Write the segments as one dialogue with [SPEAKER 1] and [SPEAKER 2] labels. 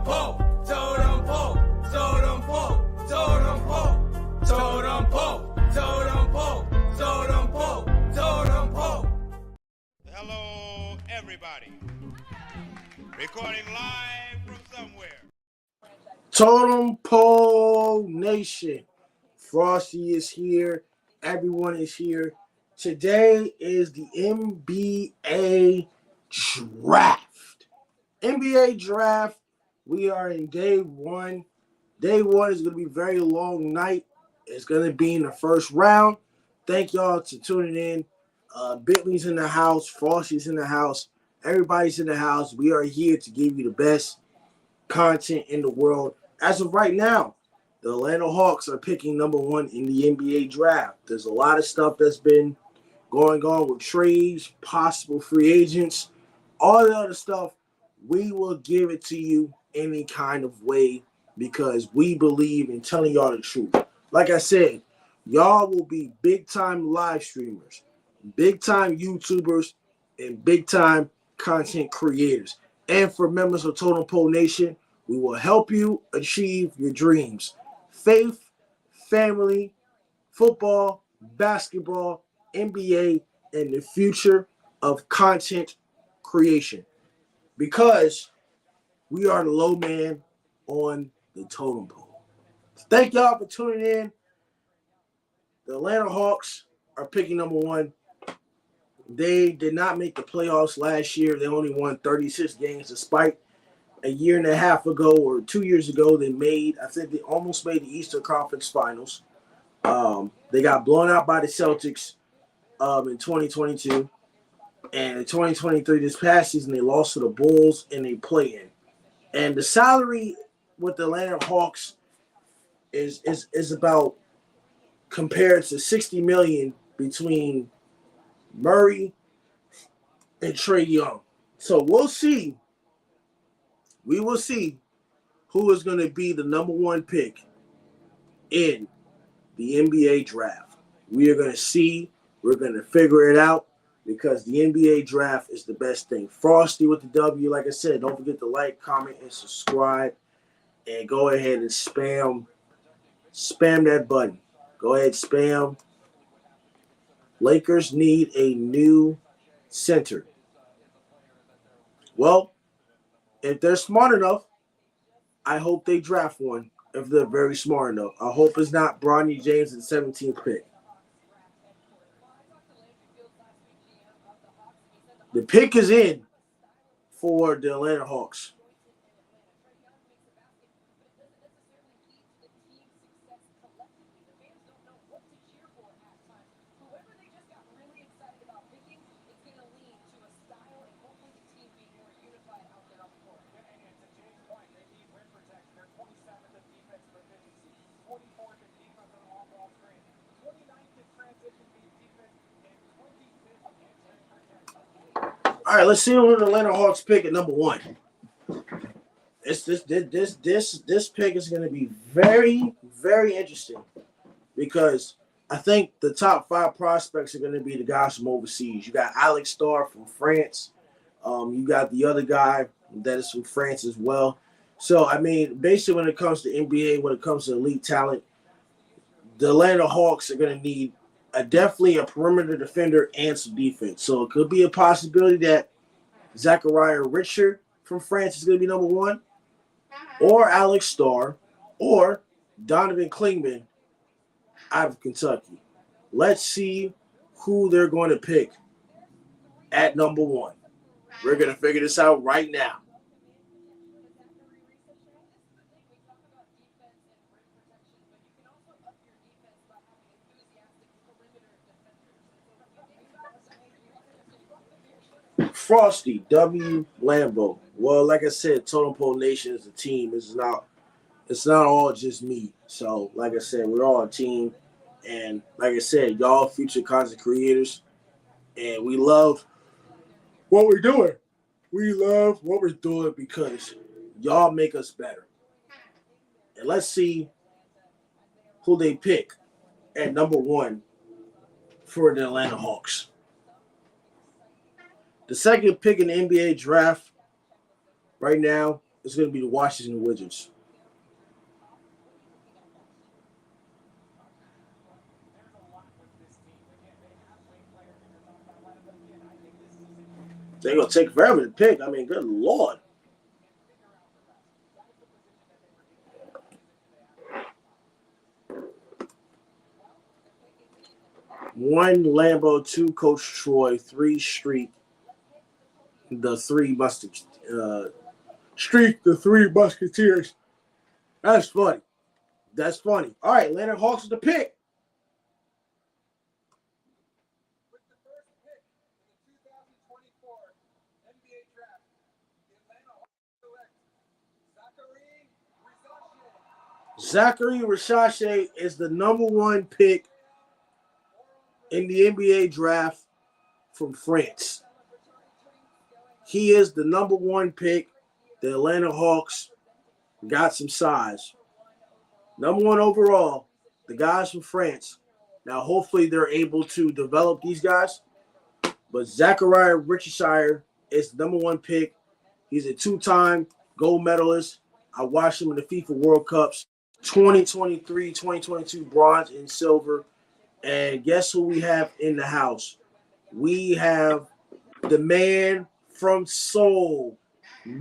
[SPEAKER 1] pole, totem pole, totem pole, totem pole, totem pole, totem pole, totem pole, totem pole.
[SPEAKER 2] Hello, everybody. Recording live from somewhere.
[SPEAKER 3] Totem Pole Nation. Frosty is here. Everyone is here. Today is the NBA draft. NBA draft. We are in day one. Day one is going to be a very long night. It's going to be in the first round. Thank y'all for tuning in. Bentley's in the house. Frosty's in the house. Everybody's in the house. We are here to give you the best content in the world. As of right now, the Atlanta Hawks are picking number one in the NBA draft. There's a lot of stuff that's been going on with trades, possible free agents, all the other stuff. We will give it to you any kind of way because we believe in telling y'all the truth. Like I said, y'all will be big-time live streamers, big-time YouTubers, and big-time content creators. And for members of Totem Pole Nation, we will help you achieve your dreams. Faith, family, football, basketball, NBA, and the future of content creation. Because we are the low man on the totem pole. Thank y'all for tuning in. The Atlanta Hawks are picking number one. They did not make the playoffs last year. They only won 36 games despite a year and a half ago or 2 years ago, they almost made the Eastern Conference Finals. They got blown out by the Celtics in 2022. And in 2023, this past season, they lost to the Bulls in a play-in. And the salary with the Atlanta Hawks is about compared to $60 million between Murray and Trae Young. So we'll see. We will see who is going to be the number one pick in the NBA draft. We are going to see. We're going to figure it out because the NBA draft is the best thing. Frosty with the W. Like I said, don't forget to like, comment, and subscribe. And go ahead and spam that button. Go ahead, spam. Lakers need a new center. Well, if they're smart enough, I hope they draft one. If they're very smart enough, I hope it's not Bronny James at 17th pick. The pick is in for the Atlanta Hawks. All right, let's see who the Atlanta Hawks pick at number one. This pick is going to be very, very interesting because I think the top five prospects are going to be the guys from overseas. You got Alex Starr from France. You got the other guy that is from France as well. So, I mean, basically when it comes to NBA, when it comes to elite talent, the Atlanta Hawks are going to need definitely a perimeter defender and some defense. So it could be a possibility that Zachariah Richard from France is going to be number one, or Alex Starr, or Donovan Klingman out of Kentucky. Let's see who they're going to pick at number one. We're going to figure this out right now. Frosty W. Lambo. Well, like I said, Totem Pole Nation is a team. It's not all just me. So, like I said, we're all a team. And like I said, y'all future content creators. And we love what we're doing. We love what we're doing because y'all make us better. And let's see who they pick at number one for the Atlanta Hawks. The second pick in the NBA draft right now It's going to be the Washington Wizards. They're going to take forever to pick. I mean, good Lord. One Lambeau, two Coach Troy, three Street, the three Musketeers. That's funny. That's funny. All right, Atlanta Hawks with the pick.
[SPEAKER 1] With the first pick in the 2024 NBA draft, the Atlanta Hawks select Zachary Risache.
[SPEAKER 3] Zachary Risache is the number one pick in the NBA draft from France. He is the number one pick. The Atlanta Hawks got some size. Number one overall, the guys from France. Now, hopefully, they're able to develop these guys. But Zachariah Richardshire is the number one pick. He's a two-time gold medalist. I watched him in the FIFA World Cups, 2023, 2022, bronze and silver. And guess who we have in the house? We have the man from Seoul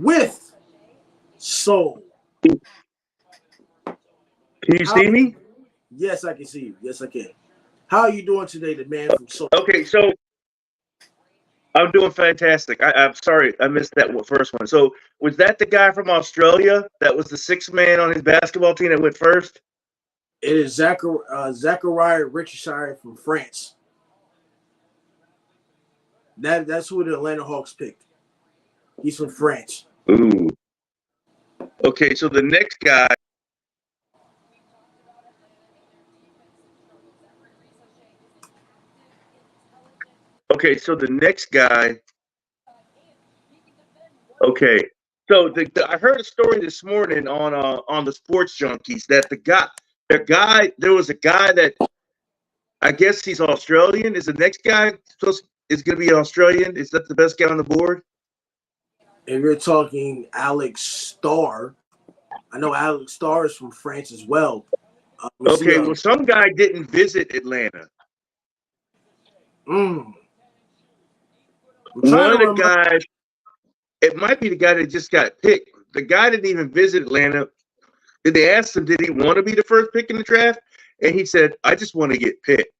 [SPEAKER 3] with Soul.
[SPEAKER 4] Can you see me?
[SPEAKER 3] Yes, I can see you. Yes, I can. How are you doing today, the man from Soul?
[SPEAKER 4] Okay, so I'm doing fantastic. I'm sorry I missed that first one. So was that the guy from Australia that was the sixth man on his basketball team that went first?
[SPEAKER 3] It is Zachariah Richardshire from France. That's who the Atlanta Hawks picked. He's from France.
[SPEAKER 4] Ooh. Okay, so the next guy. Okay, so the next guy. Okay, so I heard a story this morning on the Sports Junkies that there was a guy that I guess he's Australian. Is the next guy is going to be Australian? Is that the best guy on the board?
[SPEAKER 3] And we're talking Alex Starr. I know Alex Starr is from France as well.
[SPEAKER 4] Okay, well, some guy didn't visit Atlanta.
[SPEAKER 3] One
[SPEAKER 4] of the guys, it might be the guy that just got picked. The guy didn't even visit Atlanta. They asked him, did he want to be the first pick in the draft? And he said, I just want to get picked.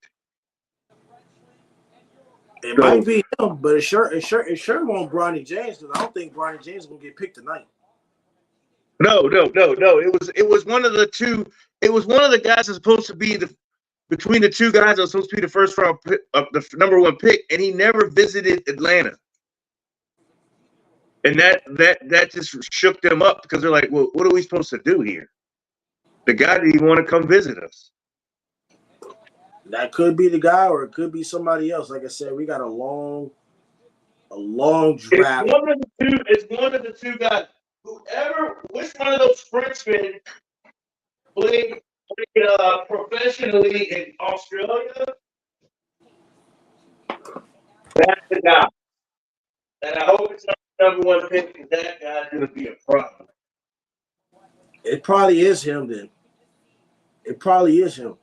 [SPEAKER 3] It might be him, but it sure won't Bronny James, because I don't think Bronny James is gonna get picked tonight.
[SPEAKER 4] No. It was one of the two. It was one of the guys that's supposed to be between the two guys that was supposed to be the first round pick, the number one pick, and he never visited Atlanta. And that just shook them up because they're like, well, what are we supposed to do here? The guy didn't even want to come visit us.
[SPEAKER 3] That could be the guy, or it could be somebody else. Like I said, we got a long draft.
[SPEAKER 4] It's one of the two guys. Which one of those Frenchmen played professionally in Australia? That's the guy. And I hope it's not the number one pick, because that guy's going to be a problem.
[SPEAKER 3] It probably is him then. It probably is him.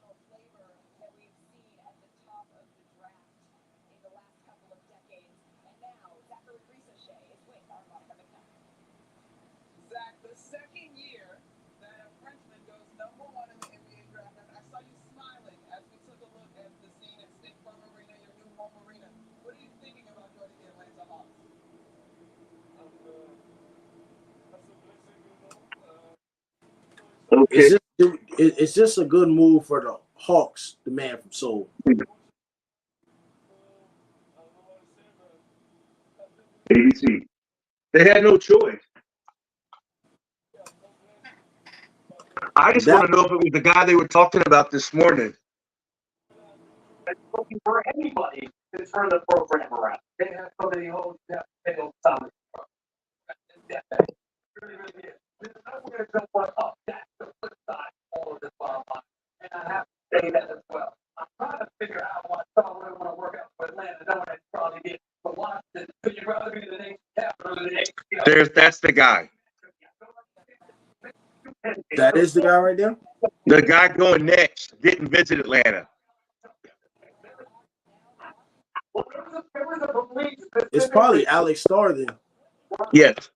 [SPEAKER 4] Okay.
[SPEAKER 3] It's just a good move for the Hawks, the man from Seoul.
[SPEAKER 4] ABC. They had no choice. I just want to know if it was the guy they were talking about this morning.
[SPEAKER 5] Looking for anybody to turn the program around. They have so many holes that they don't stop it. Really is. We're going to jump one up. That's the flip side of all of this bottom line. And I have to say that as well. I'm trying to figure out what I really want to work out for Atlanta. No one probably did. But Washington, could you rather be the next capital or the next?
[SPEAKER 4] That's the guy.
[SPEAKER 3] That is the guy right there?
[SPEAKER 4] The guy going next didn't visit Atlanta.
[SPEAKER 3] It's probably Alex Starr then.
[SPEAKER 4] Yes.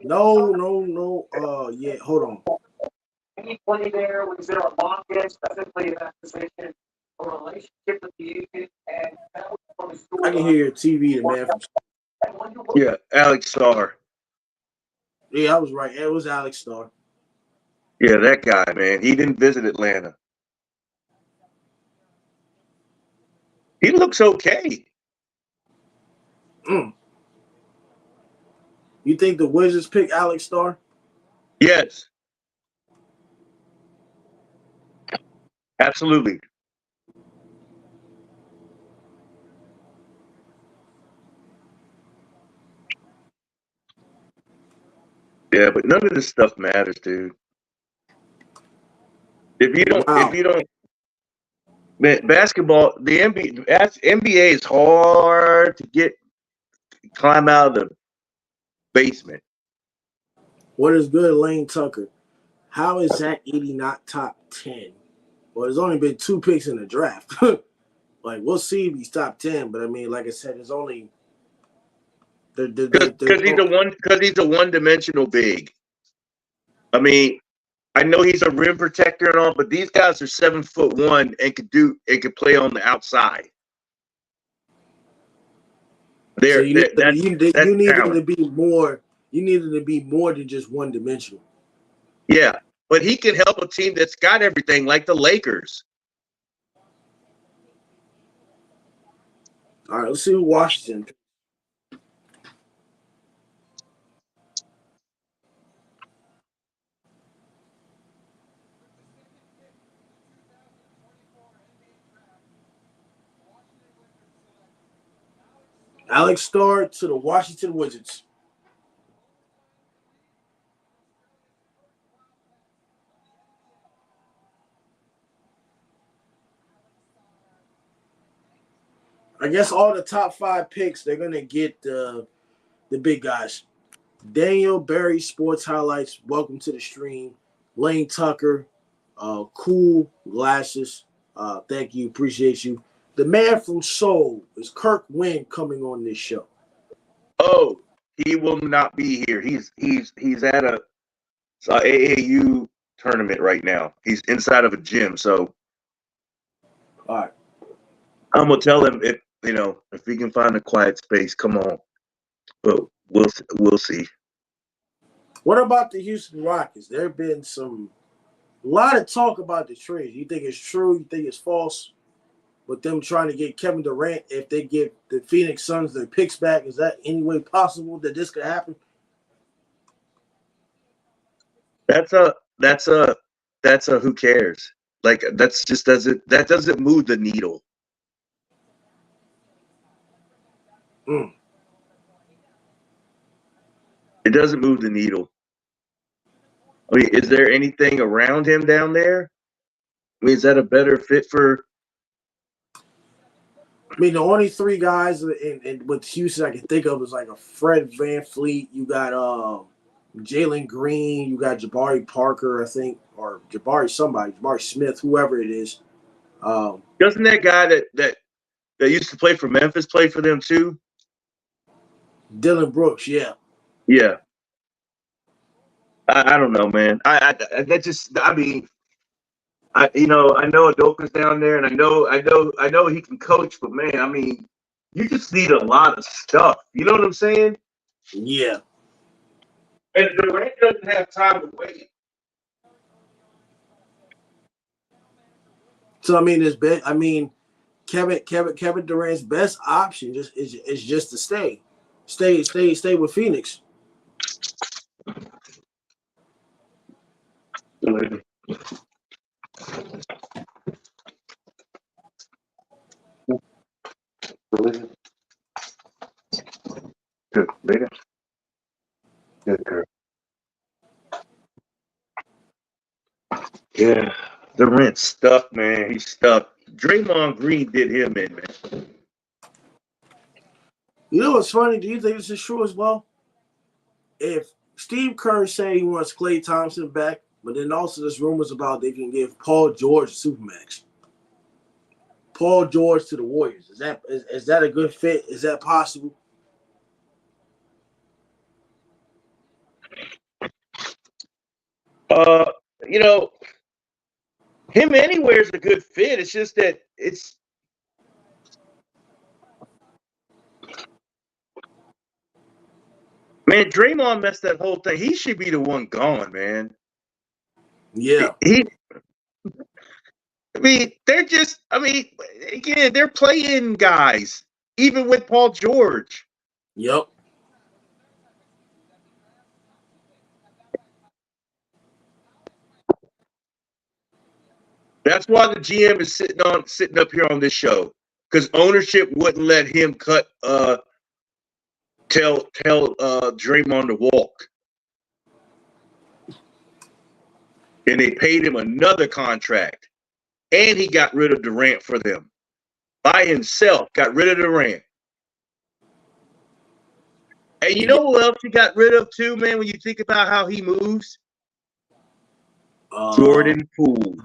[SPEAKER 3] No. Yeah, hold on.
[SPEAKER 5] Any play there? Was there a lock in specifically in that position? A relationship with the agent? And that was from the story.
[SPEAKER 3] I can hear your TV, the man from.
[SPEAKER 4] Yeah, Alex Starr.
[SPEAKER 3] Yeah, I was right. It was Alex Starr.
[SPEAKER 4] Yeah, that guy, man. He didn't visit Atlanta. He looks okay.
[SPEAKER 3] You think the Wizards pick Alex Starr?
[SPEAKER 4] Yes. Absolutely. Yeah, but none of this stuff matters, dude. If you don't, man, basketball, the NBA is hard to climb out of the basement.
[SPEAKER 3] What is good, Lane Tucker? How is Zach Edey not top 10? Well, there's only been 2 picks in the draft. Like, we'll see if he's top 10, but I mean, like I said, there's only
[SPEAKER 4] Because he's a one-dimensional big. I mean, I know he's a rim protector and all, but these guys are 7'1" and could play on the outside.
[SPEAKER 3] You need him to be more. You need him to be more than just one-dimensional.
[SPEAKER 4] Yeah, but he can help a team that's got everything, like the Lakers.
[SPEAKER 3] All right, let's see who Washington. Alex Starr to the Washington Wizards. I guess all the top 5 picks, they're going to get the big guys. Daniel Berry, Sports Highlights, welcome to the stream. Lane Tucker, Cool Glasses, thank you, appreciate you. The man from Seoul, is Kirk Wynn coming on this show?
[SPEAKER 4] Oh, he will not be here. He's at a AAU tournament right now. He's inside of a gym, so
[SPEAKER 3] All right.
[SPEAKER 4] I'm gonna tell him if he can find a quiet space, come on. But we'll see.
[SPEAKER 3] What about the Houston Rockets? There have been a lot of talk about the trade. You think it's true? You think it's false? With them trying to get Kevin Durant, if they give the Phoenix Suns their picks back, is that any way possible that this could happen?
[SPEAKER 4] That's a who cares? Like that doesn't move the needle. It doesn't move the needle. I mean, is there anything around him down there? I mean, is that a better fit for?
[SPEAKER 3] I mean, the only 3 guys in with Houston I can think of is like a Fred VanVleet. You got Jalen Green. You got Jabari Parker, I think, or Jabari Smith, whoever it is.
[SPEAKER 4] Doesn't that guy that used to play for Memphis play for them too?
[SPEAKER 3] Dylan Brooks, yeah.
[SPEAKER 4] Yeah. I don't know, man. I know Adoka's down there, and I know he can coach, but man, I mean, you just need a lot of stuff. You know what I'm saying?
[SPEAKER 3] Yeah.
[SPEAKER 4] And Durant doesn't have time to wait.
[SPEAKER 3] So I mean, Kevin Durant's best option is just to stay with Phoenix.
[SPEAKER 4] Good, later. Good girl. Yeah, Durant's stuck, man. He's stuck. Draymond Green did him in, man.
[SPEAKER 3] You know what's funny? Do you think this is true as well? If Steve Kerr saying he wants Klay Thompson back, but then also there's rumors about they can give Paul George Supermax. Paul George to the Warriors. Is that a good fit? Is that possible?
[SPEAKER 4] You know, him anywhere is a good fit. It's just that it's man, Draymond messed that whole thing. He should be the one gone, man.
[SPEAKER 3] Yeah.
[SPEAKER 4] I mean, again, they're playing guys, even with Paul George.
[SPEAKER 3] Yep.
[SPEAKER 4] That's why the GM is sitting up here on this show, because ownership wouldn't let him tell Draymond to walk, and they paid him another contract, and he got rid of Durant for them by himself. Got rid of Durant, and you know who else he got rid of too, man? When you think about how he moves. Jordan Poole.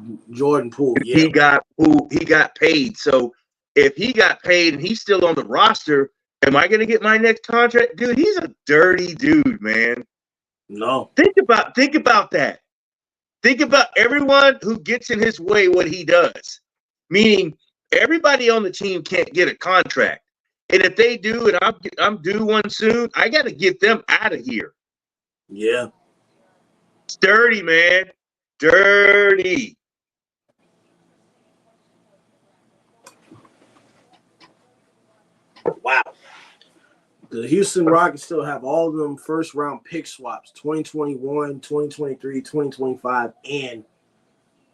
[SPEAKER 3] Yeah.
[SPEAKER 4] He got paid. So if he got paid and he's still on the roster, am I gonna get my next contract? Dude, he's a dirty dude, man.
[SPEAKER 3] No.
[SPEAKER 4] Think about that. Think about everyone who gets in his way what he does. Meaning everybody on the team can't get a contract. And if they do, and I'm due one soon, I gotta get them out of here.
[SPEAKER 3] Yeah.
[SPEAKER 4] It's dirty, man. Dirty.
[SPEAKER 3] Wow. The Houston Rockets still have all of them first round pick swaps 2021, 2023, 2025, and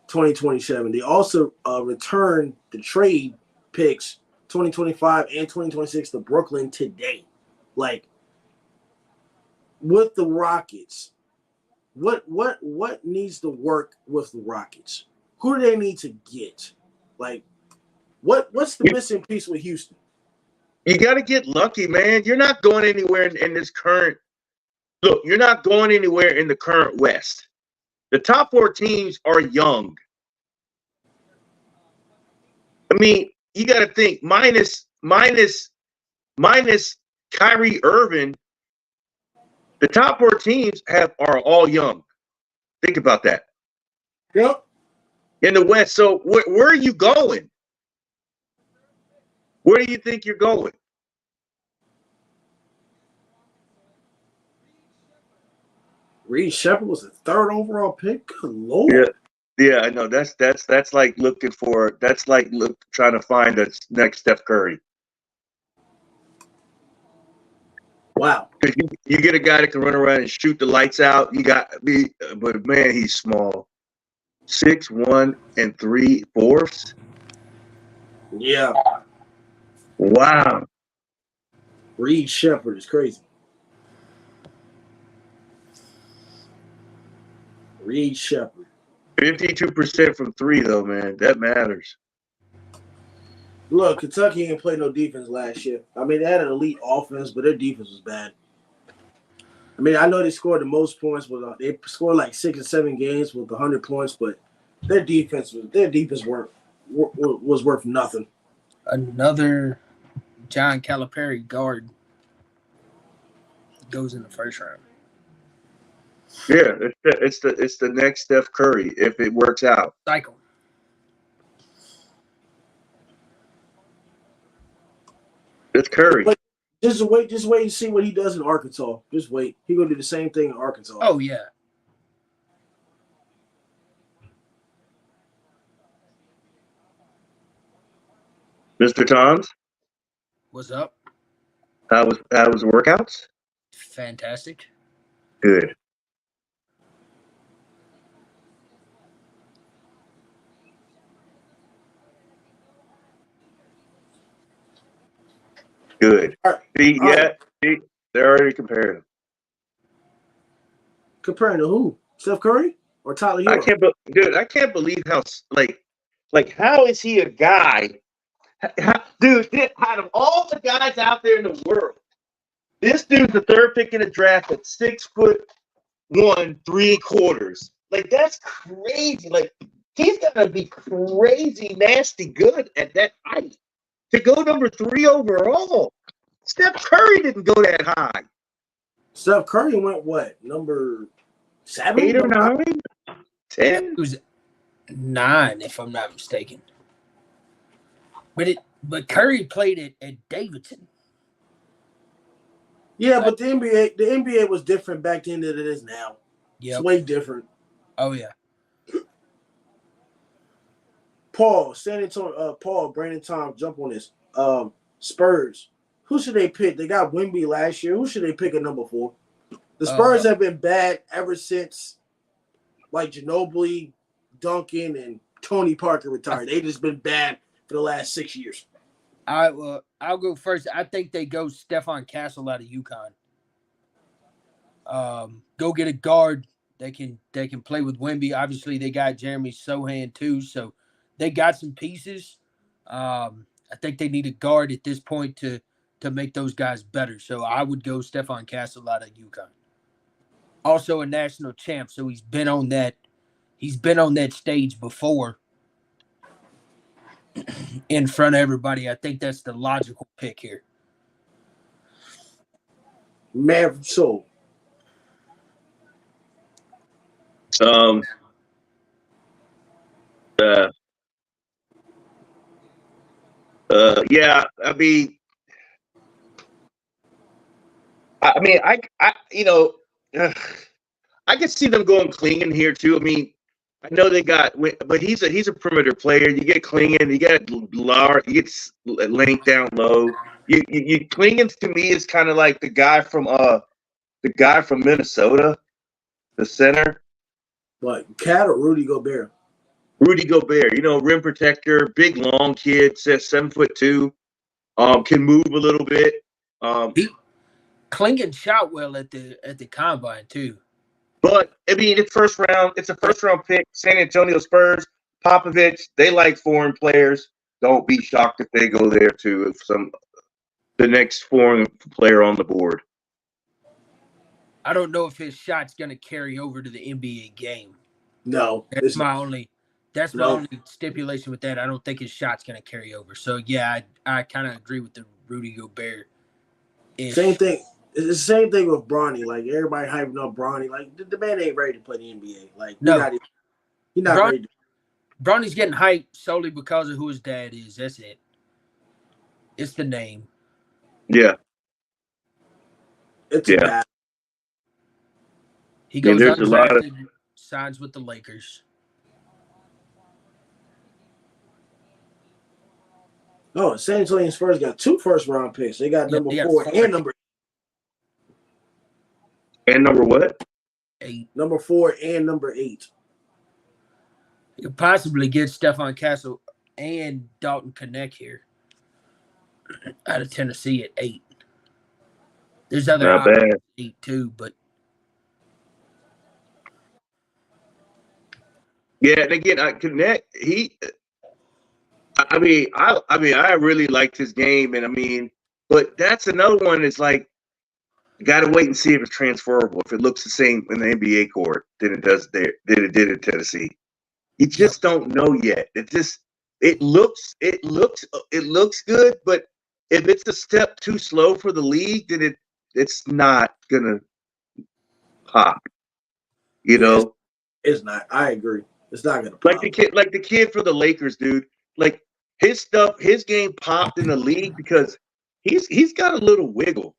[SPEAKER 3] 2027. They also returned the trade picks 2025 and 2026 to Brooklyn today. Like, with the Rockets, what needs to work with the Rockets? Who do they need to get? Like, what's the missing piece with Houston?
[SPEAKER 4] You got to get lucky, man. You're not going anywhere in this current – look, you're not going anywhere in the current West. The top four teams are young. I mean, you got to think minus Kyrie Irving, the top four teams are all young. Think about that.
[SPEAKER 3] Yep.
[SPEAKER 4] In the West. So where are you going? Where do you think you're going?
[SPEAKER 3] Reed Shepard was the third overall pick. Good Lord.
[SPEAKER 4] Yeah, I know. That's like trying to find the next Steph Curry.
[SPEAKER 3] Wow.
[SPEAKER 4] Because you get a guy that can run around and shoot the lights out. But man, he's small. 6'1" and 3/4.
[SPEAKER 3] Yeah.
[SPEAKER 4] Wow.
[SPEAKER 3] Reed Shepard is crazy. Reed Shepard.
[SPEAKER 4] 52% from three, though, man. That matters.
[SPEAKER 3] Look, Kentucky didn't play no defense last year. I mean, they had an elite offense, but their defense was bad. I mean, I know they scored the most points, but they scored like 6 or 7 games with 100 points, but their defense was worth nothing.
[SPEAKER 6] Another John Calipari guard goes in the first round.
[SPEAKER 4] Yeah, it's the next Steph Curry if it works out.
[SPEAKER 6] Cycle.
[SPEAKER 4] It's Curry.
[SPEAKER 3] Just wait and see what he does in Arkansas. Just wait. He gonna do the same thing in Arkansas.
[SPEAKER 6] Oh yeah.
[SPEAKER 4] Mr. Toms,
[SPEAKER 6] What's up?
[SPEAKER 4] how was the workouts?
[SPEAKER 6] Fantastic.
[SPEAKER 4] Good. Good.
[SPEAKER 3] All right.
[SPEAKER 4] See, they're already comparing.
[SPEAKER 3] Comparing to who? Steph Curry or Tyler Hero?
[SPEAKER 4] I can't believe how how is he a guy? Dude, out of all the guys out there in the world, this dude's the third pick in the draft at 6 foot won 3/4. Like, that's crazy. Like, he's gotta be crazy, nasty good at that height to go number 3 overall. Steph Curry didn't go that high.
[SPEAKER 3] Steph Curry went what? Number 7?
[SPEAKER 4] 8 or 9? 10?
[SPEAKER 6] It was 9, if I'm not mistaken. But Curry played at Davidson.
[SPEAKER 3] Yeah, but the NBA was different back then than it is now.
[SPEAKER 6] Yeah.
[SPEAKER 3] It's way different.
[SPEAKER 6] Oh yeah.
[SPEAKER 3] Paul, San Antonio, Brandon Tom, jump on this. Spurs. Who should they pick? They got Wemby last year. Who should they pick at number 4? The Spurs have been bad ever since, like, Ginobili, Duncan, and Tony Parker retired. They just been bad for the last 6 years.
[SPEAKER 6] I'll go first. I think they go Stephon Castle out of UConn. Go get a guard. They can play with Wemby. Obviously, they got Jeremy Sohan too, so they got some pieces. I think they need a guard at this point to make those guys better. So I would go Stephon Castle out of UConn. Also a national champ, so he's been on that stage before in front of everybody. I think that's the logical pick here.
[SPEAKER 3] Man, so
[SPEAKER 4] yeah, I mean, I I can see them going Klingon here too. I mean, I know they got, but he's a perimeter player. You get Klingon, you get Lar, you get length down low. You Klingon to me is kind of like the guy from Minnesota, the center.
[SPEAKER 3] What, Cat or Rudy Gobert?
[SPEAKER 4] Rudy Gobert, rim protector, big long kid, says 7'2", can move a little bit.
[SPEAKER 6] Klingon shot well at the combine too.
[SPEAKER 4] But I mean, it's a first round pick. San Antonio Spurs, Popovich, they like foreign players. Don't be shocked if they go there too. If the next foreign player on the board.
[SPEAKER 6] I don't know if his shot's going to carry over to the NBA game.
[SPEAKER 3] No,
[SPEAKER 6] that's my only stipulation with that. I don't think his shot's going to carry over. So yeah, I kind of agree with the Rudy Gobert.
[SPEAKER 3] Same thing. It's the same thing with Bronny. Like, everybody hyping up Bronny. Like, the man ain't ready to play the NBA. Like,
[SPEAKER 6] no,
[SPEAKER 3] he's not ready.
[SPEAKER 6] Bronny's getting hyped solely because of who his dad is. That's it. It's the name.
[SPEAKER 4] Yeah.
[SPEAKER 3] It's bad.
[SPEAKER 6] He goes undrafted, signs with the Lakers.
[SPEAKER 3] Oh, San Antonio Spurs got 2 first-round picks. They got number 4 and number 8.
[SPEAKER 4] And number what?
[SPEAKER 6] 8.
[SPEAKER 3] Number 4 and number 8.
[SPEAKER 6] You could possibly get Stephon Castle and Dalton Knecht here out of Tennessee at 8. There's other options at 8 too, but
[SPEAKER 4] yeah, and again, Knecht, I really liked his game, and but that's another one. Is like, you got to wait and see if it's transferable. If it looks the same in the NBA court than it does there, than it did in Tennessee. You just don't know yet. It looks good, but if it's a step too slow for the league, then it's not gonna pop.
[SPEAKER 3] It's not. I agree. It's not gonna pop.
[SPEAKER 4] Like the kid for the Lakers, dude. Like, his game popped in the league because he's got a little wiggle.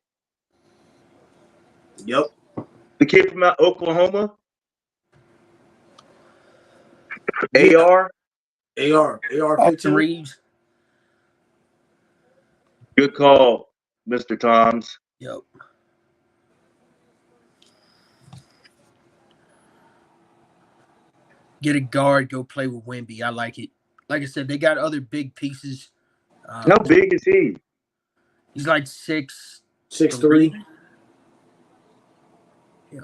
[SPEAKER 3] Yep.
[SPEAKER 4] The kid from Oklahoma. AR
[SPEAKER 3] 15.
[SPEAKER 6] Reeves.
[SPEAKER 4] Good call, Mr. Toms.
[SPEAKER 6] Yep. Get a guard, go play with Wemby. I like it. Like I said, they got other big pieces.
[SPEAKER 4] How big is he?
[SPEAKER 6] He's like
[SPEAKER 3] 6'3".
[SPEAKER 6] Yeah.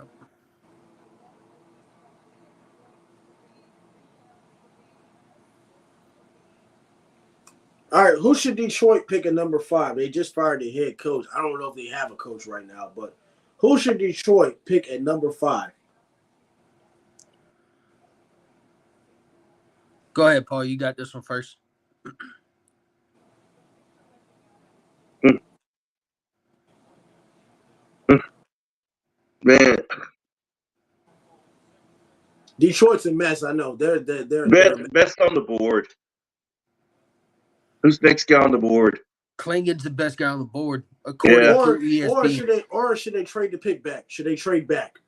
[SPEAKER 3] All right, who should Detroit pick at number 5? They just fired the head coach. I don't know if they have a coach right now, but who should Detroit pick at number 5?
[SPEAKER 6] Go ahead, Paul. You got this one first.
[SPEAKER 4] Man,
[SPEAKER 3] Detroit's a mess. I know. They're a mess.
[SPEAKER 4] best on the board. Who's next guy on the board?
[SPEAKER 6] Klingon's the best guy on the board, according
[SPEAKER 4] Yeah.
[SPEAKER 6] to ESPN.
[SPEAKER 3] Or should they trade the pick back? Should they trade back?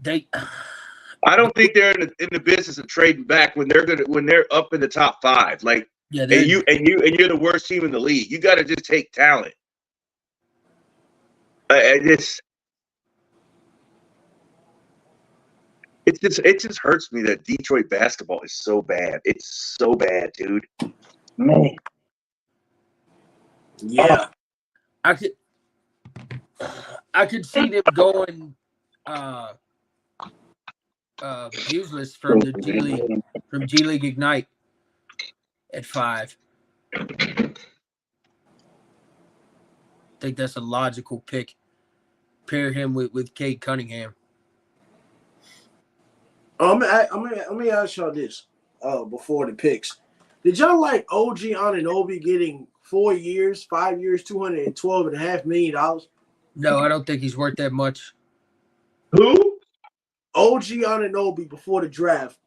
[SPEAKER 4] I don't think they're in the business of trading back when they're up in the top 5. Like,
[SPEAKER 6] Yeah,
[SPEAKER 4] and you're the worst team in the league. You got to just take talent. It just hurts me that Detroit basketball is so bad. It's so bad, dude. Man.
[SPEAKER 3] Yeah.
[SPEAKER 6] I could see them going useless from the G League Ignite at 5. I think that's a logical pick. Pair him with Cade Cunningham.
[SPEAKER 3] Let me ask y'all this before the picks. Did y'all like OG Anunoby getting 4 years, 5 years, $212.5 million?
[SPEAKER 6] No, I don't think he's worth that much.
[SPEAKER 4] Who?
[SPEAKER 3] OG Anunoby before the draft.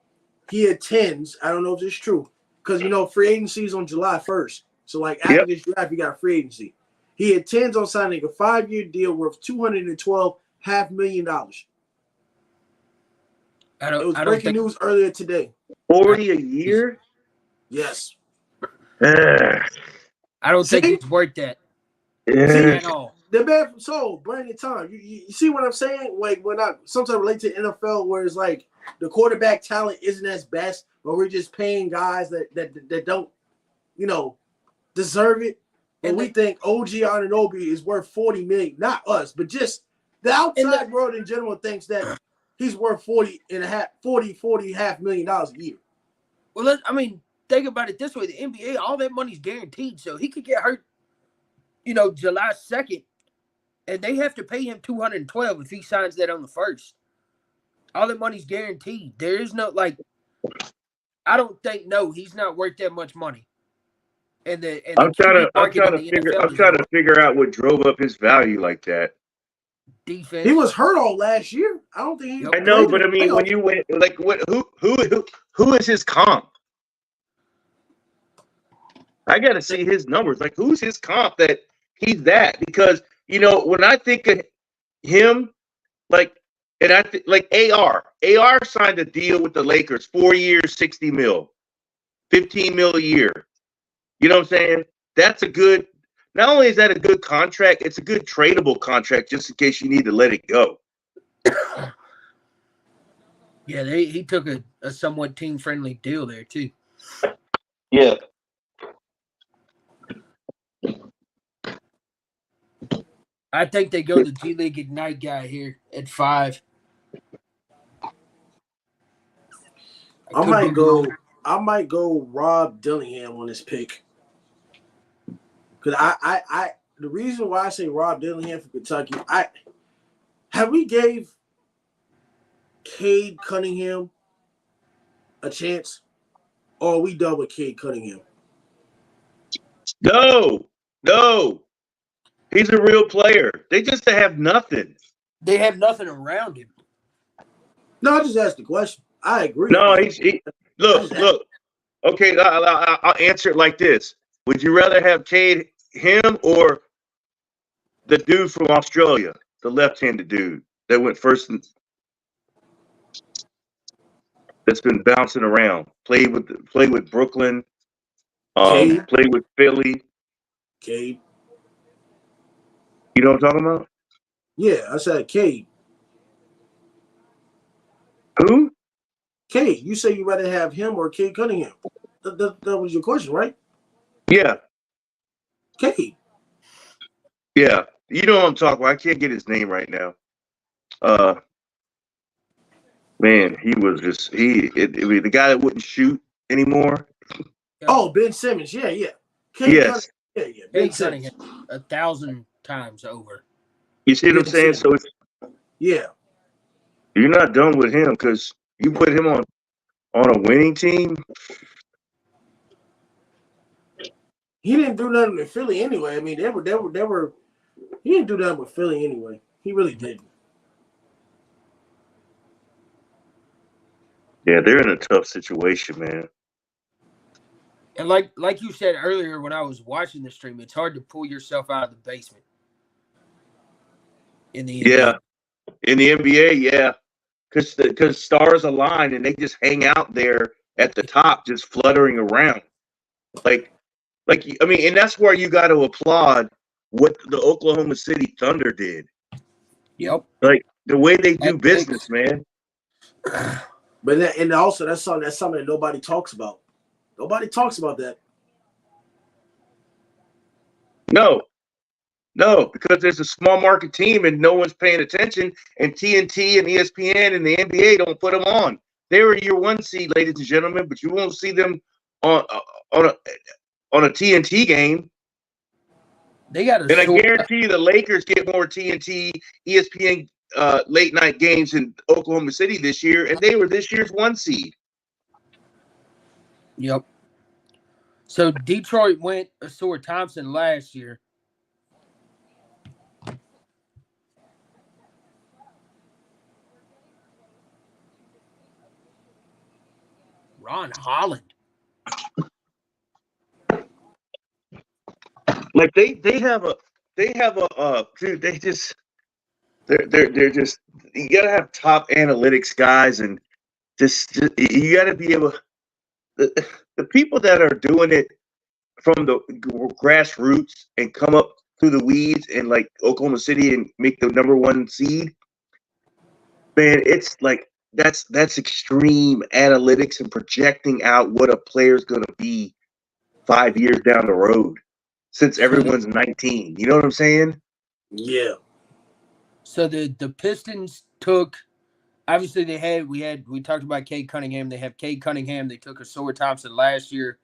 [SPEAKER 3] He attends. I don't know if it's true. Because, free agency is on July 1st. So, like, after this draft, you got free agency. He attends on signing a 5-year deal worth $212.5 million. It was breaking news earlier today.
[SPEAKER 4] 40 a year?
[SPEAKER 3] Yes.
[SPEAKER 6] I don't think he's worth that. At all.
[SPEAKER 3] The man from Soul, Brandon Tom. You see what I'm saying? Like, when I sometimes relate to NFL where it's like the quarterback talent isn't as best, but we're just paying guys that don't, deserve it. And we think OG Anunoby is worth $40 million. Not us, but just the outside world in general thinks that he's worth $40.5 million a year.
[SPEAKER 6] Well, think about it this way: the NBA, all that money's guaranteed, so he could get hurt, July 2nd, and they have to pay him $212 if he signs that on the 1st. All that money's guaranteed. There is no I don't think he's not worth that much money. And
[SPEAKER 4] I'm trying to figure out what drove up his value like that.
[SPEAKER 6] Defense.
[SPEAKER 3] He was hurt all last year. I don't think he.
[SPEAKER 4] I know, but when you went like what? Who is his comp? I got to see his numbers. Like, who's his comp that he's that? Because when I think of him, and I think AR signed a deal with the Lakers, 4 years, $60 million, $15 million a year. You know what I'm saying? That's a good. Not only is that a good contract, it's a good tradable contract just in case you need to let it go.
[SPEAKER 6] Yeah, he took a somewhat team-friendly deal there, too.
[SPEAKER 4] Yeah.
[SPEAKER 6] I think they go the G League Ignite guy here at 5.
[SPEAKER 3] I might go Rob Dillingham on this pick. Because the reason why I say Rob Dillingham for Kentucky, we gave Cade Cunningham a chance, or are we done with Cade Cunningham?
[SPEAKER 4] No. He's a real player. They just have nothing.
[SPEAKER 6] They have nothing around him.
[SPEAKER 3] No, I just asked the question. I agree.
[SPEAKER 4] No, look. Okay, I'll answer it like this. Would you rather have him or the dude from Australia, the left-handed dude that went first that's been bouncing around, played with Brooklyn, played with Philly.
[SPEAKER 3] Cade.
[SPEAKER 4] You know what I'm talking about?
[SPEAKER 3] Yeah, I said Cade.
[SPEAKER 4] Who?
[SPEAKER 3] Cade. You say you rather have him or Cade Cunningham? That was your question, right?
[SPEAKER 4] Yeah.
[SPEAKER 3] Cade.
[SPEAKER 4] Yeah. You know what I'm talking about. I can't get his name right now. Man, he was just the guy that wouldn't shoot anymore.
[SPEAKER 3] Oh, Ben Simmons. Yeah.
[SPEAKER 4] Cade yes.
[SPEAKER 3] Yeah. Ben Simmons.
[SPEAKER 6] 1,000 times over.
[SPEAKER 4] You see what I'm saying? So
[SPEAKER 3] yeah.
[SPEAKER 4] You're not done with him because you put him on. on a winning team.
[SPEAKER 3] He didn't do nothing with Philly anyway. I mean, they were. He didn't do nothing with Philly anyway. He really didn't.
[SPEAKER 4] Yeah, they're in a tough situation, man.
[SPEAKER 6] And like you said earlier when I was watching the stream, it's hard to pull yourself out of the basement. In the NBA.
[SPEAKER 4] Yeah, in the NBA, yeah, because stars align and they just hang out there at the top, just fluttering around. Like I mean, and that's where you got to applaud what the Oklahoma City Thunder did.
[SPEAKER 6] Yep.
[SPEAKER 4] Like the way they do business, man.
[SPEAKER 3] But and also that's something that nobody talks about. Nobody talks about that.
[SPEAKER 4] No, because there's a small market team and no one's paying attention, and TNT and ESPN and the NBA don't put them on. They were your 1 seed, ladies and gentlemen, but you won't see them on a TNT game.
[SPEAKER 6] They got
[SPEAKER 4] and I guarantee you the Lakers get more TNT, ESPN late night games in Oklahoma City this year, and they were this year's 1 seed.
[SPEAKER 6] Yep. So Detroit went Asur Thompson last year. Ron Holland.
[SPEAKER 4] Like they have a dude. They're just you gotta have top analytics guys and just you gotta be able. The people that are doing it from the grassroots and come up through the weeds and like Oklahoma City and make the number 1 seed, man, it's like that's extreme analytics and projecting out what a player's going to be 5 years down the road since everyone's 19. You know what I'm saying?
[SPEAKER 3] Yeah.
[SPEAKER 6] So the Pistons took, obviously we talked about Cade Cunningham. They have Cade Cunningham. They took Asur Thompson last year.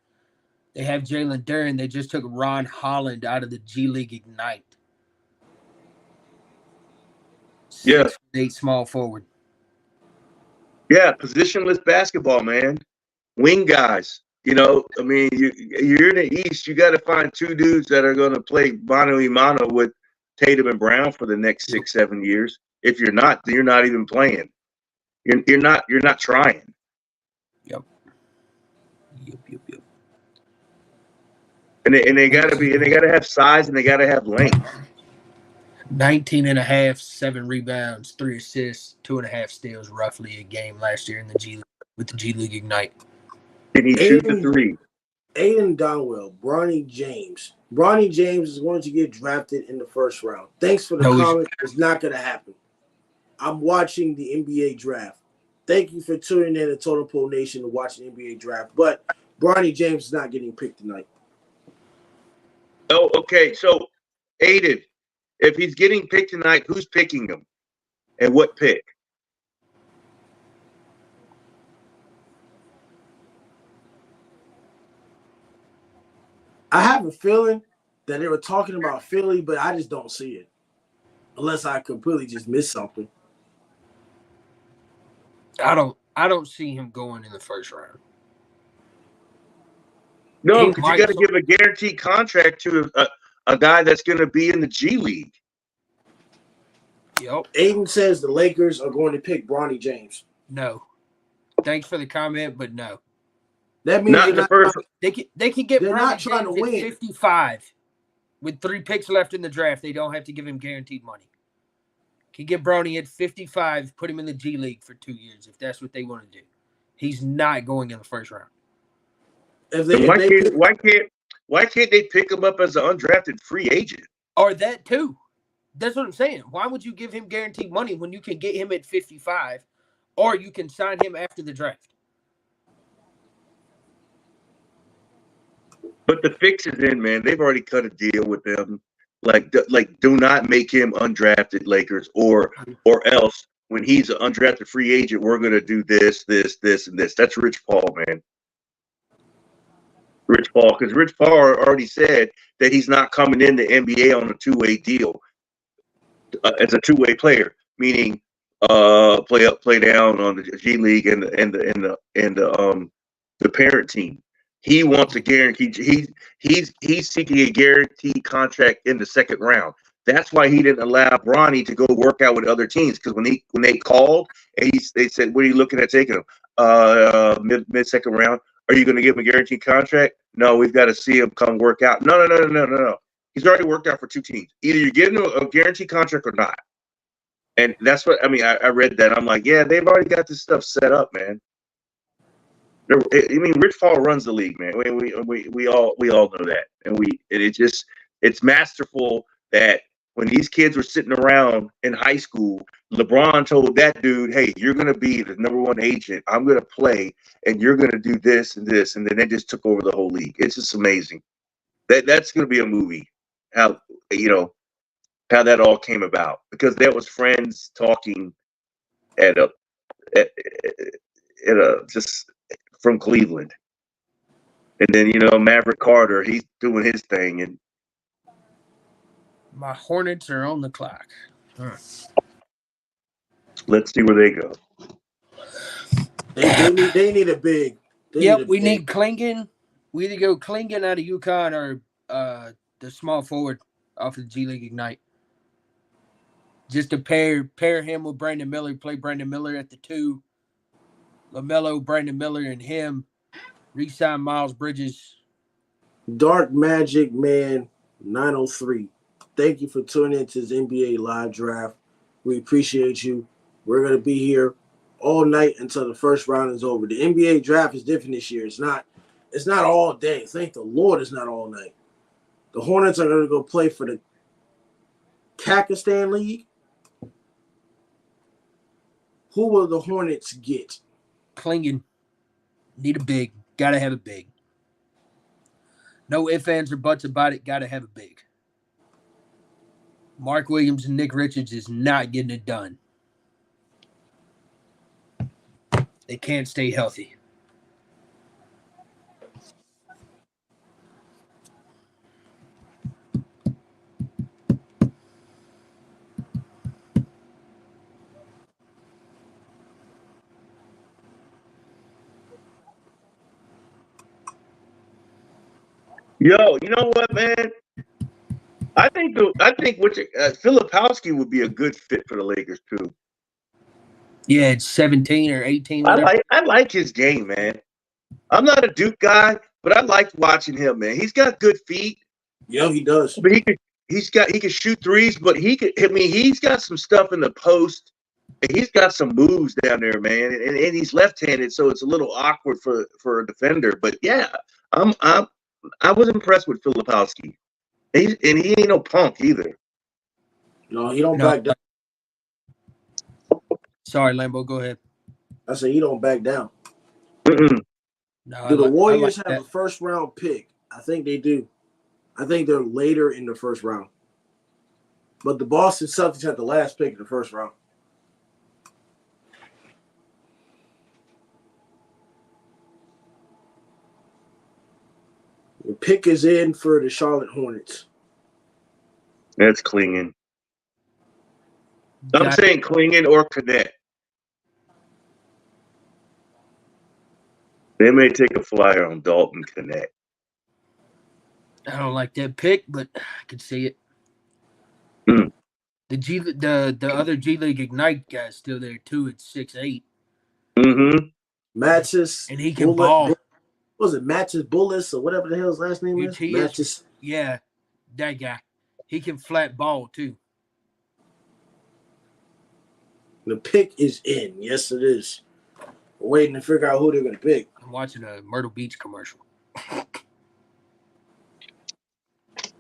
[SPEAKER 6] They have Jalen Duren. They just took Ron Holland out of the G League Ignite. 6'8" small forward.
[SPEAKER 4] Yeah, positionless basketball, man. Wing guys. You know, I mean, you're in the East. You got to find 2 dudes that are going to play mano a mano with Tatum and Brown for the next 6-7 years. If you're not, then you're not even playing. You're not trying.
[SPEAKER 6] Yep.
[SPEAKER 4] And they gotta have size and they gotta have length.
[SPEAKER 6] 19.5, 7 rebounds, 3 assists, 2.5 steals roughly a game last year in the G League with the G League Ignite.
[SPEAKER 4] Can he shoot the 3?
[SPEAKER 3] Aiden Donwell, Bronny James. Bronny James is going to get drafted in the first round. Thanks for the comment. It's not going to happen. I'm watching the NBA draft. Thank you for tuning in to Total Pole Nation to watch the NBA draft. But Bronny James is not getting picked tonight.
[SPEAKER 4] Oh, okay. So, Aiden, if he's getting picked tonight, who's picking him? And what pick?
[SPEAKER 3] I have a feeling that they were talking about Philly, but I just don't see it. Unless I completely just missed something.
[SPEAKER 6] I don't see him going in the first round.
[SPEAKER 4] No, because you got to give a guaranteed contract to a guy that's going to be in the G League.
[SPEAKER 6] Yep.
[SPEAKER 3] Aiden says the Lakers are going to pick Bronny James.
[SPEAKER 6] No. Thanks for the comment, but no.
[SPEAKER 3] That means
[SPEAKER 6] they can get
[SPEAKER 3] Bronny
[SPEAKER 6] James at 55 with 3 picks left in the draft. They don't have to give him guaranteed money. Can get Bronny at 55, put him in the G League for 2 years if that's what they want to do. He's not going in the first round.
[SPEAKER 4] Why can't they pick him up as an undrafted free agent?
[SPEAKER 6] Or that too. That's what I'm saying. Why would you give him guaranteed money when you can get him at 55 or you can sign him after the draft?
[SPEAKER 4] But the fix is in, man. They've already cut a deal with them. Like, do not make him undrafted, Lakers, or else when he's an undrafted free agent, we're gonna do this, and this. That's Rich Paul, man. Rich Paul, because Rich Paul already said that he's not coming in the NBA on a 2-way deal as a 2-way player, meaning play down on the G League and the parent team. He wants a guarantee. He's seeking a guaranteed contract in the second round. That's why he didn't allow Bronny to go work out with other teams, because when they called and they said, "What are you looking at taking him? Mid second round? Are you going to give him a guaranteed contract?" No, we've got to see him come work out. No. He's already worked out for two teams. Either you're giving him a guaranteed contract or not. And that's what I mean. I read that. I'm like, yeah, they've already got this stuff set up, man. I mean, Rich Paul runs the league, man. We all know that, and it's masterful that when these kids were sitting around in high school, LeBron told that dude, "Hey, you're gonna be the #1 agent. I'm gonna play, and you're gonna do this and this," and then they just took over the whole league. It's just amazing. That's gonna be a movie. How that all came about, because that was friends talking at a just from Cleveland. And then, Maverick Carter, he's doing his thing. And
[SPEAKER 6] my Hornets are on the clock.
[SPEAKER 4] let's see where they go.
[SPEAKER 3] They need a big.
[SPEAKER 6] We need Klingon. We either go Klingon out of UConn or the small forward off of the G League Ignite. Just to pair him with Brandon Miller, play Brandon Miller at the 2. LaMelo, Brandon Miller, and him. Re-sign Miles Bridges.
[SPEAKER 3] Dark Magic Man 903. Thank you for tuning into this NBA live draft. We appreciate you. We're going to be here all night until the first round is over. The NBA draft is different this year. It's not all day. Thank the Lord it's not all night. The Hornets are going to go play for the Kakistan League. Who will the Hornets get?
[SPEAKER 6] Klingon. Need a big. Gotta have a big. No ifs, ands, or buts about it. Gotta have a big. Mark Williams and Nick Richards is not getting it done. They can't stay healthy.
[SPEAKER 4] Yo, you know what, man? I think Filipowski would be a good fit for the Lakers too.
[SPEAKER 6] Yeah, it's 17 or 18.
[SPEAKER 4] I like his game, man. I'm not a Duke guy, but I like watching him, man. He's got good feet.
[SPEAKER 3] Yeah, he does.
[SPEAKER 4] But he can shoot threes, but he's got some stuff in the post. And he's got some moves down there, man. And he's left-handed, so it's a little awkward for a defender. But yeah, I was impressed with Filipowski. He ain't no punk either.
[SPEAKER 3] No, he don't back down.
[SPEAKER 6] Sorry, Lambo, go ahead.
[SPEAKER 3] I said he don't back down.
[SPEAKER 6] No,
[SPEAKER 3] do the Warriors have a first-round pick? I think they do. I think they're later in the first round. But the Boston Celtics had the last pick in the first round. The pick is in for the Charlotte Hornets.
[SPEAKER 4] That's Klingon. I'm saying Klingon or Cadet. They may take a flyer on Dalton Cadet.
[SPEAKER 6] I don't like that pick, but I can see it. The other G League Ignite guy's still there too at 6'8".
[SPEAKER 3] Matches.
[SPEAKER 6] And he can ball.
[SPEAKER 3] What was it, Matches Bullis or whatever the hell his last name is? Matches.
[SPEAKER 6] Yeah, that guy. He can flat ball too.
[SPEAKER 3] The pick is in. Yes, it is. We're waiting to figure out who they're going to pick.
[SPEAKER 6] I'm watching a Myrtle Beach commercial.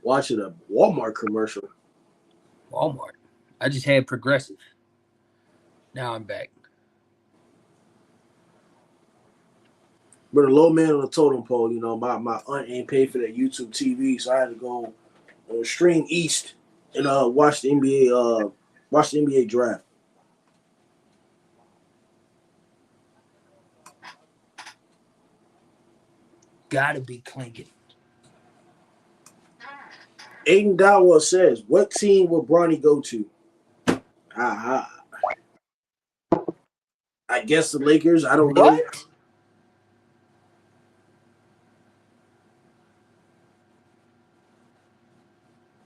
[SPEAKER 3] Watching a Walmart commercial.
[SPEAKER 6] Walmart. I just had Progressive. Now I'm back.
[SPEAKER 3] But a low man on the totem pole, my aunt ain't paid for that YouTube TV, so I had to go on Stream East and watch the NBA draft.
[SPEAKER 6] Gotta be Klingon.
[SPEAKER 3] Aiden Dawa says, what team will Bronny go to? I guess the Lakers. I don't know.
[SPEAKER 6] What?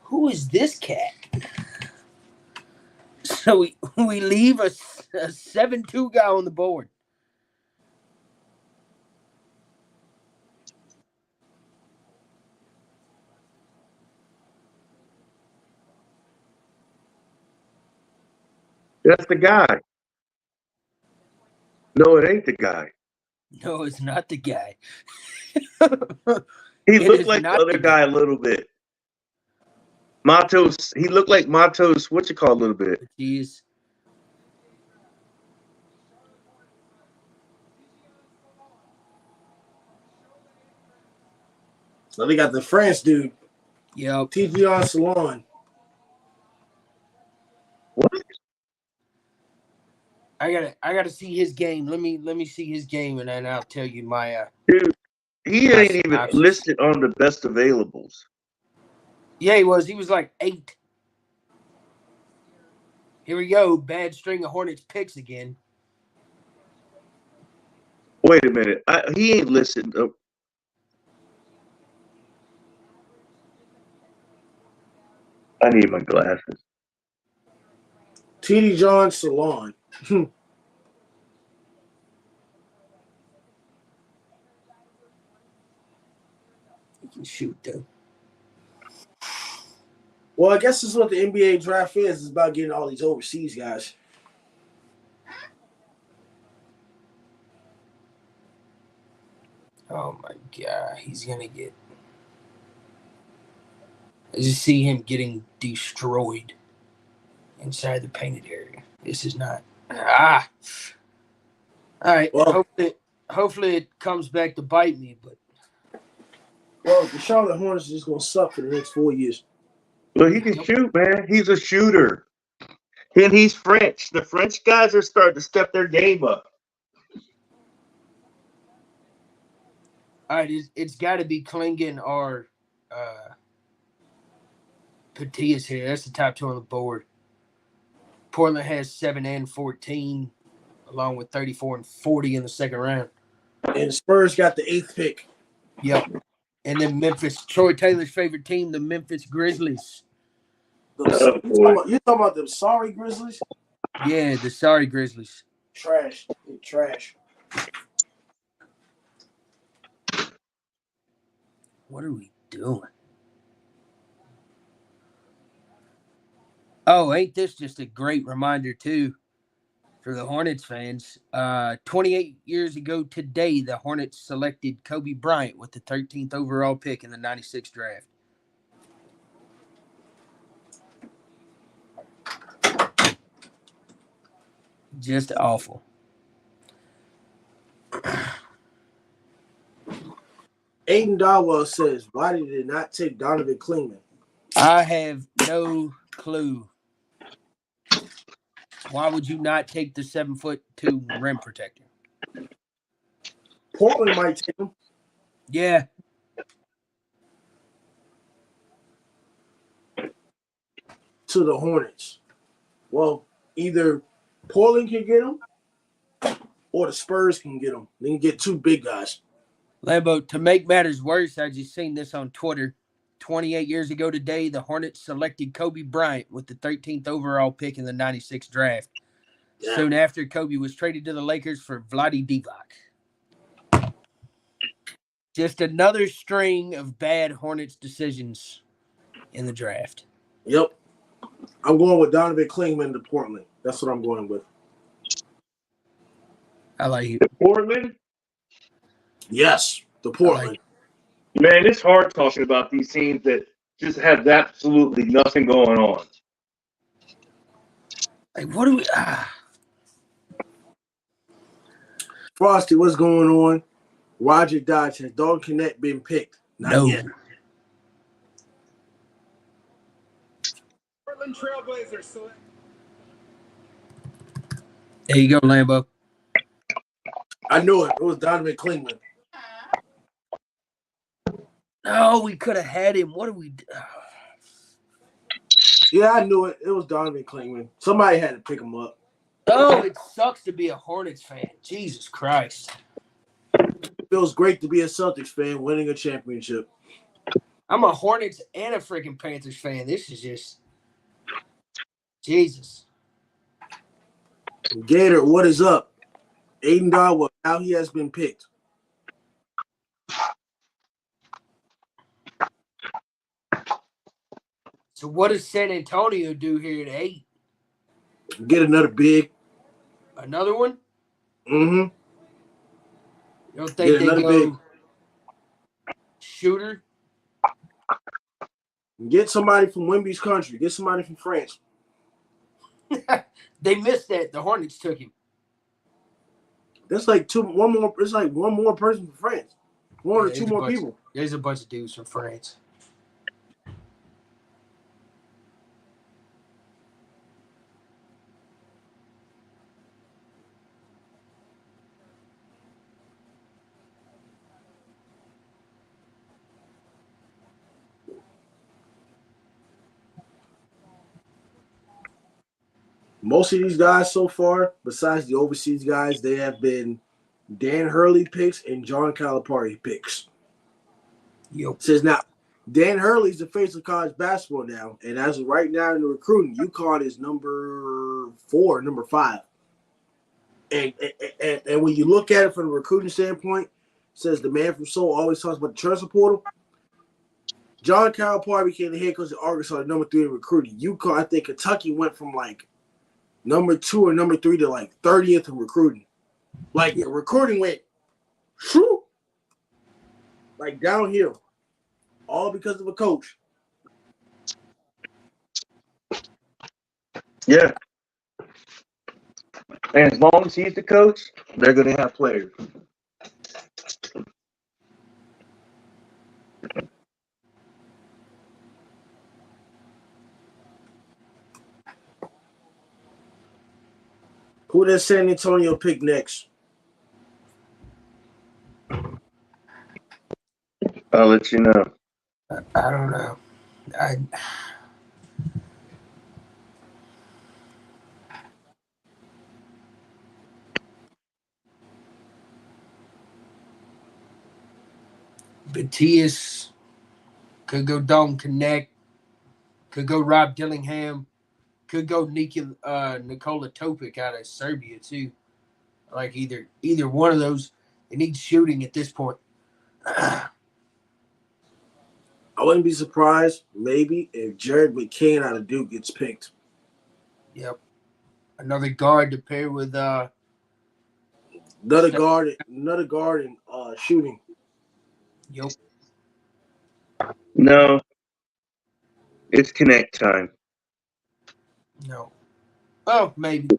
[SPEAKER 6] Who is this cat? So we leave a 7-2 guy on the board.
[SPEAKER 4] That's the guy. No, it ain't the guy.
[SPEAKER 6] No, it's not the guy.
[SPEAKER 4] He
[SPEAKER 6] It
[SPEAKER 4] looked
[SPEAKER 6] is
[SPEAKER 4] like the
[SPEAKER 6] not
[SPEAKER 4] other
[SPEAKER 6] the
[SPEAKER 4] guy a little bit. Matos. He looked like Matos. What you call a little bit?
[SPEAKER 6] Jeez.
[SPEAKER 3] So they got the French dude,
[SPEAKER 6] Yep.
[SPEAKER 3] TGR Salon.
[SPEAKER 4] What?
[SPEAKER 6] I gotta see his game. Let me see his game, and then I'll tell you my
[SPEAKER 4] Dude, he
[SPEAKER 6] my
[SPEAKER 4] ain't even
[SPEAKER 6] synopsis.
[SPEAKER 4] listed on the best availables.
[SPEAKER 6] Yeah, he was. He was like 8. Here we go. Bad string of Hornets picks again.
[SPEAKER 4] Wait a minute. He ain't listed. I need my glasses.
[SPEAKER 3] TD John Salon.
[SPEAKER 6] He can shoot though.
[SPEAKER 3] Well, I guess this is what the NBA draft is. It's about getting all these overseas guys.
[SPEAKER 6] Oh my god, he's gonna get. I just see him getting destroyed inside the painted area. This is not. All right.
[SPEAKER 3] Well-
[SPEAKER 6] Hopefully it comes back to bite me. But
[SPEAKER 3] Well, the Charlotte Hornets is just going to suck for the next 4 years.
[SPEAKER 4] Well, he can shoot, man. He's a shooter. And he's French. The French guys are starting to step their game up.
[SPEAKER 6] all right, it's got to be Klingon or Patias here. That's the top 2 on the board. Portland has 7 and 14, along with 34 and 40 in the second round.
[SPEAKER 3] And Spurs got the 8th pick.
[SPEAKER 6] Yep. And then Memphis, Troy Taylor's favorite team, the Memphis Grizzlies.
[SPEAKER 3] You're talking about them sorry Grizzlies?
[SPEAKER 6] Yeah, the sorry Grizzlies.
[SPEAKER 3] Trash. They're trash.
[SPEAKER 6] What are we doing? Oh, ain't this just a great reminder, too, for the Hornets fans? 28 years ago today, the Hornets selected Kobe Bryant with the 13th overall pick in the 96 draft. Just awful.
[SPEAKER 3] Aiden Dawell says, why did they not take Donovan Klingman?
[SPEAKER 6] I have no clue. Why would you not take the 7'2" rim protector?
[SPEAKER 3] Portland might take him.
[SPEAKER 6] Yeah.
[SPEAKER 3] To the Hornets. Well, either Portland can get him or the Spurs can get him. They can get 2 big guys.
[SPEAKER 6] Lambo, to make matters worse, I just seen this on Twitter. 28 years ago today, the Hornets selected Kobe Bryant with the 13th overall pick in the 96 draft.
[SPEAKER 3] Yeah.
[SPEAKER 6] Soon after, Kobe was traded to the Lakers for Vlade Divac. Just another string of bad Hornets decisions in the draft.
[SPEAKER 3] Yep. I'm going with Donovan Klingman to Portland. That's what I'm going with.
[SPEAKER 6] I like it.
[SPEAKER 4] Portland?
[SPEAKER 3] Yes, the Portland.
[SPEAKER 4] Man, it's hard talking about these teams that just have absolutely nothing going on.
[SPEAKER 6] Like, what do we...
[SPEAKER 3] Frosty, what's going on? Roger Dodge, has Dalton Connect been picked? Not yet.
[SPEAKER 1] Portland Trailblazers select.
[SPEAKER 6] There you go, Lambo.
[SPEAKER 3] I knew it. It was Donovan Klingman.
[SPEAKER 6] No, we could have had him. What do we do?
[SPEAKER 3] Yeah, I knew it. It was Donovan Klingman. Somebody had to pick him up.
[SPEAKER 6] Oh, it sucks to be a Hornets fan. Jesus Christ.
[SPEAKER 3] It feels great to be a Celtics fan winning a championship.
[SPEAKER 6] I'm a Hornets and a freaking Panthers fan. This is just Jesus.
[SPEAKER 3] Gator, what is up? Aiden Dawa, how he has been picked.
[SPEAKER 6] So what does San Antonio do here at 8?
[SPEAKER 3] Get another big.
[SPEAKER 6] Another one?
[SPEAKER 3] Mm-hmm.
[SPEAKER 6] You don't think they
[SPEAKER 3] another
[SPEAKER 6] go
[SPEAKER 3] big.
[SPEAKER 6] shooter?
[SPEAKER 3] Get somebody from Wemby's country. Get somebody from France.
[SPEAKER 6] They missed that. The Hornets took him.
[SPEAKER 3] That's like one more. It's like one more person from France. One or two more people.
[SPEAKER 6] There's a bunch of dudes from France.
[SPEAKER 3] Most of these guys so far, besides the overseas guys, they have been Dan Hurley picks and John Calipari picks.
[SPEAKER 6] Yep.
[SPEAKER 3] Says now, Dan Hurley's the face of college basketball now, and as of right now in the recruiting, UConn is number 4, number 5. And when you look at it from a recruiting standpoint, says the man from Seoul always talks about the transfer portal. John Calipari became the head coach of Arkansas, number 3 in recruiting. UConn, I think Kentucky went from like number 2 or number 3 to like 30th in recruiting. Like the recruiting went shoo, like downhill. All because of a coach.
[SPEAKER 4] Yeah. And as long as he's the coach, they're going to have players.
[SPEAKER 3] Who does San Antonio pick next?
[SPEAKER 4] I'll let you know.
[SPEAKER 6] I don't know. Batias could go Dalton Connect, could go Rob Dillingham, could go Nikola Topic out of Serbia too. Like either one of those. They need shooting at this point.
[SPEAKER 3] I wouldn't be surprised, maybe, if Jared McCain out of Duke gets picked.
[SPEAKER 6] Yep. Another guard to pair with
[SPEAKER 3] another guard in shooting.
[SPEAKER 6] Yep.
[SPEAKER 4] No. It's connect time.
[SPEAKER 6] No. Oh, maybe.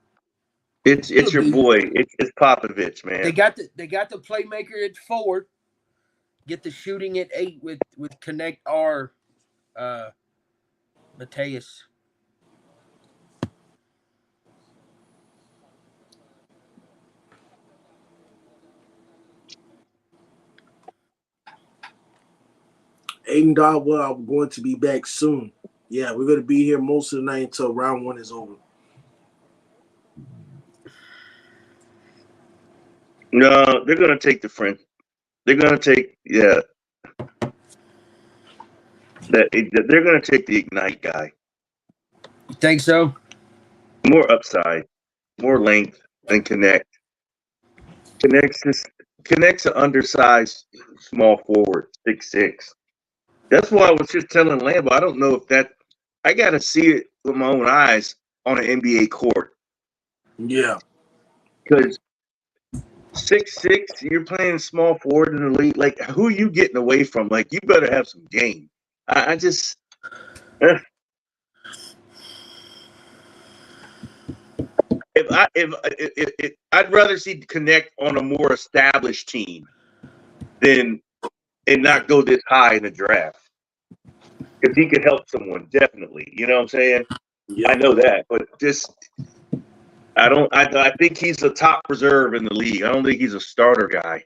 [SPEAKER 4] It's your boy. It's Popovich, man.
[SPEAKER 6] They got the playmaker at 4. Get the shooting at 8 with Connect R Mateus.
[SPEAKER 3] Aiden Dodwell, I'm going to be back soon. Yeah, we're going to be here most of the night until round 1 is over.
[SPEAKER 4] No, they're going to take the French. They're going to take, they're going to take the Ignite guy.
[SPEAKER 6] You think so?
[SPEAKER 4] More upside, more length than Connect. Connect's an undersized small forward, 6'6". That's why I was just telling Lambo, I don't know if that – I got to see it with my own eyes on an NBA court.
[SPEAKER 3] Yeah.
[SPEAKER 4] Because 6'6", you're playing small forward in the league. Like, who are you getting away from? Like, you better have some game. I just if I'd rather see Connect on a more established team than and not go this high in the draft. If he could help someone, definitely. You know what I'm saying? Yeah. I know that, but just I think he's a top reserve in the league. I don't think he's a starter guy.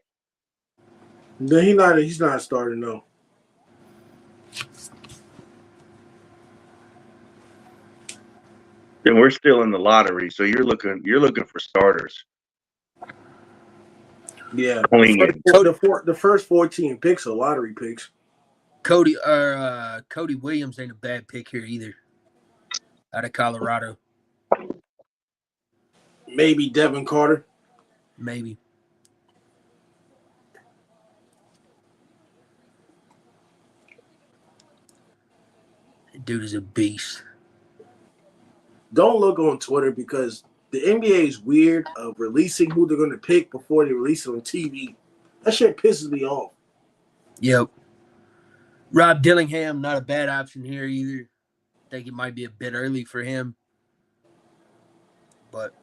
[SPEAKER 3] No, he's not a starter, no.
[SPEAKER 4] And we're still in the lottery, so you're looking for starters.
[SPEAKER 3] Yeah.
[SPEAKER 4] Clean.
[SPEAKER 3] The first 14 picks are lottery picks.
[SPEAKER 6] Cody Williams ain't a bad pick here either. Out of Colorado.
[SPEAKER 3] Maybe Devin Carter.
[SPEAKER 6] Maybe. Dude is a beast.
[SPEAKER 3] Don't look on Twitter because the NBA is weird of releasing who they're going to pick before they release it on TV. That shit pisses me off.
[SPEAKER 6] Yep. Rob Dillingham, not a bad option here either. I think it might be a bit early for him, but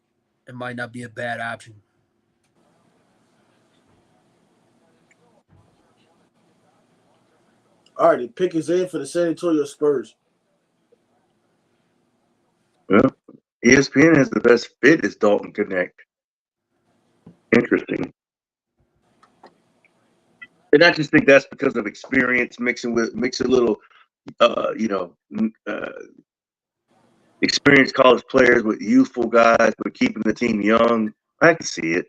[SPEAKER 6] it might not be a bad option.
[SPEAKER 3] All right, the pick is in for the San Antonio Spurs.
[SPEAKER 4] Well, ESPN has the best fit as Dalton Connect. Interesting. And I just think that's because of experience mix a little, experienced college players with youthful guys, but keeping the team young. I can see it.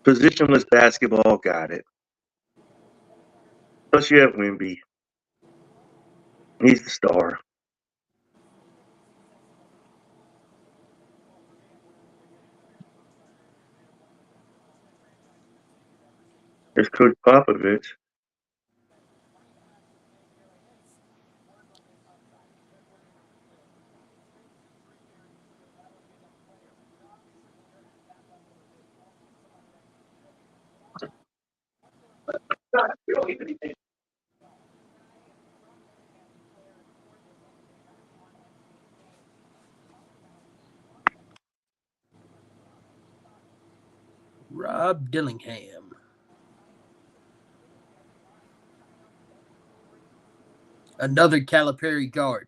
[SPEAKER 4] Positionless basketball, got it. Plus, you have Wemby. He's the star. There's Coach Popovich.
[SPEAKER 6] Rob Dillingham. Another Calipari guard.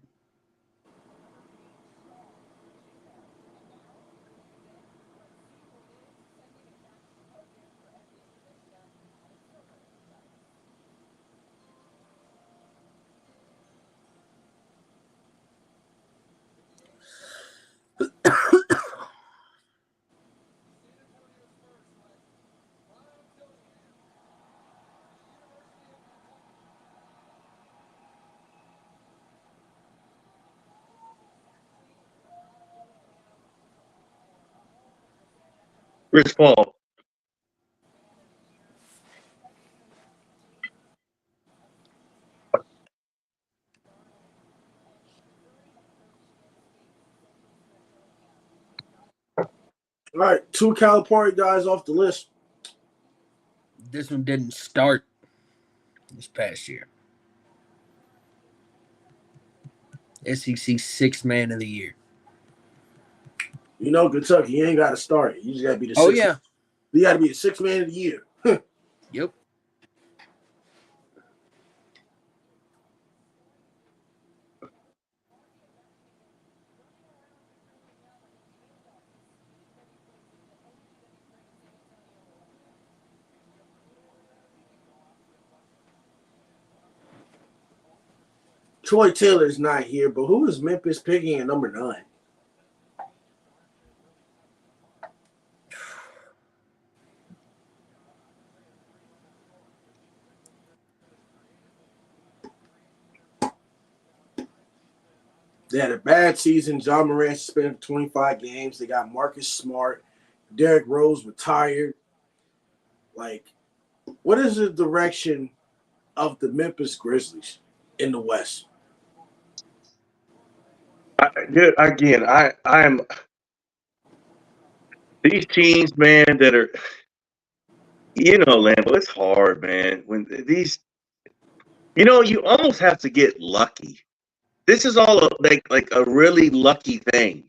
[SPEAKER 4] Chris Paul.
[SPEAKER 3] All right, 2 Calipari guys off the list.
[SPEAKER 6] This one didn't start this past year. SEC Sixth Man of the Year.
[SPEAKER 3] You know, Kentucky, you ain't got to start it. You just got to be the
[SPEAKER 6] Oh,
[SPEAKER 3] sixth.
[SPEAKER 6] yeah.
[SPEAKER 3] You got to be the 6th man of the year.
[SPEAKER 6] Yep.
[SPEAKER 3] Troy Taylor's not here, but who is Memphis picking at number 9? They had a bad season. John Morant suspended 25 games. They got Marcus Smart. Derrick Rose retired. Like, what is the direction of the Memphis Grizzlies in the West?
[SPEAKER 4] I'm these teams, man, that are, Lambo, it's hard, man. When these, you almost have to get lucky. This is all like a really lucky thing.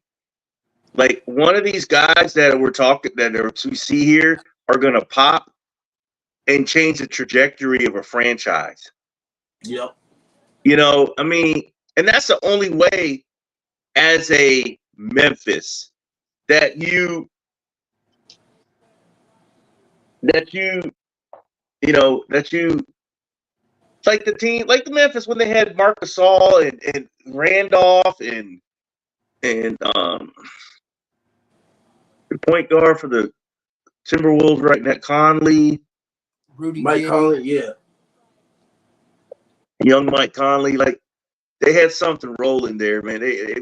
[SPEAKER 4] Like one of these guys that we see here are gonna pop and change the trajectory of a franchise.
[SPEAKER 3] Yep.
[SPEAKER 4] And that's the only way as a Memphis that you like the team, like the Memphis when they had Marc Gasol and Randolph and And the point guard for the Timberwolves right now, Conley,
[SPEAKER 6] Rudy
[SPEAKER 3] Mike
[SPEAKER 6] Gay.
[SPEAKER 3] Conley, yeah.
[SPEAKER 4] young Mike Conley, like they had something rolling there, man. They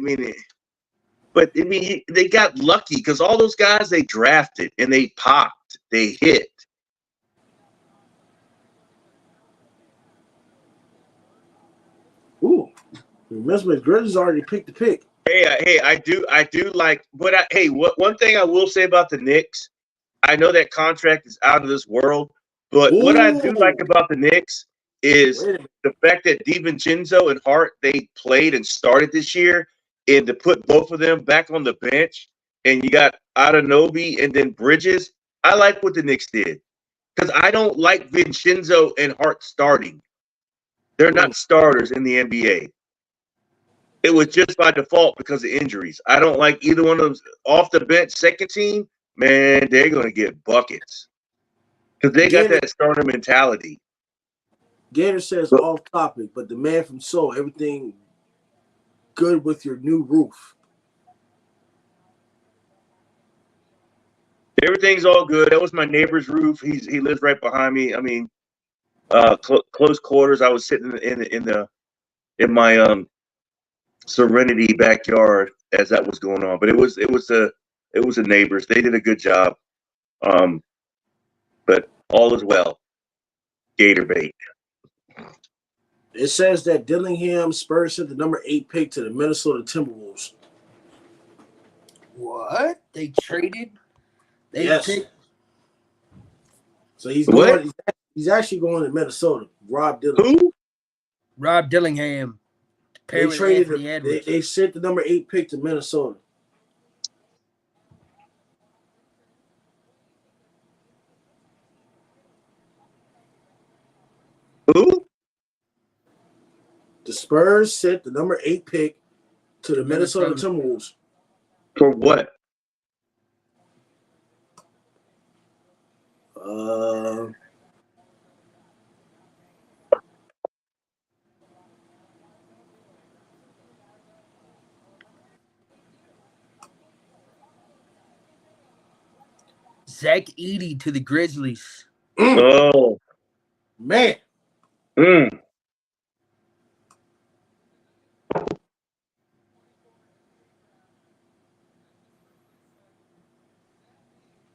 [SPEAKER 4] got lucky because all those guys they drafted and they popped, they hit.
[SPEAKER 3] Ooh, the Memphis Grizzlies already picked the pick.
[SPEAKER 4] Hey, I do like. But one thing I will say about the Knicks, I know that contract is out of this world, but what I do like about the Knicks is the fact that DiVincenzo and Hart they played and started this year, and to put both of them back on the bench, and you got Anunoby and then Bridges. I like what the Knicks did because I don't like Vincenzo and Hart starting. They're not starters in the NBA. It was just by default because of injuries. I don't like either one of them off the bench. Second team, man, they're going to get buckets because they got that starter mentality.
[SPEAKER 3] Gator says off topic, but the man from Seoul, everything good with your new roof.
[SPEAKER 4] Everything's all good. That was my neighbor's roof. He lives right behind me. I mean, close quarters. I was sitting in my Serenity backyard as that was going on, but it was the neighbors. They did a good job. But all is well. Gator bait.
[SPEAKER 3] It says that Dillingham Spurs sent the number 8 pick to the Minnesota Timberwolves.
[SPEAKER 6] What? They traded?
[SPEAKER 3] Yes.
[SPEAKER 6] Picked?
[SPEAKER 3] So he's going. He's actually going to Minnesota. Rob Dillingham.
[SPEAKER 4] Who?
[SPEAKER 6] Rob Dillingham.
[SPEAKER 3] They traded. They sent the number 8 pick to Minnesota.
[SPEAKER 4] Who?
[SPEAKER 3] The Spurs sent the number 8 pick to the Minnesota Timberwolves.
[SPEAKER 4] For what?
[SPEAKER 6] Zach Edey to the Grizzlies.
[SPEAKER 4] Oh,
[SPEAKER 3] man.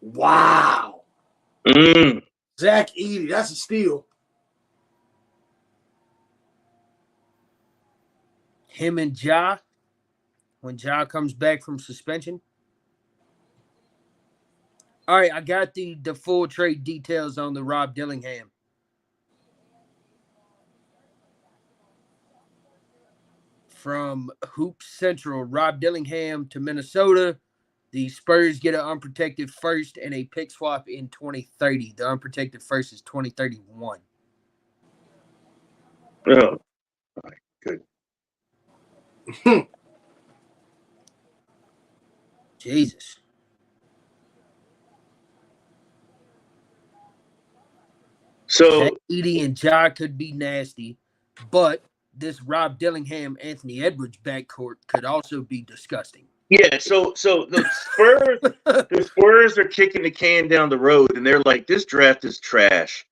[SPEAKER 3] Wow. Zach Edey, that's a steal.
[SPEAKER 6] Him and Ja, when Ja comes back from suspension. All right, I got the full trade details on the Rob Dillingham. From Hoop Central, Rob Dillingham to Minnesota. The Spurs get an unprotected first and a pick swap in 2030. The unprotected first is 2031.
[SPEAKER 4] Oh, good.
[SPEAKER 6] Jesus.
[SPEAKER 4] So
[SPEAKER 6] Edey and Ja could be nasty, but this Rob Dillingham, Anthony Edwards backcourt could also be disgusting.
[SPEAKER 4] Yeah, so the Spurs are kicking the can down the road, and they're like, this draft is trash.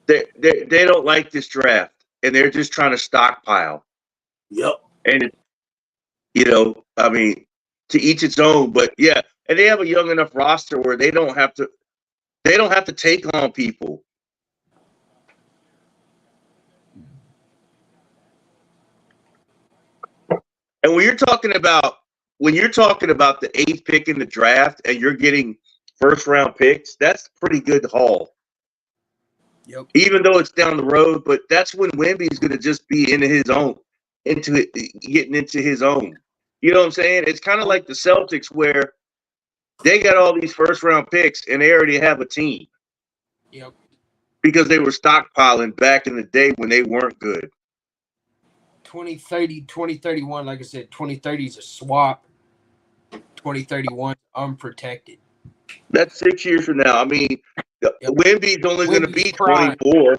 [SPEAKER 4] They don't like this draft, and they're just trying to stockpile.
[SPEAKER 3] Yep.
[SPEAKER 4] And I mean, to each its own. But yeah, and they have a young enough roster where they don't have to take on people. And when you're talking about the 8th pick in the draft and you're getting first round picks, that's a pretty good haul.
[SPEAKER 6] Yep.
[SPEAKER 4] Even though it's down the road, but that's when Wemby's going to just be getting into his own. You know what I'm saying? It's kind of like the Celtics where they got all these first round picks and they already have a team.
[SPEAKER 6] Yep.
[SPEAKER 4] Because they were stockpiling back in the day when they weren't good.
[SPEAKER 6] 2030, 2031, like I said, 2030 is a swap. 2031 unprotected.
[SPEAKER 4] That's 6 years from now. I mean, Wemby's only going to be 24.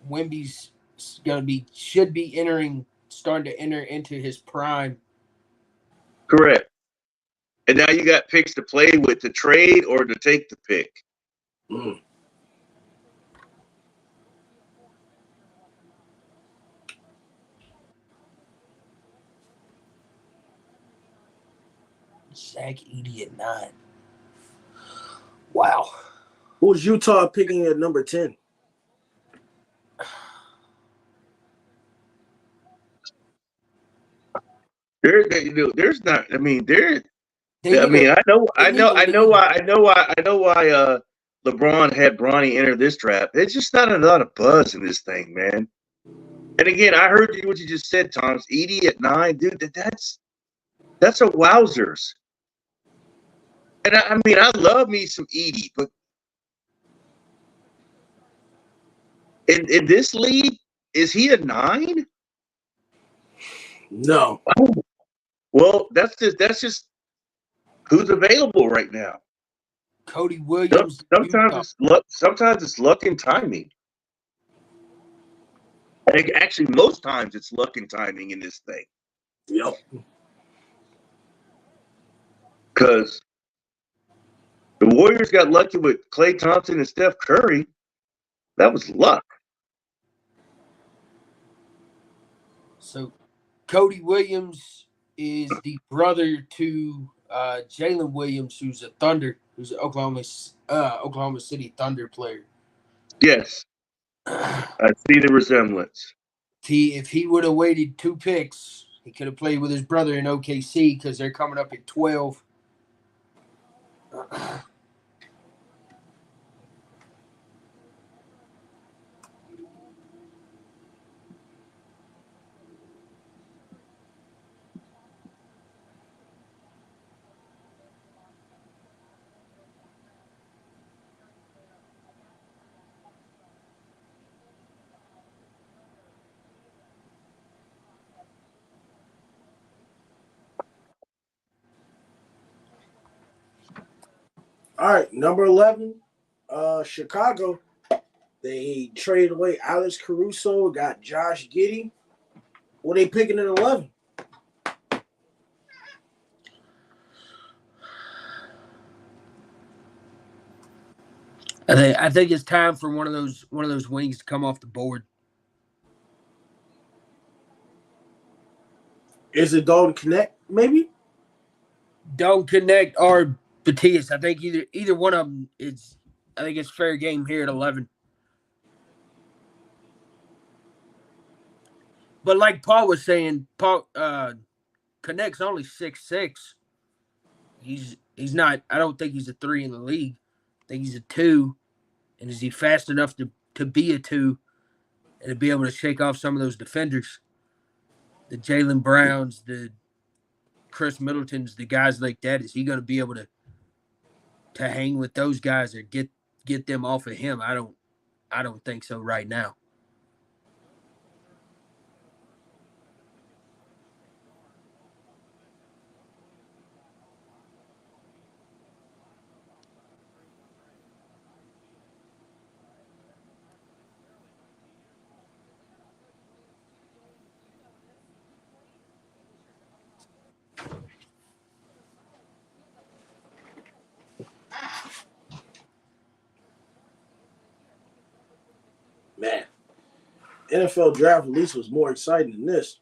[SPEAKER 6] Wemby's should be entering starting to enter into his prime.
[SPEAKER 4] Correct. And now you got picks to play with, to trade or to take the pick.
[SPEAKER 3] Mm.
[SPEAKER 6] Zach Edey at 9. Wow.
[SPEAKER 3] Who's Utah picking at number 10?
[SPEAKER 4] There's not. I mean, there.
[SPEAKER 6] They
[SPEAKER 4] I
[SPEAKER 6] need
[SPEAKER 4] mean,
[SPEAKER 6] a
[SPEAKER 4] I know
[SPEAKER 6] lead.
[SPEAKER 4] why. LeBron had Bronny enter this draft. There's just not a lot of buzz in this thing, man. And again, I heard what you just said, Tom. Edey at 9, dude. That's a wowzers. And I mean, I love me some Edey, but in this league, is he a 9?
[SPEAKER 3] No.
[SPEAKER 4] Well, that's just who's available right now.
[SPEAKER 6] Cody Williams.
[SPEAKER 4] Sometimes it's luck and timing. Actually, most times it's luck and timing in this thing.
[SPEAKER 3] Yep.
[SPEAKER 4] Because the Warriors got lucky with Klay Thompson and Steph Curry. That was luck.
[SPEAKER 6] So Cody Williams is the brother to Jalen Williams, who's an Oklahoma City Thunder player.
[SPEAKER 4] Yes. I see the resemblance.
[SPEAKER 6] If he would have waited 2 picks, he could have played with his brother in OKC because they're coming up at 12.
[SPEAKER 3] All right, number 11, Chicago. They traded away Alex Caruso, got Josh Giddey. What are they picking at 11?
[SPEAKER 6] I think it's time for one of those wings to come off the board.
[SPEAKER 3] Is it Dalton Connect, maybe?
[SPEAKER 6] Don't connect or Batias. I think either one of them is. I think it's fair game here at 11. But like Paul was saying, Connect's only 6'6". He's not. I don't think he's a 3 in the league. I think he's a 2. And is he fast enough to be a 2 and to be able to shake off some of those defenders? The Jaylen Browns, the Chris Middletons, the guys like that. Is he going to be able to hang with those guys or get them off of him? I don't think so right now.
[SPEAKER 3] Man, NFL draft release was more exciting than this.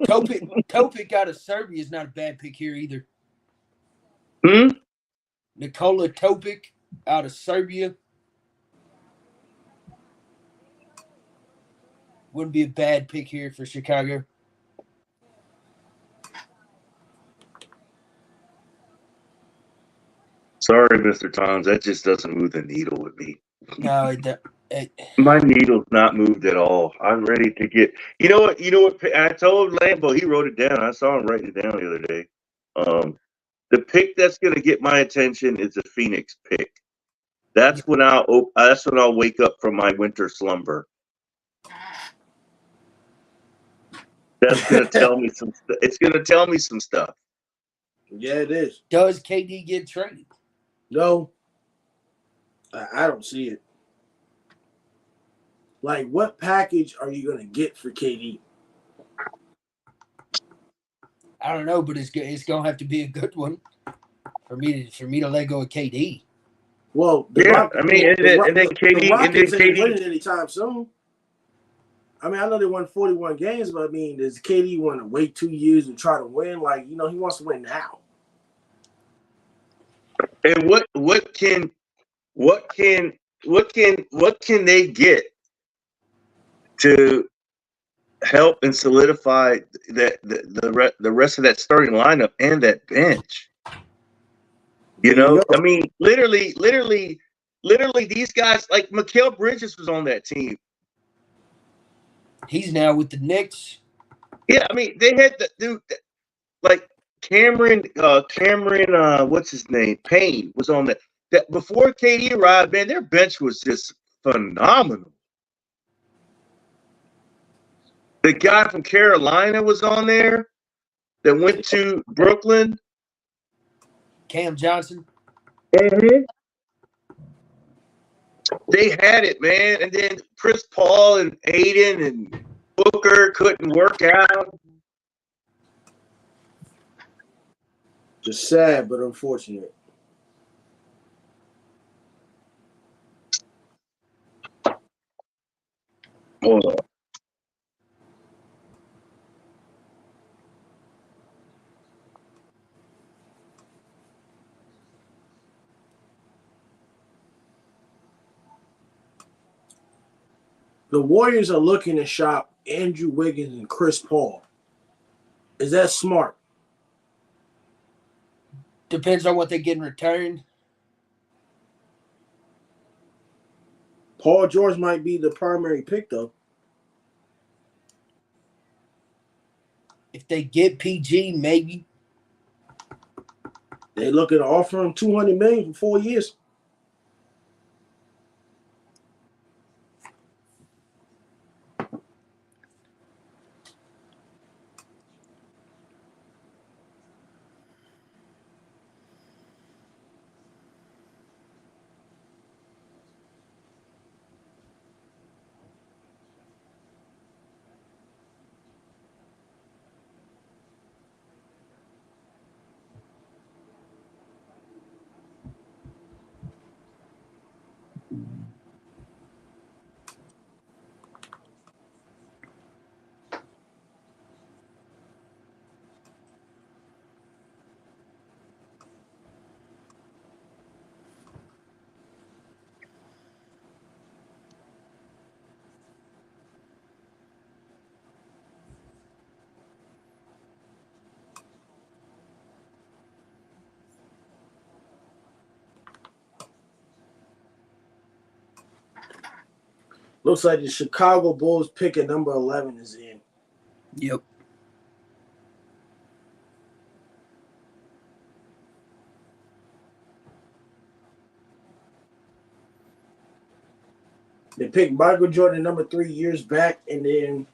[SPEAKER 6] Topic out of Serbia is not a bad pick here either. Nikola Topic out of Serbia wouldn't be a bad pick here for Chicago.
[SPEAKER 4] Sorry, Mr. Toms. That just doesn't move the needle with me.
[SPEAKER 6] No,
[SPEAKER 4] My needle's not moved at all. I'm ready to get. You know what? I told Lambo. He wrote it down. I saw him write it down the other day. The pick that's going to get my attention is the Phoenix pick. That's when I'll wake up from my winter slumber. That's going to tell me some. It's going to tell me some stuff.
[SPEAKER 3] Yeah, it is.
[SPEAKER 6] Does KD get traded?
[SPEAKER 3] No, I don't see it. Like, what package are you going to get for KD?
[SPEAKER 6] I don't know, but it's gonna have to be a good one for me to let go of KD.
[SPEAKER 3] Well,
[SPEAKER 4] Yeah, I mean, and then
[SPEAKER 3] the
[SPEAKER 4] KD, and then
[SPEAKER 3] Rockets ain't
[SPEAKER 4] KD.
[SPEAKER 3] winning anytime soon. I mean, I know they won 41 games, but I mean, does KD want to wait 2 years and try to win? Like, he wants to win now.
[SPEAKER 4] And what can they get to help and solidify the rest of that starting lineup and that bench? You
[SPEAKER 3] There you
[SPEAKER 4] know,
[SPEAKER 3] go.
[SPEAKER 4] I mean, literally, these guys like Mikal Bridges was on that team.
[SPEAKER 6] He's now with the Knicks.
[SPEAKER 4] Yeah, I mean, they had the dude like Cameron, what's his name? Payne was on that. That before KD arrived, man, their bench was just phenomenal. The guy from Carolina was on there that went to Brooklyn.
[SPEAKER 6] Cam Johnson.
[SPEAKER 4] Mm-hmm. They had it, man. And then Chris Paul and Aiden and Booker couldn't work out.
[SPEAKER 3] Just sad, but unfortunate.
[SPEAKER 4] Hold on.
[SPEAKER 3] The Warriors are looking to shop Andrew Wiggins and Chris Paul. Is that smart?
[SPEAKER 6] Depends on what they get in return.
[SPEAKER 3] Paul George might be the primary pick, though.
[SPEAKER 6] If they get PG, maybe.
[SPEAKER 3] They looking to offer him $200 million for 4 years. Looks like the Chicago Bulls pick at number 11 is in.
[SPEAKER 6] Yep.
[SPEAKER 3] They picked Michael Jordan number 3 years back, and then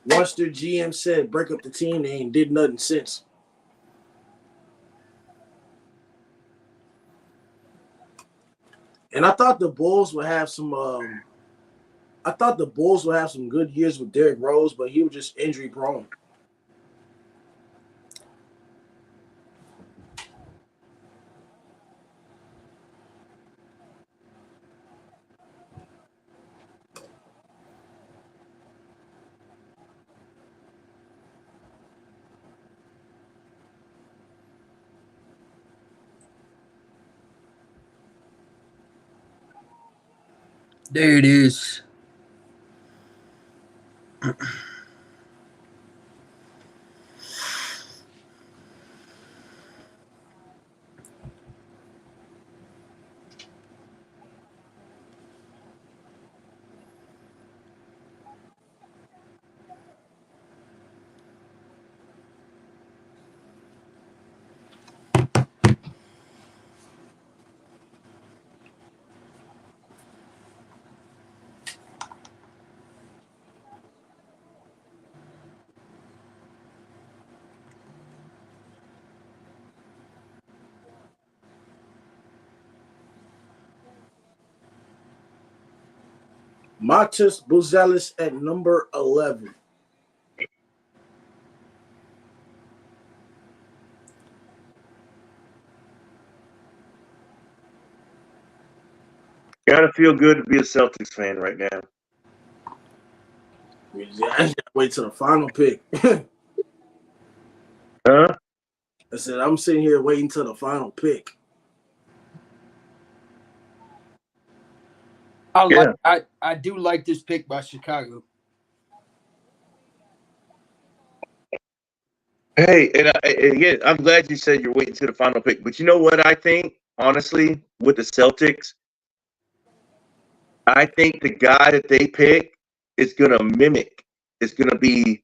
[SPEAKER 3] once their GM said break up the team, they ain't did nothing since. And I thought the Bulls would have some. I thought the Bulls would have some good years with Derrick Rose, but he was just injury prone.
[SPEAKER 6] There it is.
[SPEAKER 3] Matas Buzelis at number 11.
[SPEAKER 4] Gotta feel good to be a Celtics fan right now.
[SPEAKER 3] I gotta wait till the final pick.
[SPEAKER 4] Huh?
[SPEAKER 3] I said I'm sitting here waiting till the final pick.
[SPEAKER 6] I do like this pick by Chicago.
[SPEAKER 4] Hey, and again, I'm glad you said you're waiting to the final pick. But you know what I think, honestly, with the Celtics, I think the guy that they pick is gonna mimic. It's gonna be.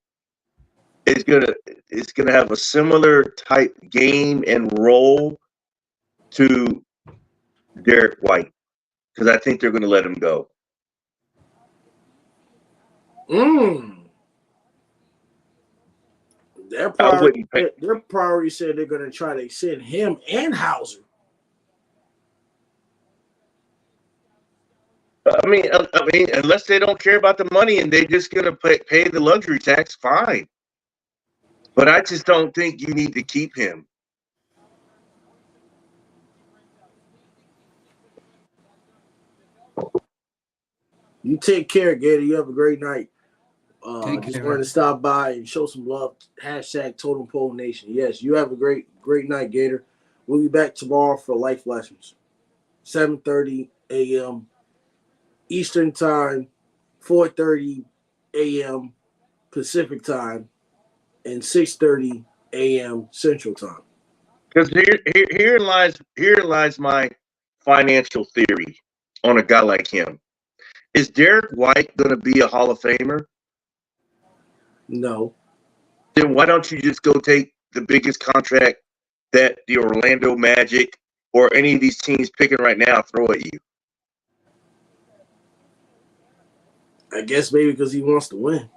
[SPEAKER 4] It's gonna have a similar type game and role to Derek White because I think they're gonna let him go.
[SPEAKER 3] Their
[SPEAKER 4] I
[SPEAKER 3] priority,
[SPEAKER 4] wouldn't.
[SPEAKER 3] their priority said they're going to try to extend him and Hauser.
[SPEAKER 4] I mean, unless they don't care about the money and they're just gonna pay the luxury tax, fine. But I just don't think you need to keep him.
[SPEAKER 3] You take care, Gator. You have a great night.
[SPEAKER 6] Take
[SPEAKER 3] Just
[SPEAKER 6] care.
[SPEAKER 3] wanted to stop by and show some love. Hashtag Totem Pole Nation. Yes, you have a great night, Gator. We'll be back tomorrow for Life Lessons. 7:30 a.m. Eastern Time, 4:30 a.m. Pacific Time, and 6:30 a.m. Central Time.
[SPEAKER 4] Because herein lies my financial theory on a guy like him. Is Derek White going to be a Hall of Famer?
[SPEAKER 3] No.
[SPEAKER 4] Then why don't you just go take the biggest contract that the Orlando Magic or any of these teams picking right now throw at you?
[SPEAKER 3] I guess maybe because he wants to win.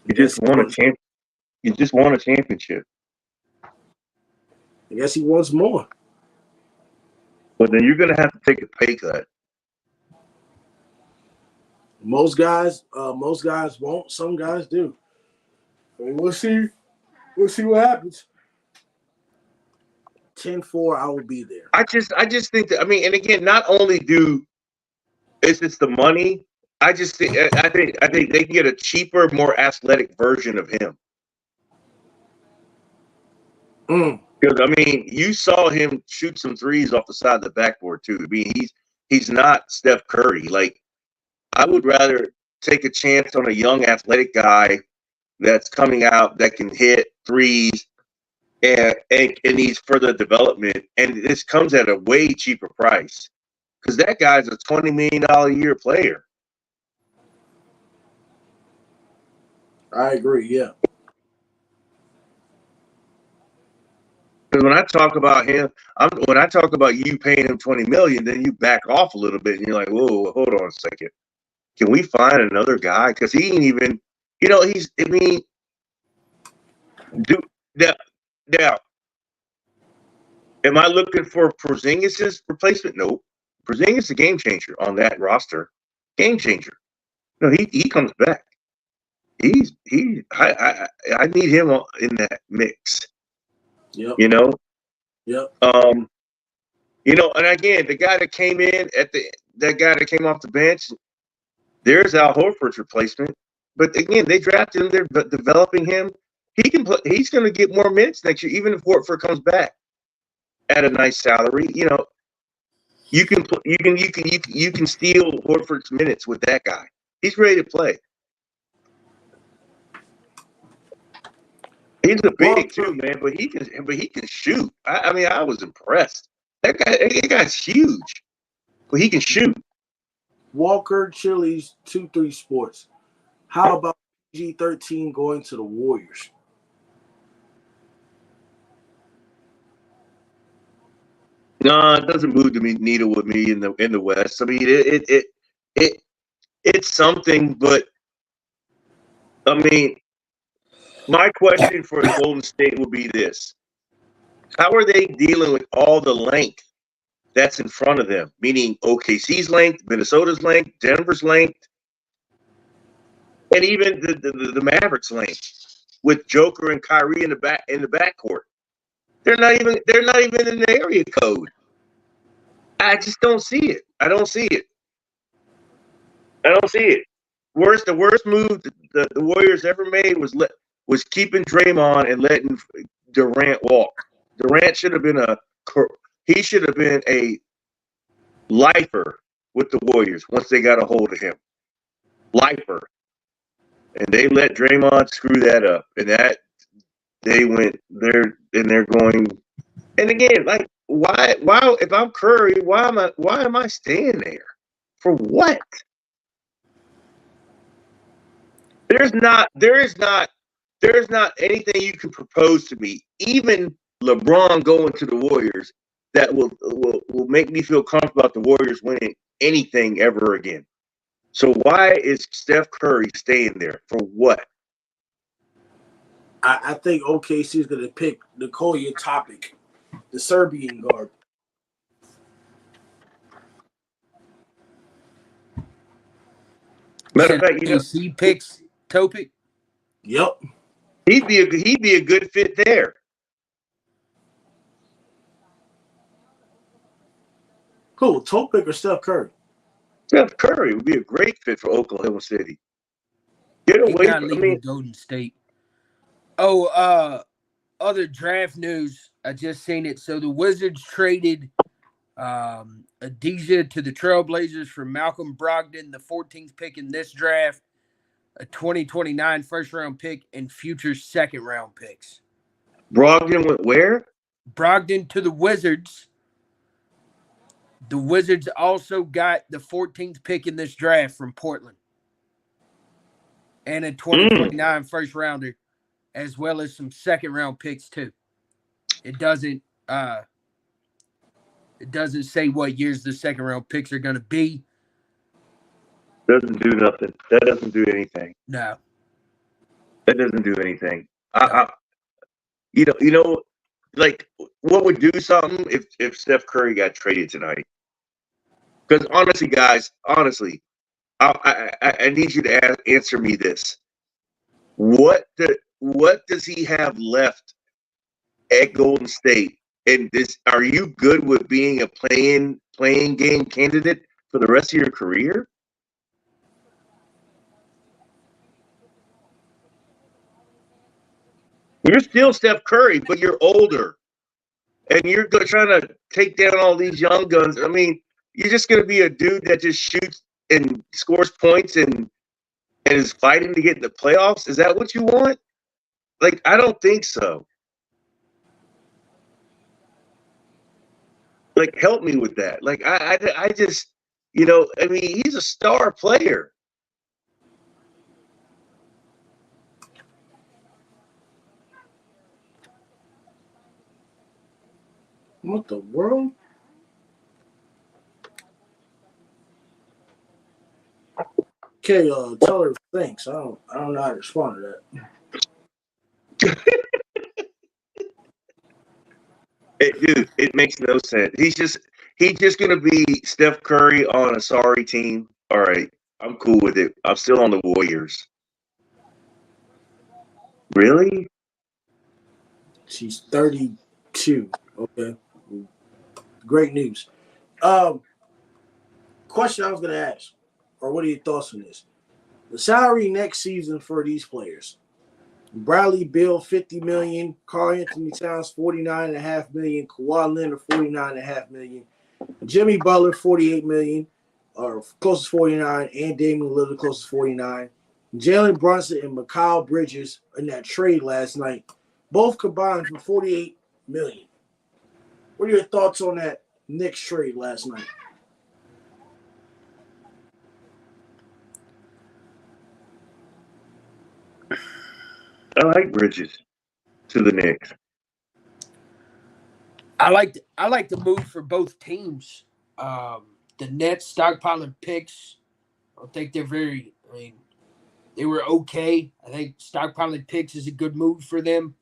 [SPEAKER 4] You just won a champ. You just won a championship.
[SPEAKER 3] I guess he wants more.
[SPEAKER 4] But then you're going to have to take a pay cut.
[SPEAKER 3] Most guys won't. Some guys do. I mean, we'll see. We'll see what happens. 10-4, I will be there.
[SPEAKER 4] I just think that, I mean, and again, not only is it the money, I think they can get a cheaper, more athletic version of him. Because I mean, you saw him shoot some threes off the side of the backboard too. I mean, he's not Steph Curry. Like, I would rather take a chance on a young athletic guy that's coming out that can hit threes and needs further development. And this comes at a way cheaper price because that guy's a $20 million a year player.
[SPEAKER 3] I agree. Yeah.
[SPEAKER 4] Because when I talk about him, when I talk about you paying him $20 million, then you back off a little bit and you're like, whoa, hold on a second. Can we find another guy? Because he ain't even, now, am I looking for Porzingis' replacement? Nope. Porzingis is a game changer on that roster. Game changer. No, he comes back. I need him in that mix.
[SPEAKER 3] Yep. Yep.
[SPEAKER 4] And again, the guy that came in that guy that came off the bench, there's Al Horford's replacement. But again, they drafted him. They're developing him. He can play. He's going to get more minutes next year, even if Horford comes back at a nice salary. You can steal Horford's minutes with that guy. He's ready to play. He's a big too, man, but he can shoot. I was impressed. That guy's huge, but he can shoot.
[SPEAKER 3] Walker Chili's 2-3 Sports. How about PG-13 going to the Warriors?
[SPEAKER 4] No, it doesn't move the needle with me in the West. I mean, it's something, but I mean, my question for Golden State would be this: how are they dealing with all the length that's in front of them? Meaning OKC's length, Minnesota's length, Denver's length, and even the Mavericks length with Joker and Kyrie in the backcourt. They're not even in the area code. I just don't see it. I don't see it. The worst move the Warriors ever made was keeping Draymond and letting Durant walk. Durant should have been a lifer with the Warriors once they got a hold of him. Lifer. And they let Draymond screw that up. And that they're going. And again, like why if I'm Curry, why am I staying there? For what? There is not anything you can propose to me, even LeBron going to the Warriors, that will make me feel comfortable about the Warriors winning anything ever again. So why is Steph Curry staying there? For what?
[SPEAKER 3] I think OKC is going to pick Nikola Topic, the Serbian guard.
[SPEAKER 4] Matter of fact,
[SPEAKER 6] OKC picks Topic.
[SPEAKER 3] Yep.
[SPEAKER 4] He'd be a good fit there.
[SPEAKER 3] Who, Topic or Steph Curry?
[SPEAKER 4] Steph Curry would be a great fit for Oklahoma City. Get away from
[SPEAKER 6] Golden State. Oh, other draft news. I just seen it. So the Wizards traded Adesha to the Trailblazers for Malcolm Brogdon, the 14th pick in this draft, a 2029 first-round pick, and future second-round picks.
[SPEAKER 4] Brogdon went where?
[SPEAKER 6] Brogdon to the Wizards. The Wizards also got the 14th pick in this draft from Portland and a 2029 first-rounder, as well as some second-round picks too. It doesn't say what years the second-round picks are going to be.
[SPEAKER 4] Doesn't do nothing. That doesn't do anything.
[SPEAKER 6] No.
[SPEAKER 4] That doesn't do anything. You know, like what would do something if Steph Curry got traded tonight? Because honestly, guys, I need you to answer me this: what does he have left at Golden State? And are you good with being a playing game candidate for the rest of your career? You're still Steph Curry, but you're older, and you're trying to take down all these young guns. I mean, you're just going to be a dude that just shoots and scores points and is fighting to get in the playoffs. Is that what you want? Like, I don't think so. Like, help me with that. Like, I just, I mean, he's a star player.
[SPEAKER 3] What the world? Okay, tell her thanks. I don't know how to respond to that.
[SPEAKER 4] It makes no sense. He's just gonna be Steph Curry on a sorry team. All right, I'm cool with it. I'm still on the Warriors. Really?
[SPEAKER 3] She's 32. Okay. Great news. Question I was gonna ask, or what are your thoughts on this? The salary next season for these players. Bradley Beal, $50 million. Karl Anthony Towns, $49.5 million. Kawhi Leonard, $49.5 million. Jimmy Butler, $48 million, or close to 49, and Damian Lillard, close to 49. Jalen Brunson and Mikal Bridges in that trade last night, both combined for $48 million. What are your thoughts on that Knicks trade last night?
[SPEAKER 4] I like Bridges to the Knicks.
[SPEAKER 6] I like the move for both teams. The Nets stockpiling picks. I don't think they're they were okay. I think stockpiling picks is a good move for them.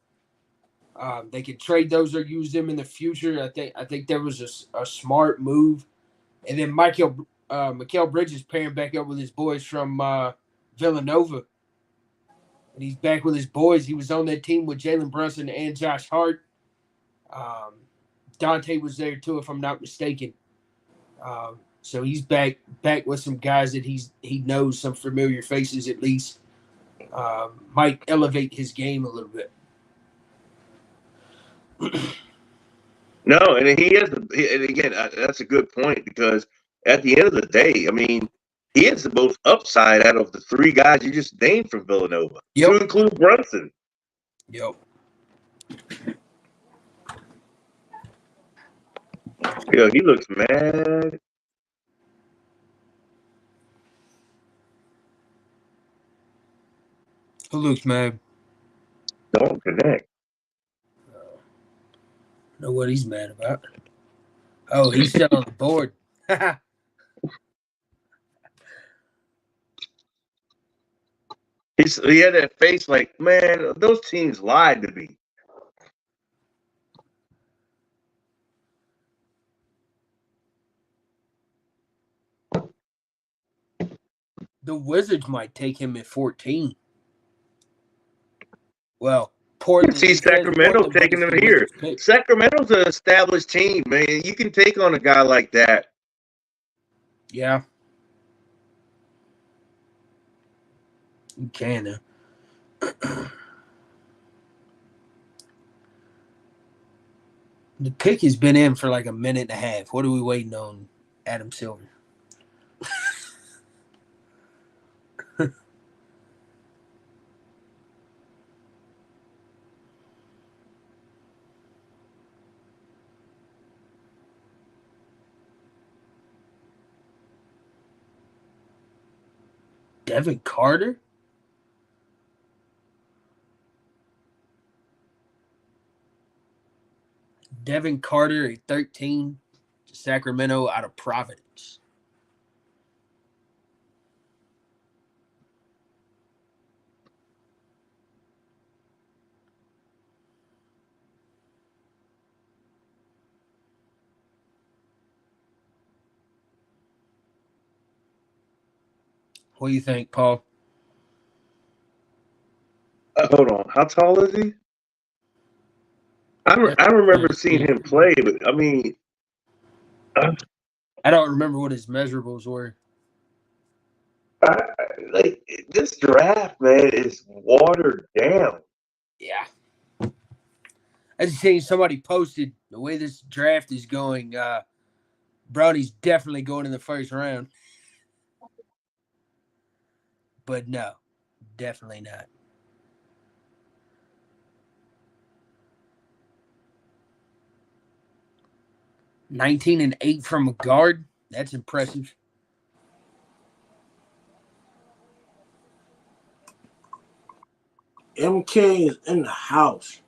[SPEAKER 6] They can trade those or use them in the future. I think that was a smart move. And then Mikal Bridges pairing back up with his boys from Villanova. And he's back with his boys. He was on that team with Jalen Brunson and Josh Hart. Dante was there too, if I'm not mistaken. So he's back with some guys that he knows, some familiar faces at least. Might elevate his game a little bit.
[SPEAKER 4] No, and he has and again, that's a good point because at the end of the day, I mean, he has the most upside out of the three guys you just named from Villanova, to
[SPEAKER 6] Yep.
[SPEAKER 4] include Brunson.
[SPEAKER 6] Yep.
[SPEAKER 4] Yo, he looks mad.
[SPEAKER 6] Who looks mad?
[SPEAKER 4] Don't connect.
[SPEAKER 6] Know what he's mad about. Oh, he's still on the board.
[SPEAKER 4] He had that face like, man, those teams lied to me.
[SPEAKER 6] The Wizards might take him at 14. Well, Portland.
[SPEAKER 4] See Sacramento taking him here. Sacramento's an established team, man. You can take on a guy like that.
[SPEAKER 6] Yeah. You can. The pick has been in for like a minute and a half. What are we waiting on, Adam Silver? Devin Carter? Devin Carter at 13 to Sacramento out of Providence. What do you think, Paul?
[SPEAKER 4] Hold on. How tall is he? I don't remember seeing him play, but I mean,
[SPEAKER 6] I don't remember what his measurables were.
[SPEAKER 4] like this draft, man, is watered down.
[SPEAKER 6] Yeah. I just seen somebody posted the way this draft is going. Bronny's definitely going in the first round. But no, definitely not. $19-8 from a guard. That's impressive.
[SPEAKER 3] MK is in the house.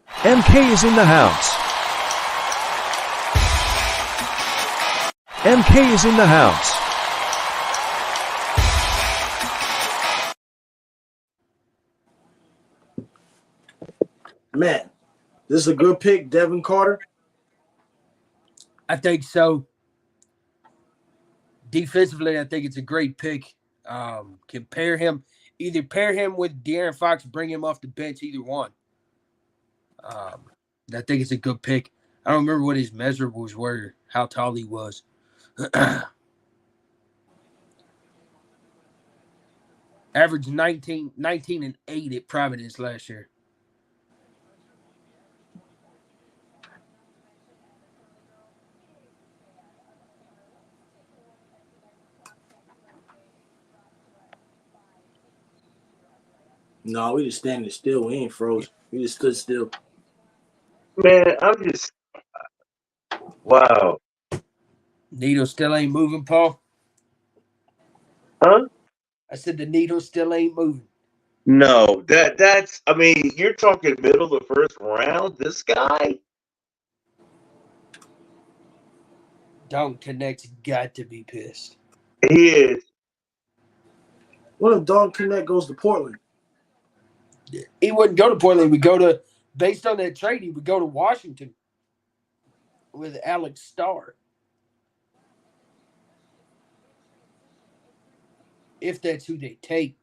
[SPEAKER 7] MK is in the house. MK is in the house.
[SPEAKER 3] Man, this is a good pick, Devin Carter.
[SPEAKER 6] I think so. Defensively, I think it's a great pick. Can pair him with De'Aaron Fox, bring him off the bench, either one. I think it's a good pick. I don't remember what his measurables were, how tall he was. Averaged 19-8 at Providence last year.
[SPEAKER 3] No, we just standing still. We ain't froze. We just stood still.
[SPEAKER 4] Man, I'm just wow.
[SPEAKER 6] Needle still ain't moving, Paul?
[SPEAKER 4] Huh?
[SPEAKER 6] I said the needle still ain't moving.
[SPEAKER 4] No, that's I mean, you're talking middle of the first round. This guy?
[SPEAKER 6] Don't Connect's got to be pissed.
[SPEAKER 4] He is.
[SPEAKER 3] What if Don Connect goes to Portland?
[SPEAKER 6] He wouldn't go to Portland. Based on that trade, he would go to Washington with Alex Starr. If that's who they take.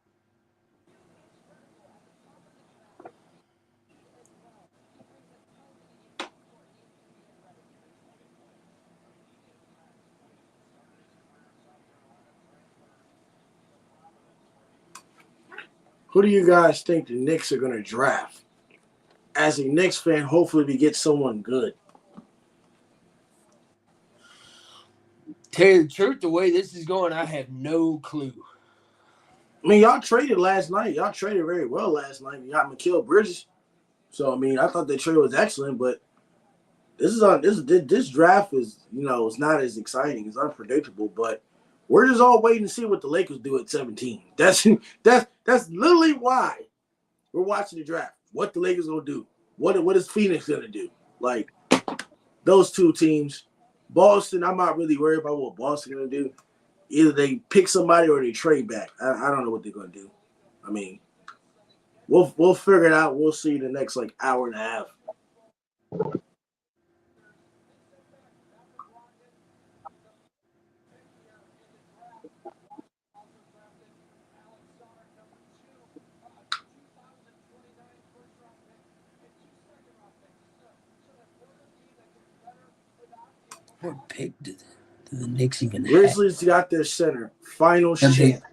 [SPEAKER 3] Who do you guys think the Knicks are going to draft? As a Knicks fan, hopefully we get someone good.
[SPEAKER 6] Tell you the truth, the way this is going, I have no clue.
[SPEAKER 3] I mean, y'all traded last night. Y'all traded very well last night. You got Mikal Bridges. So, I mean, I thought the trade was excellent, but this draft is, it's not as exciting. It's unpredictable, but we're just all waiting to see what the Lakers do at 17. That's literally why we're watching the draft. What the Lakers gonna do? What is Phoenix gonna do? Like those two teams, Boston. I'm not really worried about what Boston gonna do. Either they pick somebody or they trade back. I don't know what they're gonna do. I mean, we'll figure it out. We'll see the next hour and a half.
[SPEAKER 6] What pick did the Knicks even have?
[SPEAKER 3] Grizzlies got their center. Finals champ.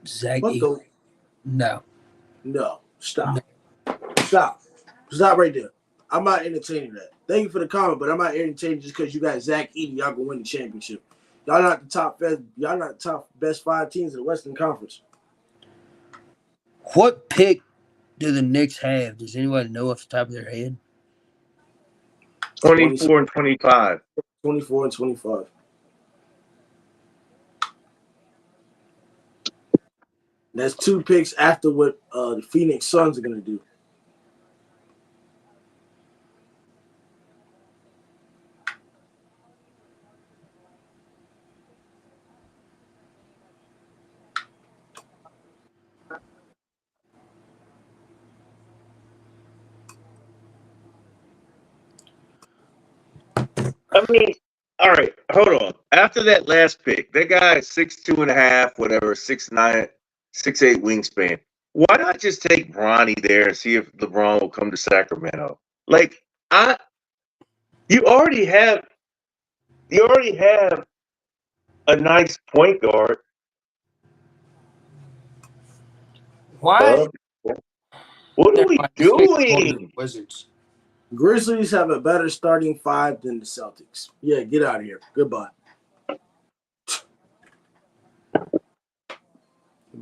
[SPEAKER 6] Zach
[SPEAKER 3] What the?
[SPEAKER 6] No.
[SPEAKER 3] No. Stop. Stop. Stop right there. I'm not entertaining that. Thank you for the comment, but I'm not entertaining just because you got Zach Edey. Y'all gonna win the championship. Y'all not the top best. Y'all not the top best 5 teams in the Western Conference.
[SPEAKER 6] What pick do the Knicks have? Does anybody know off the top of their head?
[SPEAKER 4] 24 and 25.
[SPEAKER 3] 24 and 25. That's 2 picks after what the Phoenix Suns are going to do.
[SPEAKER 4] I mean, all right, hold on. After that last pick, that guy is 6'2.5", whatever, 6'9", 6'8" wingspan. Why not just take Bronny there and see if LeBron will come to Sacramento? You already have a nice point guard.
[SPEAKER 6] Why?
[SPEAKER 4] What are we doing?
[SPEAKER 6] Wizards.
[SPEAKER 3] Grizzlies have a better starting 5 than the Celtics. Yeah, get out of here. Goodbye.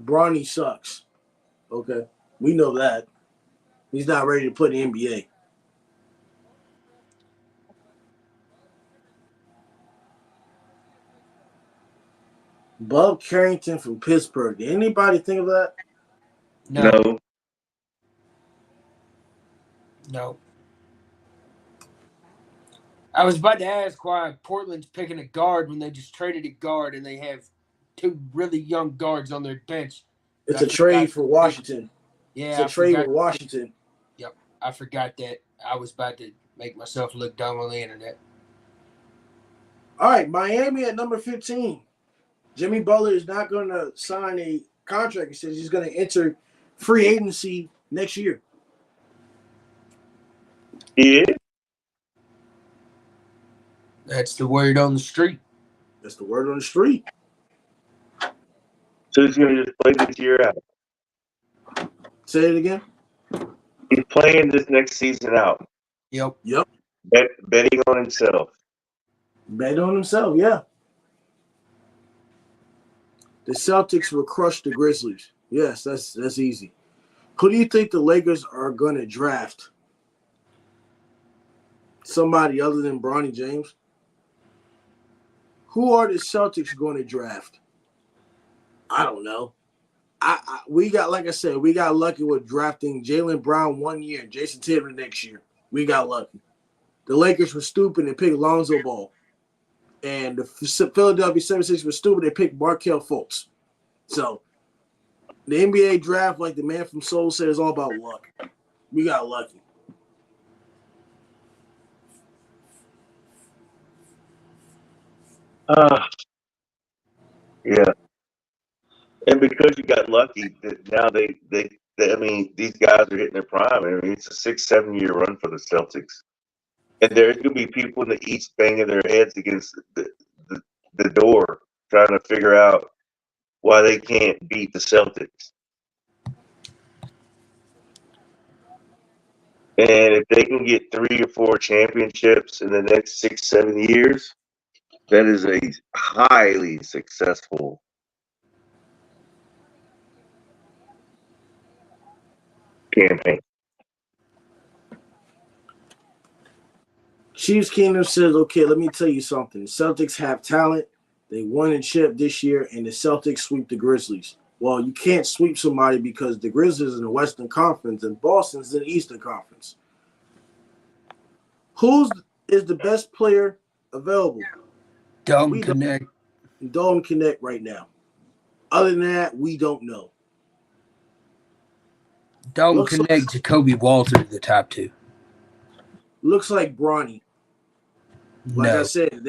[SPEAKER 3] Bronny sucks. Okay. We know that. He's not ready to play the NBA. Bub Carrington from Pittsburgh. Did anybody think of that?
[SPEAKER 4] No.
[SPEAKER 6] I was about to ask why Portland's picking a guard when they just traded a guard and they have 2 really young guards on their bench.
[SPEAKER 3] It's a trade for Washington.
[SPEAKER 6] Yeah,
[SPEAKER 3] it's a trade with Washington.
[SPEAKER 6] Yep, I forgot that. I was about to make myself look dumb on the internet.
[SPEAKER 3] All right, Miami at number 15. Jimmy Butler is not going to sign a contract. He says he's going to enter free agency next year.
[SPEAKER 4] Yeah.
[SPEAKER 6] That's the word on the street.
[SPEAKER 3] That's the word on the street.
[SPEAKER 4] So he's going to just play this year out.
[SPEAKER 3] Say it again.
[SPEAKER 4] He's playing this next season out.
[SPEAKER 6] Yep.
[SPEAKER 4] Betting on himself.
[SPEAKER 3] Bet on himself, yeah. The Celtics will crush the Grizzlies. Yes, that's easy. Who do you think the Lakers are going to draft? Somebody other than Bronny James? Who are the Celtics going to draft? I don't know. We got lucky with drafting Jaylen Brown 1 year and Jason Tatum next year. We got lucky. The Lakers were stupid and picked Lonzo Ball. And the Philadelphia 76ers were stupid. They picked Markelle Fultz. So the NBA draft, like the man from Soul said, is all about luck. We got lucky.
[SPEAKER 4] Yeah. And because you got lucky, now these guys are hitting their prime. I mean, it's a 6-7 year run for the Celtics. And there's going to be people in the East banging their heads against the door trying to figure out why they can't beat the Celtics. And if they can get 3 or 4 championships in the next 6, 7 years, that is a highly successful campaign.
[SPEAKER 3] Chiefs Kingdom says, okay, let me tell you something. The Celtics have talent. They won a chip this year, and the Celtics sweep the Grizzlies. Well, you can't sweep somebody because the Grizzlies in the Western Conference and Boston's in the Eastern Conference. Who is the best player available?
[SPEAKER 6] Dalton Connect.
[SPEAKER 3] Dalton Connect right now. Other than that, we don't know.
[SPEAKER 6] Dalton Connect, Jacoby Walter, the top 2.
[SPEAKER 3] Looks like Bronny. Like
[SPEAKER 6] No.
[SPEAKER 3] I said, if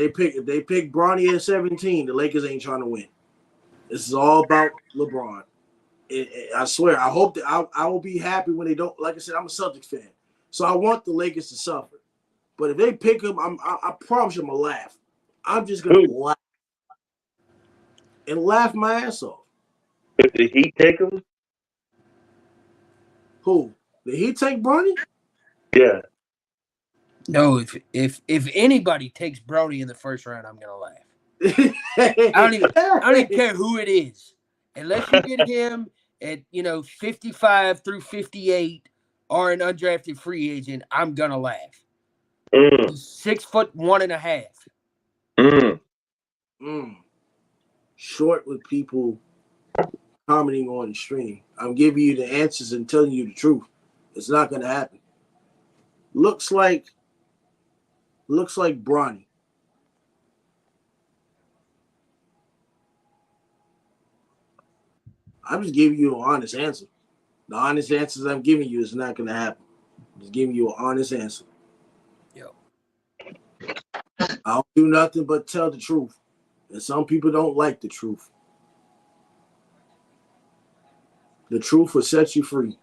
[SPEAKER 3] they pick Bronny at 17, the Lakers ain't trying to win. This is all about LeBron. I swear, I hope that I will be happy when they don't. Like I said, I'm a Celtics fan, so I want the Lakers to suffer. But if they pick him, I promise you I'm gonna laugh. I'm just gonna laugh and laugh my ass off.
[SPEAKER 4] If the Heat take him?
[SPEAKER 3] Who? Did he take Bronny?
[SPEAKER 4] Yeah.
[SPEAKER 6] No, if anybody takes Bronny in the first round, I'm gonna laugh. I don't even care who it is. Unless you get him at 55 through 58 or an undrafted free agent, I'm gonna laugh. 6'1.5".
[SPEAKER 3] Short with people commenting on the stream. I'm giving you the answers and telling you the truth. It's not gonna happen. Looks like Bronny. I'm just giving you an honest answer. The honest answers I'm giving you is not going to happen. I'm just giving you an honest answer.
[SPEAKER 6] Yo.
[SPEAKER 3] I don't do nothing but tell the truth. And some people don't like the truth. The truth will set you free.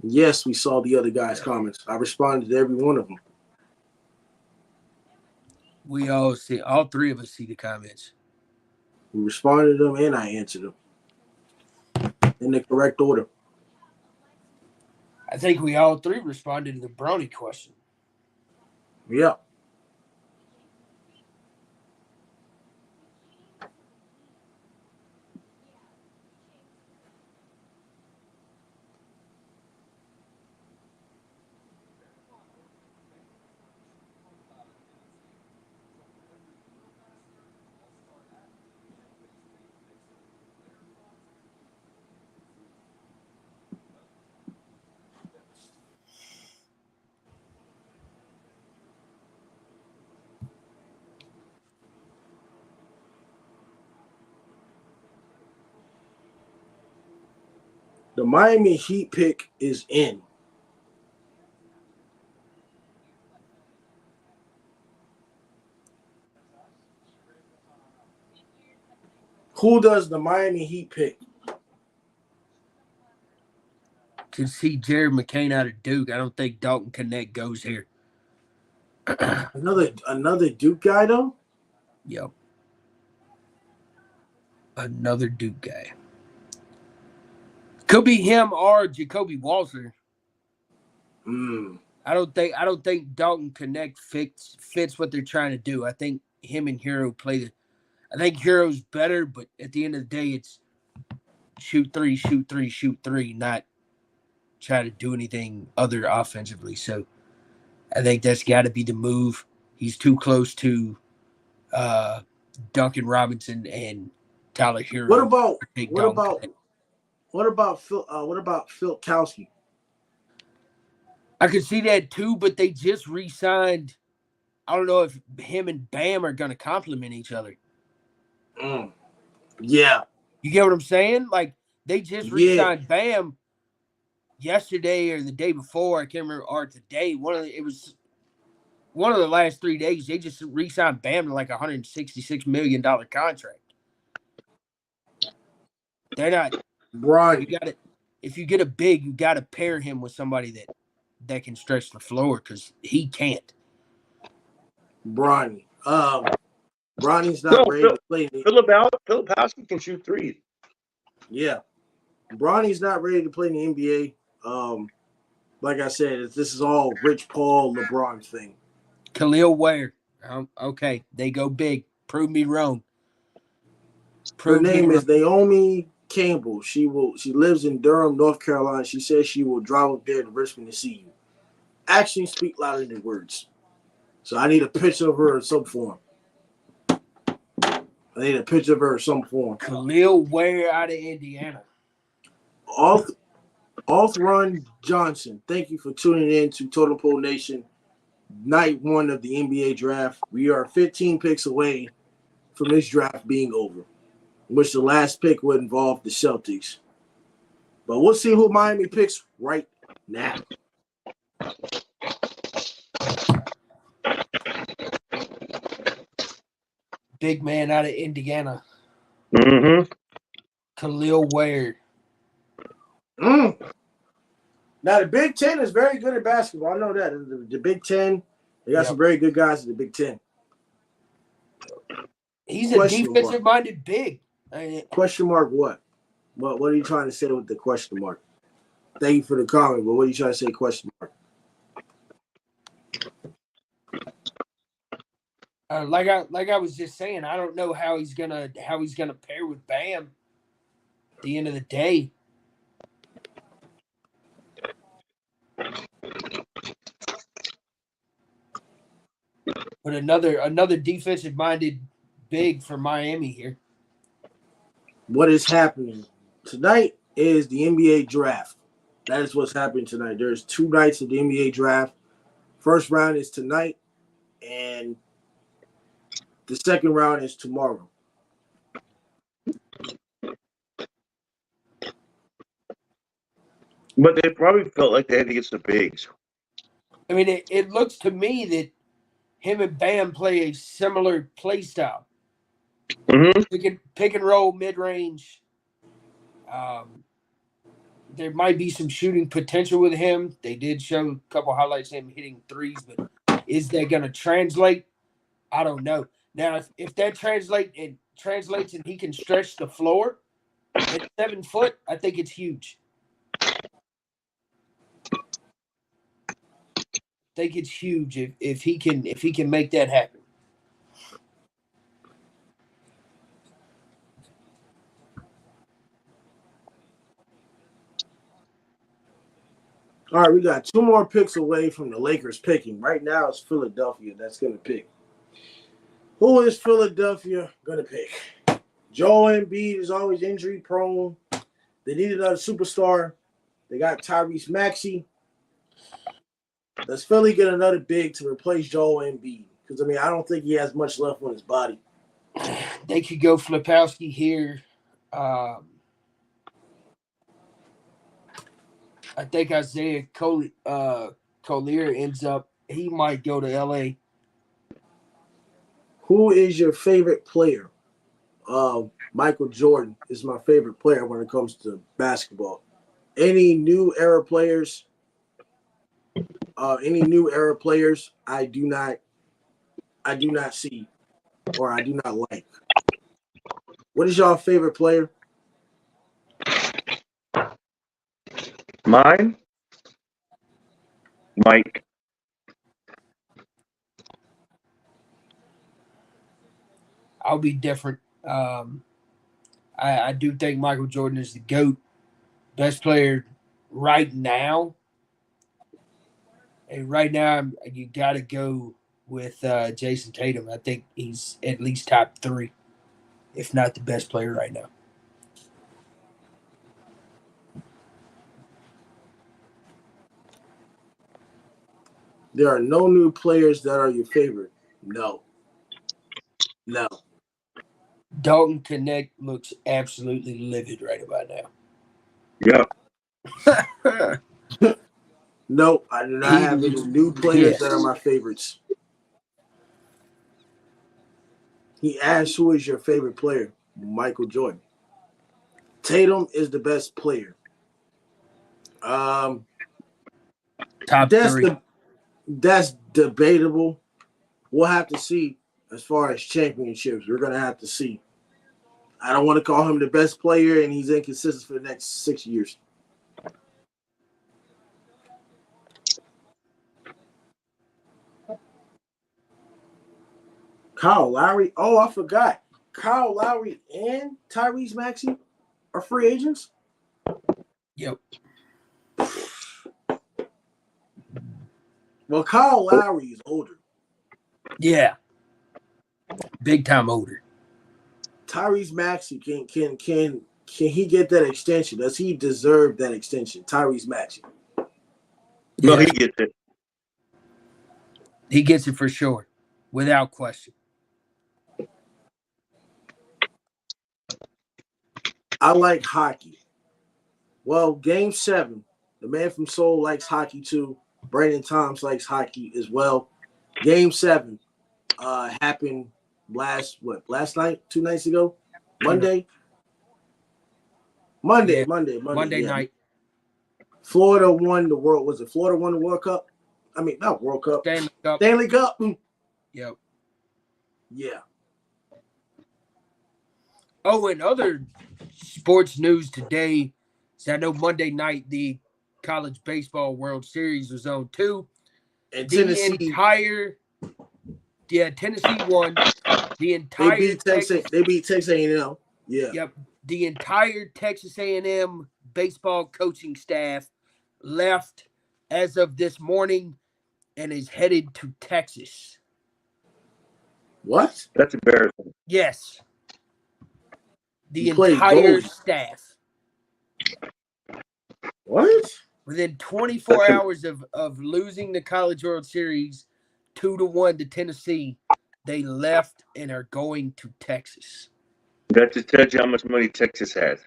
[SPEAKER 3] Yes, we saw the other guy's comments. I responded to every one of them.
[SPEAKER 6] We all 3 of us see the comments.
[SPEAKER 3] We responded to them and I answered them in the correct order.
[SPEAKER 6] I think we all 3 responded to the Bronny question.
[SPEAKER 3] Yeah. The Miami Heat pick is in. Who does the Miami Heat pick?
[SPEAKER 6] To see Jared McCain out of Duke, I don't think Dalton Connect goes here.
[SPEAKER 3] Another Duke guy though?
[SPEAKER 6] Yep. Another Duke guy. Could be him or Jacoby Walter. I don't think Dalton Connect fits what they're trying to do. I think him and Hero I think Hero's better, but at the end of the day, it's shoot three, not try to do anything other offensively. So I think that's got to be the move. He's too close to Duncan Robinson and Tyler Hero.
[SPEAKER 3] What about Phil Kowski?
[SPEAKER 6] I could see that too, but they just re-signed. I don't know if him and Bam are going to complement each other.
[SPEAKER 3] Yeah.
[SPEAKER 6] You get what I'm saying? Like, they just re-signed Bam yesterday or the day before. I can't remember, or today. It was one of the last 3 days. They just re-signed Bam to like a $166 million contract. They're not.
[SPEAKER 3] Right.
[SPEAKER 6] If you get a big, you got to pair him with somebody that can stretch the floor because he can't.
[SPEAKER 3] Bronny. Bronny's not ready to play.
[SPEAKER 4] Philipowski can shoot threes.
[SPEAKER 3] Yeah. Bronny's not ready to play in the NBA. Like I said, this is all Rich Paul, LeBron thing.
[SPEAKER 6] Khalil Ware. Okay, they go big. Prove me wrong.
[SPEAKER 3] Her name is Naomi Campbell. She lives in Durham, North Carolina. She says she will drive up there to Richmond to see you. Actions speak louder than words. So I need a picture of her in some form.
[SPEAKER 6] Khalil Ware out of Indiana.
[SPEAKER 3] Run Johnson, thank you for tuning in to Totem Pole Nation, night 1 of the NBA draft. We are 15 picks away from this draft being over, which the last pick would involve the Celtics. But we'll see who Miami picks right now.
[SPEAKER 6] Big man out of Indiana.
[SPEAKER 4] Mm-hmm.
[SPEAKER 6] Khalil Ware.
[SPEAKER 3] Now, the Big Ten is very good at basketball. I know that. The Big Ten, they got some very good guys in the Big Ten.
[SPEAKER 6] He's a defensive-minded big.
[SPEAKER 3] Question mark what? What are you trying to say with the question mark? Thank you for the comment, but what are you trying to say question mark?
[SPEAKER 6] Like I was just saying, I don't know how he's gonna pair with Bam at the end of the day. But another defensive-minded big for Miami here.
[SPEAKER 3] What is happening tonight is the NBA draft. That is what's happening tonight. There's 2 nights of the NBA draft. First round is tonight, and the second round is tomorrow.
[SPEAKER 4] But they probably felt like they had to get some bigs.
[SPEAKER 6] I mean, it looks to me that him and Bam play a similar play style.
[SPEAKER 4] Mm-hmm.
[SPEAKER 6] Pick and roll, mid-range. There might be some shooting potential with him. They did show a couple highlights of him hitting threes, but is that going to translate? I don't know. Now, if that translates and he can stretch the floor at 7 foot, I think it's huge. I think it's huge if he can make that happen.
[SPEAKER 3] All right, we got 2 more picks away from the Lakers picking. Right now, it's Philadelphia that's going to pick. Who is Philadelphia going to pick? Joel Embiid is always injury prone. They need another superstar. They got Tyrese Maxey. Does Philly get another big to replace Joel Embiid? Because, I mean, I don't think he has much left on his body.
[SPEAKER 6] They could go Flipowski here. I think Isaiah Collier ends up, he might go to L.A.
[SPEAKER 3] Who is your favorite player? Michael Jordan is my favorite player when it comes to basketball. Any new era players? I do not see or I do not like. What is y'all favorite player?
[SPEAKER 4] Mine? Mike.
[SPEAKER 6] I'll be different. I do think Michael Jordan is the GOAT. Best player right now. And right now, you got to go with Jason Tatum. I think he's at least top 3, if not the best player right now.
[SPEAKER 3] There are no new players that are your favorite. No.
[SPEAKER 6] Dalton Connect looks absolutely livid right about now.
[SPEAKER 4] Yep.
[SPEAKER 3] No, I do not have any new players that are my favorites. He asked, who is your favorite player? Michael Jordan. Tatum is the best player.
[SPEAKER 6] Top 3.
[SPEAKER 3] That's debatable. We'll have to see as far as championships. We're going to have to see. I don't want to call him the best player, and he's inconsistent for the next 6 years. Kyle Lowry. Oh, I forgot. Kyle Lowry and Tyrese Maxey are free agents.
[SPEAKER 6] Yep.
[SPEAKER 3] Well, Kyle Lowry is older.
[SPEAKER 6] Yeah. Big time older.
[SPEAKER 3] Tyrese Maxey can he get that extension? Does he deserve that extension? Tyrese Maxey.
[SPEAKER 4] No,
[SPEAKER 6] Yeah.
[SPEAKER 4] he gets it.
[SPEAKER 6] He gets it for sure, without question.
[SPEAKER 3] I like hockey. Well, Game 7, the man from Seoul likes hockey too. Brandon Toms likes hockey as well. Game 7 happened last night, 2 nights ago? Monday,
[SPEAKER 6] Yeah.
[SPEAKER 3] Monday
[SPEAKER 6] Monday
[SPEAKER 3] yeah.
[SPEAKER 6] night.
[SPEAKER 3] Florida won the World. Was it Florida won the World Cup? I mean, not World Cup. Stanley Cup.
[SPEAKER 6] Yep.
[SPEAKER 3] Yeah.
[SPEAKER 6] Oh, and other sports news today. So I know Monday night the College Baseball World Series was on too.
[SPEAKER 3] And
[SPEAKER 6] Tennessee won. The entire
[SPEAKER 3] they beat Texas A&M. Yeah.
[SPEAKER 6] Yep. The entire Texas A&M baseball coaching staff left as of this morning and is headed to Texas.
[SPEAKER 3] What?
[SPEAKER 4] That's embarrassing.
[SPEAKER 6] Yes. The entire staff.
[SPEAKER 3] What?
[SPEAKER 6] Within 24 hours of losing the College World Series 2-1 to Tennessee, they left and are going to Texas.
[SPEAKER 4] That just tells you how much money Texas has.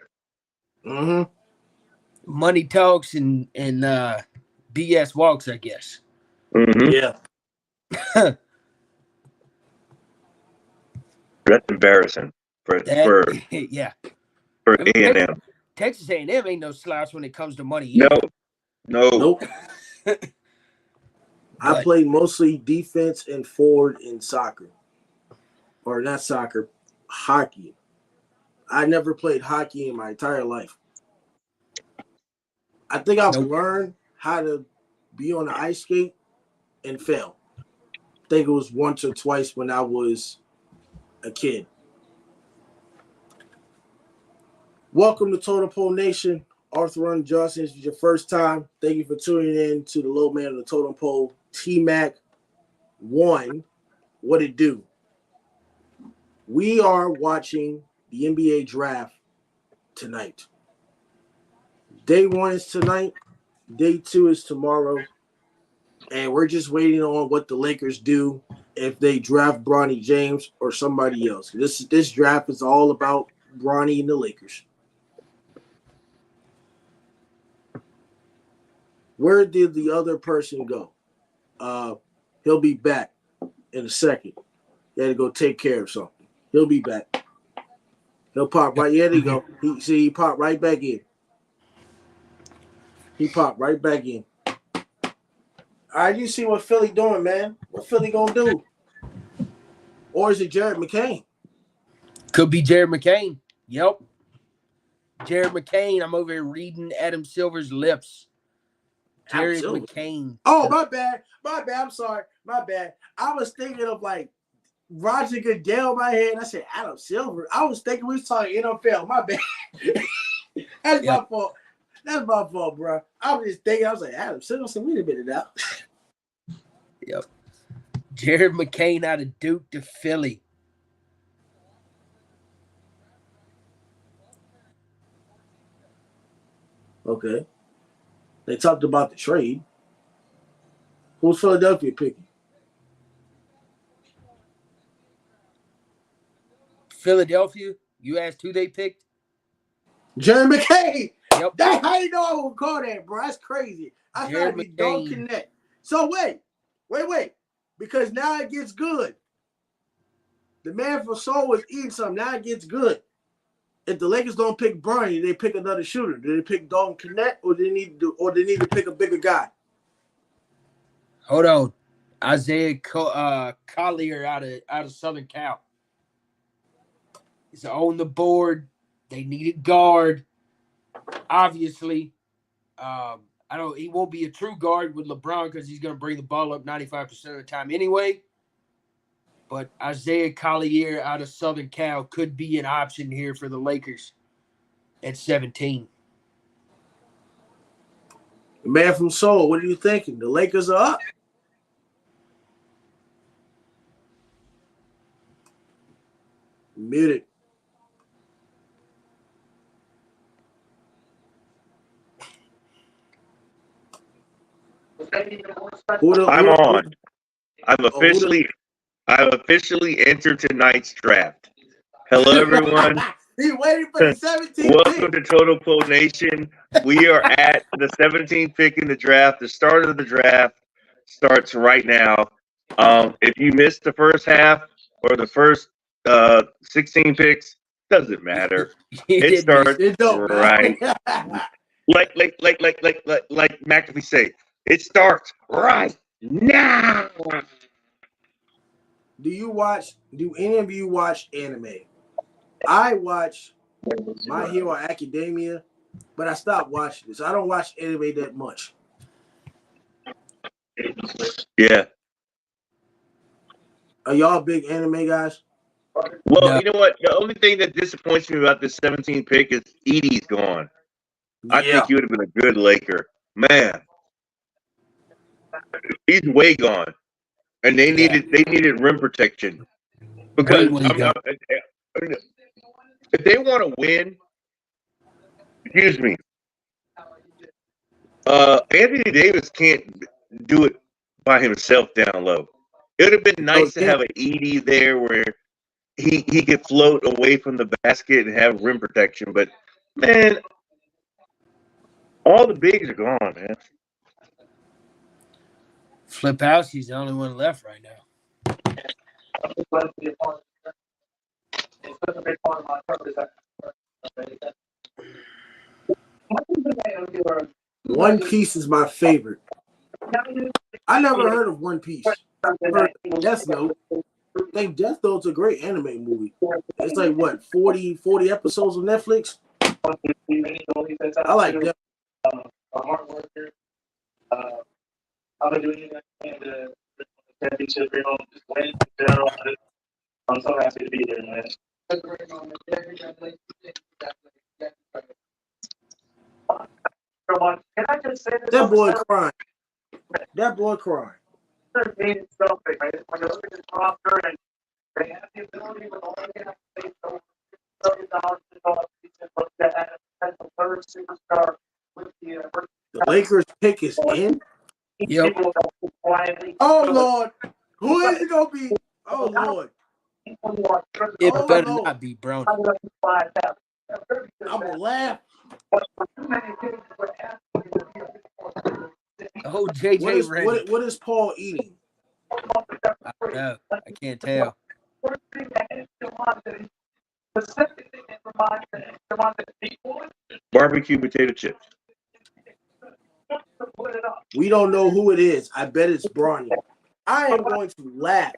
[SPEAKER 3] Mm-hmm.
[SPEAKER 6] Money talks and BS walks, I guess.
[SPEAKER 4] Mm-hmm.
[SPEAKER 3] Yeah.
[SPEAKER 4] That's embarrassing for
[SPEAKER 6] yeah.
[SPEAKER 4] For A&M.
[SPEAKER 6] Texas A&M ain't no slouch when it comes to money.
[SPEAKER 4] No.
[SPEAKER 3] Nope. I played mostly defense and forward in soccer. Or not soccer, hockey. I never played hockey in my entire life. I think I've learned how to be on the ice skate and fail. I think it was once or twice when I was a kid. Welcome to Totem Pole Nation. Arthur Run Johnson, this is your first time. Thank you for tuning in to the low man of the Totem Pole, T-Mac 1. What it do? We are watching the NBA draft tonight. Day 1 is tonight. Day 2 is tomorrow. And we're just waiting on what the Lakers do if they draft Bronny James or somebody else. This draft is all about Bronny and the Lakers. Where did the other person go? He'll be back in a second. He had to go take care of something. He'll be back. He'll pop right. Yeah, there you go. He popped right back in. He popped right back in. All right, you see what Philly doing, man. What Philly gonna do? Or is it Jared McCain?
[SPEAKER 6] Could be Jared McCain. Yep. Jared McCain. I'm over here reading Adam Silver's lips. Jared McCain.
[SPEAKER 3] Oh, my bad. I'm sorry. My bad. I was thinking of like Roger Goodell in my head. I said Adam Silver. I was thinking we was talking NFL. My bad. That's my fault. That's my fault, bro. I was just thinking. I was like Adam Silver. So wait a minute now.
[SPEAKER 6] Yep. Jared McCain out of Duke to Philly.
[SPEAKER 3] Okay. They talked about the trade. Who's Philadelphia picking?
[SPEAKER 6] Philadelphia? You asked who they picked?
[SPEAKER 3] Jared McCain.
[SPEAKER 6] Yep.
[SPEAKER 3] That's how you know I would call that, bro. That's crazy. I thought it'd be don't connect. So wait. Because now it gets good. The man for soul was eating something. Now it gets good. If the Lakers don't pick Bronny, they pick another shooter. Do they pick Dalton Connect, or they need to pick a bigger guy?
[SPEAKER 6] Hold on, Isaiah Collier out of Southern Cal. is on the board. They needed guard. Obviously, he won't be a true guard with LeBron because he's going to bring the ball up 95% of the time anyway. But Isaiah Collier out of Southern Cal could be an option here for the Lakers at 17.
[SPEAKER 3] The man from Seoul, what are you thinking? The Lakers are up. Muted.
[SPEAKER 4] I'm on. I've officially entered tonight's draft. Hello, everyone.
[SPEAKER 3] He waiting for the 17th
[SPEAKER 4] Welcome to Total Pull Nation. We are at the 17th pick in the draft. The start of the draft starts right now. If you missed the first half or the first 16 picks, doesn't matter. It starts right. Like McAfee say, it starts right now.
[SPEAKER 3] Do any of you watch anime? I watch My Hero Academia, but I stopped watching this. I don't watch anime that much.
[SPEAKER 4] Yeah.
[SPEAKER 3] Are y'all big anime guys?
[SPEAKER 4] Well,
[SPEAKER 6] No.
[SPEAKER 4] You know what? The only thing that disappoints me about this 17th pick is Edie's gone. I think he would have been a good Laker. Man. He's way gone. And they needed rim protection. Because if they want to win, excuse me, Anthony Davis can't do it by himself down low. It would have been nice to have an Edie there where he could float away from the basket and have rim protection. But, man, all the bigs are gone, man.
[SPEAKER 6] Flip House, he's the only one left right now.
[SPEAKER 3] One Piece is my favorite. I never heard of One Piece. Death Note. I think Death Note's a great anime movie. It's like, what, 40 episodes of Netflix? I like that.
[SPEAKER 5] I've been doing it and the championship, just win. I'm so happy to be there, man. Can I just say this?
[SPEAKER 3] That boy crying. That boy crying.
[SPEAKER 5] Means something, right? When you look at the roster and they have the ability with all the $1 billion to add a third superstar with the
[SPEAKER 3] Lakers pick is in.
[SPEAKER 6] Yep.
[SPEAKER 3] Oh Lord, who is it gonna be? Oh Lord,
[SPEAKER 6] It better not be Bronny.
[SPEAKER 3] I'm gonna laugh.
[SPEAKER 6] Oh, JJ
[SPEAKER 3] What is Paul eating?
[SPEAKER 6] No, I can't tell.
[SPEAKER 4] Barbecue potato chips.
[SPEAKER 3] We don't know who it is. I bet it's Bronny. I am going to laugh.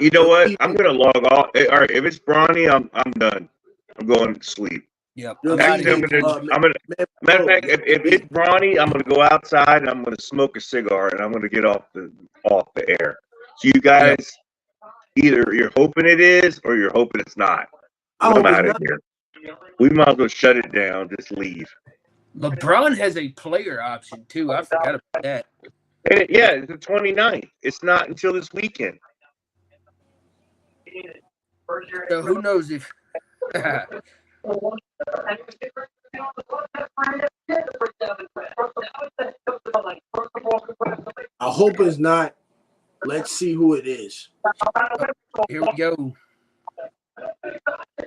[SPEAKER 4] You know what? I'm gonna log off. All right, if it's Bronny, I'm done. I'm going to sleep.
[SPEAKER 6] Yep.
[SPEAKER 4] Actually, I'm gonna. Matter of fact, if it's Bronny, I'm gonna go outside and I'm gonna smoke a cigar and I'm gonna get off the air. So you guys, either you're hoping it is or you're hoping it's not. I'm out of here. We might as well shut it down. Just leave.
[SPEAKER 6] LeBron has a player option too. I forgot about that.
[SPEAKER 4] And it's the 29th. It's not until this weekend.
[SPEAKER 6] So who knows if
[SPEAKER 3] I hope it's not. Let's see who it is.
[SPEAKER 6] here we go.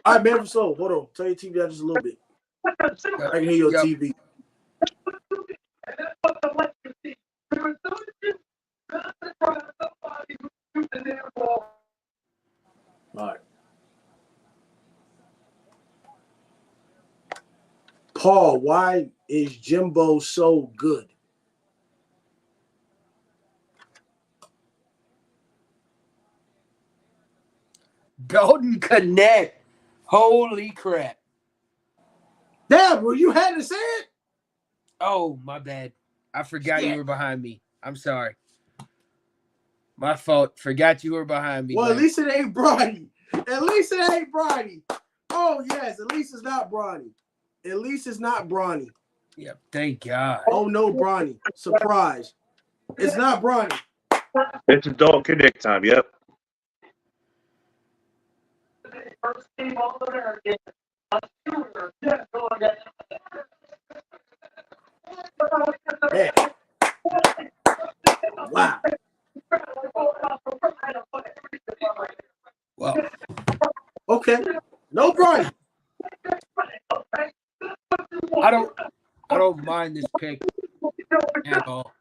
[SPEAKER 3] All right, man. So hold on. Turn your TV down just a little bit. I can hear your TV. All right. Paul, why is Jimbo so good?
[SPEAKER 6] Golden Connect. Holy crap.
[SPEAKER 3] Damn, bro, you had to say it?
[SPEAKER 6] Oh, my bad. I forgot
[SPEAKER 3] Shit.
[SPEAKER 6] you were behind me. I'm sorry. My fault. Forgot you were behind me.
[SPEAKER 3] Well,
[SPEAKER 6] man.
[SPEAKER 3] at least it ain't Bronny. At least it ain't Bronny. Oh, yes. At least it's not Bronny. At least it's not Bronny.
[SPEAKER 6] Yep. Thank God.
[SPEAKER 3] Oh, no, Bronny. Surprise. It's not Bronny.
[SPEAKER 4] It's adult connect time. Yep.
[SPEAKER 5] First team all American. A shooter. Yeah, go again.
[SPEAKER 3] Man. Wow.
[SPEAKER 6] Well,
[SPEAKER 3] Okay. No Bronny.
[SPEAKER 6] I don't mind this pick at all.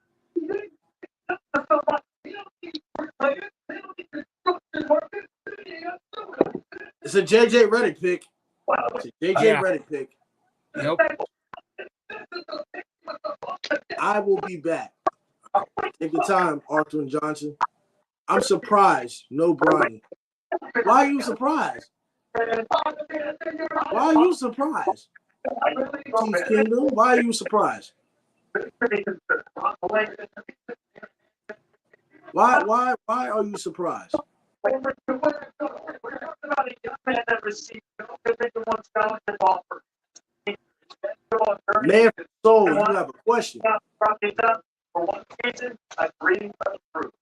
[SPEAKER 3] It's a JJ Redick pick. It's a JJ
[SPEAKER 6] Yeah.
[SPEAKER 3] Redick pick.
[SPEAKER 6] Yep.
[SPEAKER 3] I will be back. Take your time, Arthur and Johnson. I'm surprised. No Bronny. Why are you surprised? Why are you surprised? Chiefs Kingdom, why are you surprised? Why are you surprised? Man, soul, you have a question.
[SPEAKER 5] For one season, a dream come true.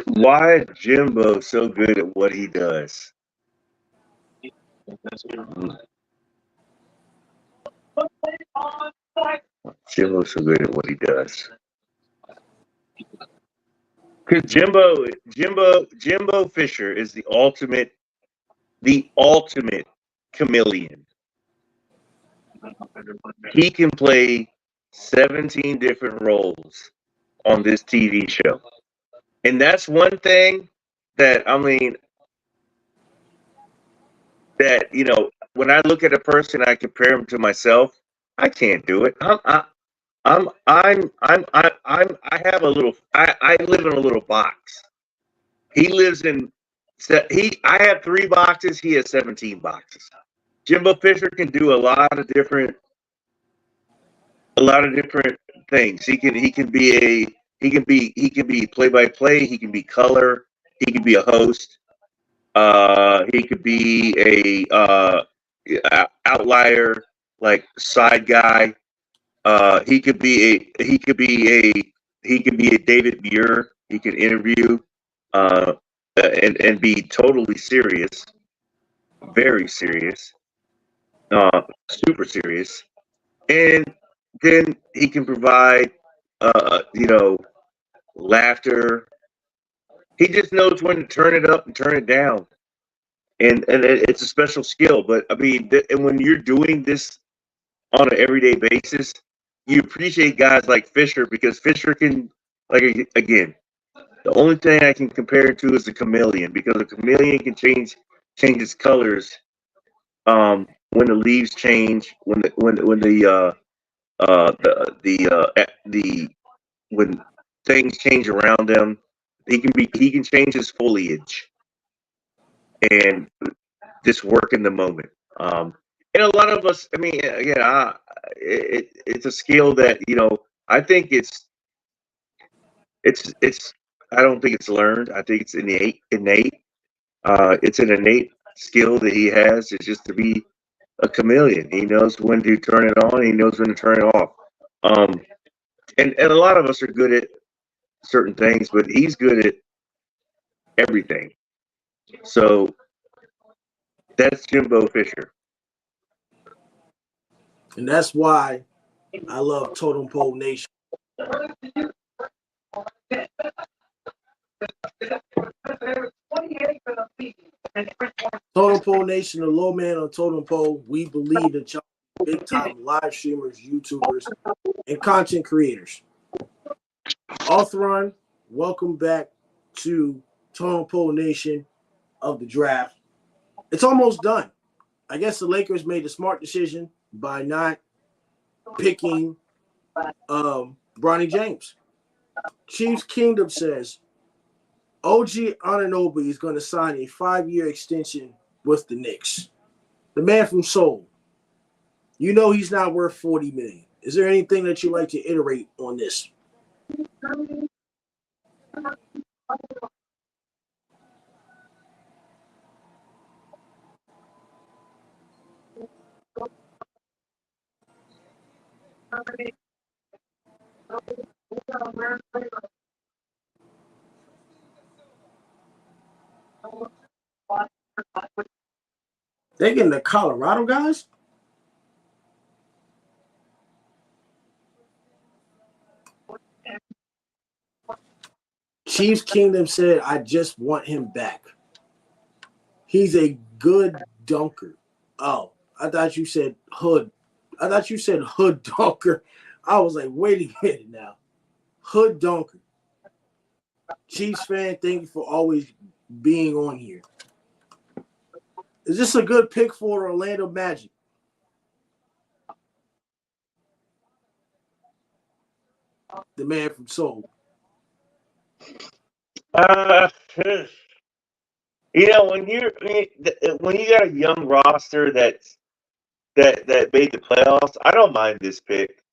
[SPEAKER 4] Why is Jimbo so good at what he does? Jimbo's so good at what he does. Because Jimbo Fisher is the ultimate chameleon. He can play 17 different roles on this TV show. And that's one thing that, when I look at a person, I compare him to myself. I can't do it. I have a little. I live in a little box. He lives in. I have 3 boxes. He has 17 boxes. Jimbo Fisher can do a lot of different things. He can be play by play. He can be color. He can be a host. He could be a outlier, like side guy. He could be a David Muir. He can interview and be totally serious, very serious, super serious, and then he can provide laughter. He just knows when to turn it up and turn it down. And it's a special skill. But I mean, and when you're doing this on an everyday basis, you appreciate guys like Fisher, because Fisher can, again, the only thing I can compare it to is the chameleon, because a chameleon can change its colors when the leaves change, when things change around them. He can change his foliage and just work in the moment. And a lot of us, I mean, again, it's a skill that, I think it's I don't think it's learned. I think it's innate. It's an innate skill that he has. It's just to be a chameleon. He knows when to turn it on. He knows when to turn it off. And a lot of us are good at certain things, but he's good at everything. So that's Jimbo Fisher.
[SPEAKER 3] And that's why I love Totem Pole Nation. Totem Pole Nation, the low man on Totem Pole. We believe that y'all big time live streamers, YouTubers, and content creators. Arthur, welcome back to Totem Pole Nation of the draft. It's almost done. I guess the Lakers made the smart decision by not picking Bronny James. Chiefs Kingdom says OG Anunoby is going to sign a 5-year extension with the Knicks. The man from Seoul. You know he's not worth $40 million. Is there anything that you'd like to iterate on this? They getting the Colorado guys? Chiefs Kingdom said, I just want him back. He's a good dunker. Oh, I thought you said hood. I thought you said hood dunker. I was like, wait a minute now. Hood dunker. Chiefs fan, thank you for always being on here. Is this a good pick for Orlando Magic? The man from Seoul.
[SPEAKER 4] When you got a young roster that made the playoffs, I don't mind this pick.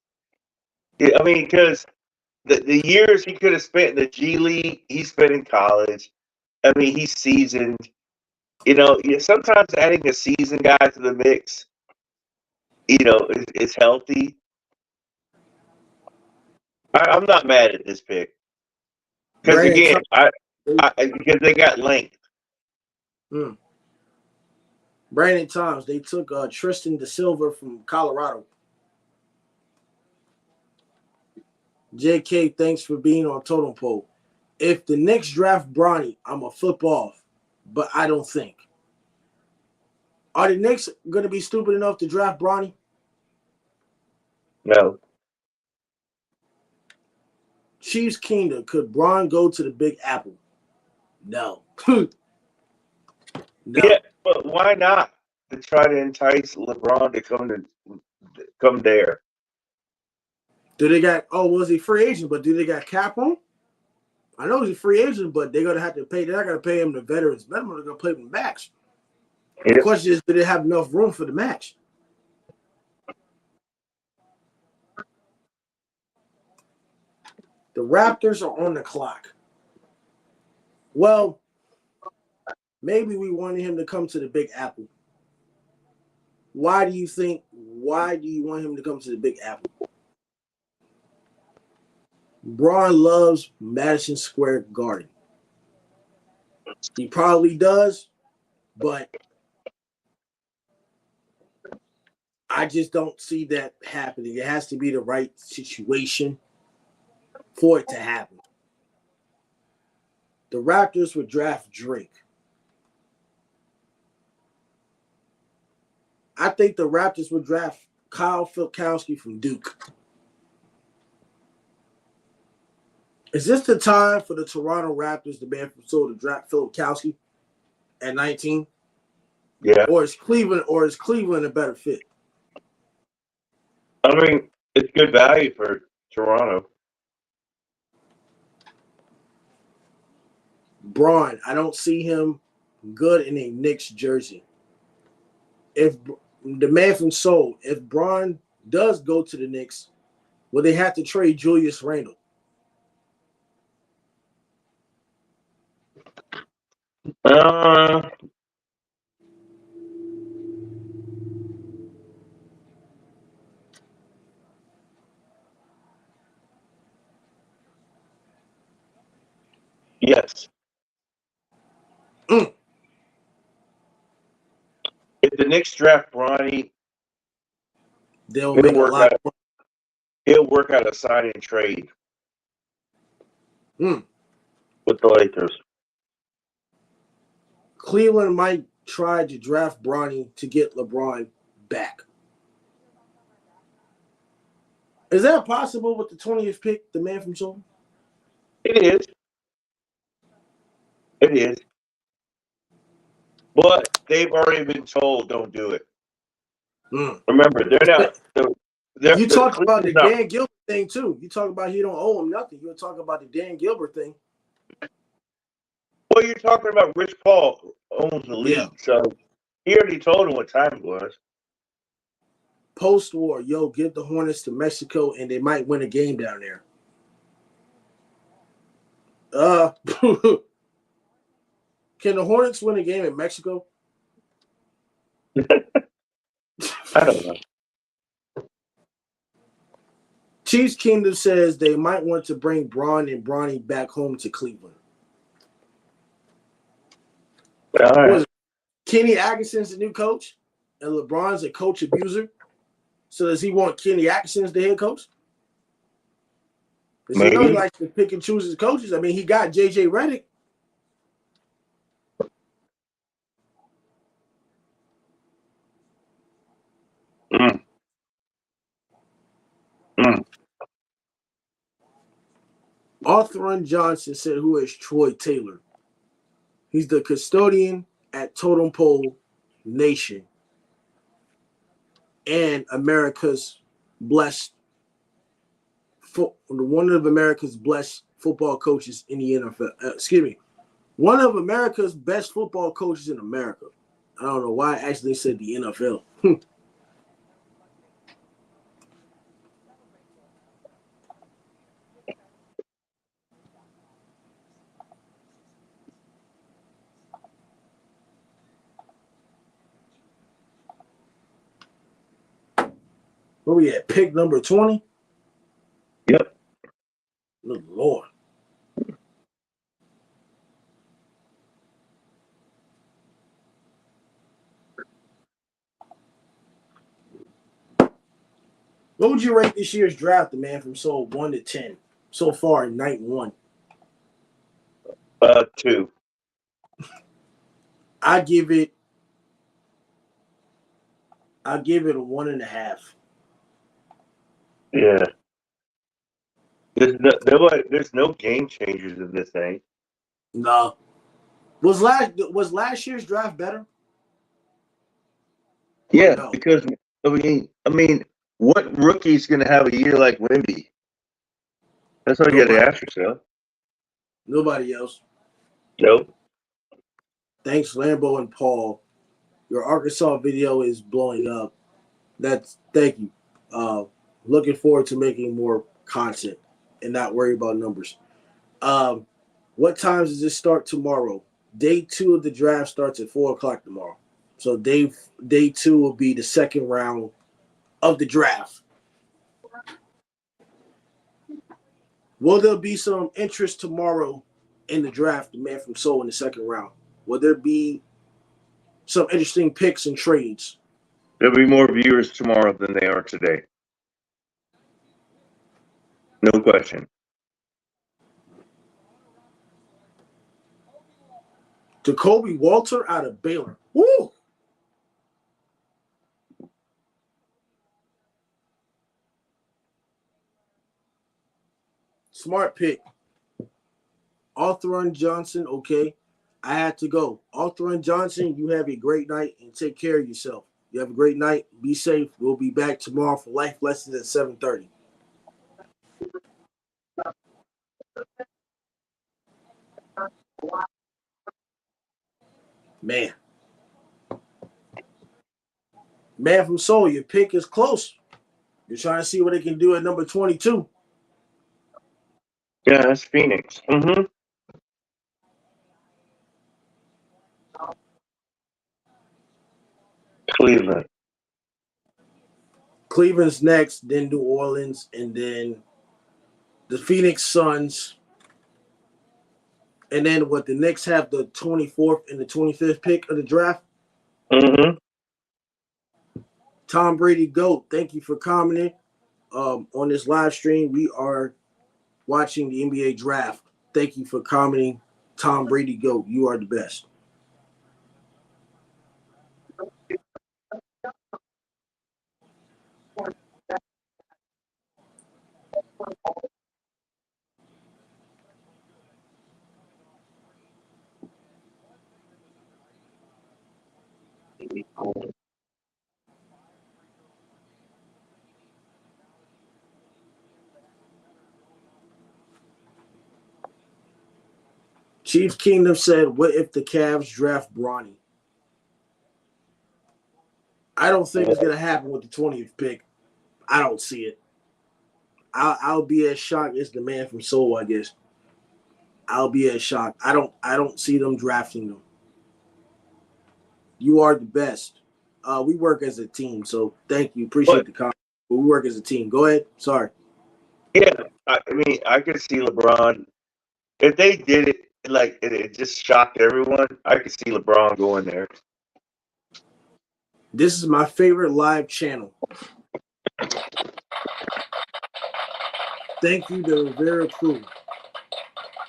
[SPEAKER 4] I mean, because the years he could have spent in the G League, he spent in college. I mean, he's seasoned. Sometimes adding a seasoned guy to the mix, is healthy. I'm not mad at this pick because again, because they got length.
[SPEAKER 3] Brandon Thomas, they took Tristan Da Silva from Colorado. JK, thanks for being on Totem Pole. If the Knicks draft Bronny, I'm going to flip off, but I don't think. Are the Knicks going to be stupid enough to draft Bronny?
[SPEAKER 4] No.
[SPEAKER 3] Chiefs Kingdom, could Bron go to the Big Apple? No. No.
[SPEAKER 4] Yeah, but why not? To try to entice LeBron to come there.
[SPEAKER 3] Do they got? Oh, was he free agent? But do they got cap on? I know he's a free agent, but they're gonna have to pay. They're not gonna pay him the veterans minimum. They're gonna play him the max.
[SPEAKER 4] Yep.
[SPEAKER 3] The question is, do they have enough room for the max? The Raptors are on the clock. Well, maybe we wanted him to come to the Big Apple. Why do you want him to come to the Big Apple? Bron loves Madison Square Garden. He probably does, but I just don't see that happening. It has to be the right situation for it to happen. The Raptors would draft Drake. I think the Raptors would draft Kyle Filkowski from Duke. Is this the time for the Toronto Raptors, the man from Seoul, to draft Filkowski at 19?
[SPEAKER 4] Yeah.
[SPEAKER 3] Or is Cleveland a better fit?
[SPEAKER 4] I mean, it's good value for Toronto.
[SPEAKER 3] Bron, I don't see him good in a Knicks jersey. If the man from Seoul, if Bron does go to the Knicks, will they have to trade Julius Randle?
[SPEAKER 4] Yes. If the Knicks draft Bronny,
[SPEAKER 3] They'll make a lot of money.
[SPEAKER 4] He'll work out a sign and trade with the Lakers.
[SPEAKER 3] Cleveland might try to draft Bronny to get LeBron back. Is that possible with the 20th pick, the man from Seoul?
[SPEAKER 4] It is. It is. But they've already been told don't do it. Remember, they're not.
[SPEAKER 3] You talked about the
[SPEAKER 4] Cleveland's
[SPEAKER 3] Dan Gilbert thing too. You talk about he don't owe him nothing. You were talking about the Dan Gilbert thing.
[SPEAKER 4] well, you're talking about Rich Paul owns the league,
[SPEAKER 3] Yeah.
[SPEAKER 4] so he already told him what time it was.
[SPEAKER 3] Post-war, give the Hornets to Mexico and they might win a game down there. Can the Hornets win a game in Mexico?
[SPEAKER 4] I don't know.
[SPEAKER 3] Chiefs Kingdom says they might want to bring Braun and Bronny back home to Cleveland.
[SPEAKER 4] All
[SPEAKER 3] What is
[SPEAKER 4] right.
[SPEAKER 3] it? Kenny Atkinson's the new coach, and LeBron's a coach abuser. So does he want Kenny Atkinson as the head coach? Because he
[SPEAKER 4] Maybe.
[SPEAKER 3] likes to pick and choose his coaches. I mean, he got J.J. Redick.
[SPEAKER 4] Mm. Mm.
[SPEAKER 3] Arthur Johnson said, who is Troy Taylor? He's the custodian at Totem Pole Nation and America's blessed, one of America's blessed football coaches in the NFL. One of America's best football coaches in America. I don't know why I actually said the NFL. Where we at? Pick number 20?
[SPEAKER 4] Yep.
[SPEAKER 3] Good Lord. What would you rate this year's draft, the man, from 1 to 10 so far in night one?
[SPEAKER 4] 2.
[SPEAKER 3] I give it a 1.5.
[SPEAKER 4] Yeah. There's no game changers in this thing.
[SPEAKER 3] No. Was last year's draft better?
[SPEAKER 4] Yeah,
[SPEAKER 3] No.
[SPEAKER 4] because I mean, what rookie's going to have a year like Wemby? That's all you got to
[SPEAKER 3] Nobody.
[SPEAKER 4] ask yourself.
[SPEAKER 3] Nobody else.
[SPEAKER 4] Nope.
[SPEAKER 3] Thanks, Lambo and Paul. Your Arkansas video is blowing up. Thank you. Looking forward to making more content and not worry about numbers. What times does this start tomorrow? Day 2 of the draft starts at 4:00 tomorrow. So day 2 will be the second round of the draft. Will there be some interest tomorrow in the draft, the man from Seoul in the second round? Will there be some interesting picks and trades?
[SPEAKER 4] There'll be more viewers tomorrow than they are today. No question.
[SPEAKER 3] Jacoby Walter out of Baylor. Woo! Smart pick. Arthur Johnson, okay. I had to go. Arthur Johnson, you have a great night and take care of yourself. You have a great night. Be safe. We'll be back tomorrow for life lessons at 7:30. Man. Man from Seoul, your pick is close. You're trying to see what they can do at number 22.
[SPEAKER 4] Yeah, that's Phoenix. Mm-hmm. Cleveland.
[SPEAKER 3] Cleveland's next, then New Orleans, and then the Phoenix Suns. And then what, the Knicks have the 24th and the 25th pick of the draft?
[SPEAKER 4] Mm-hmm.
[SPEAKER 3] Tom Brady GOAT, thank you for commenting. On this live stream, we are watching the NBA draft. Thank you for commenting. Tom Brady GOAT, you are the best. Chiefs Kingdom said, "What if the Cavs draft Bronny?" I don't think it's gonna happen with the 20th pick. I don't see it. I'll be as shocked as the man from Seoul, I guess. I'll be as shocked. I don't see them drafting them. You are the best. We work as a team, so thank you. Appreciate the comment. But we work as a team. Go ahead. Sorry.
[SPEAKER 4] Yeah, I mean, I could see LeBron if they did it like it just shocked everyone. I could see LeBron going there.
[SPEAKER 3] This is my favorite live channel. Thank you, the Rivera crew.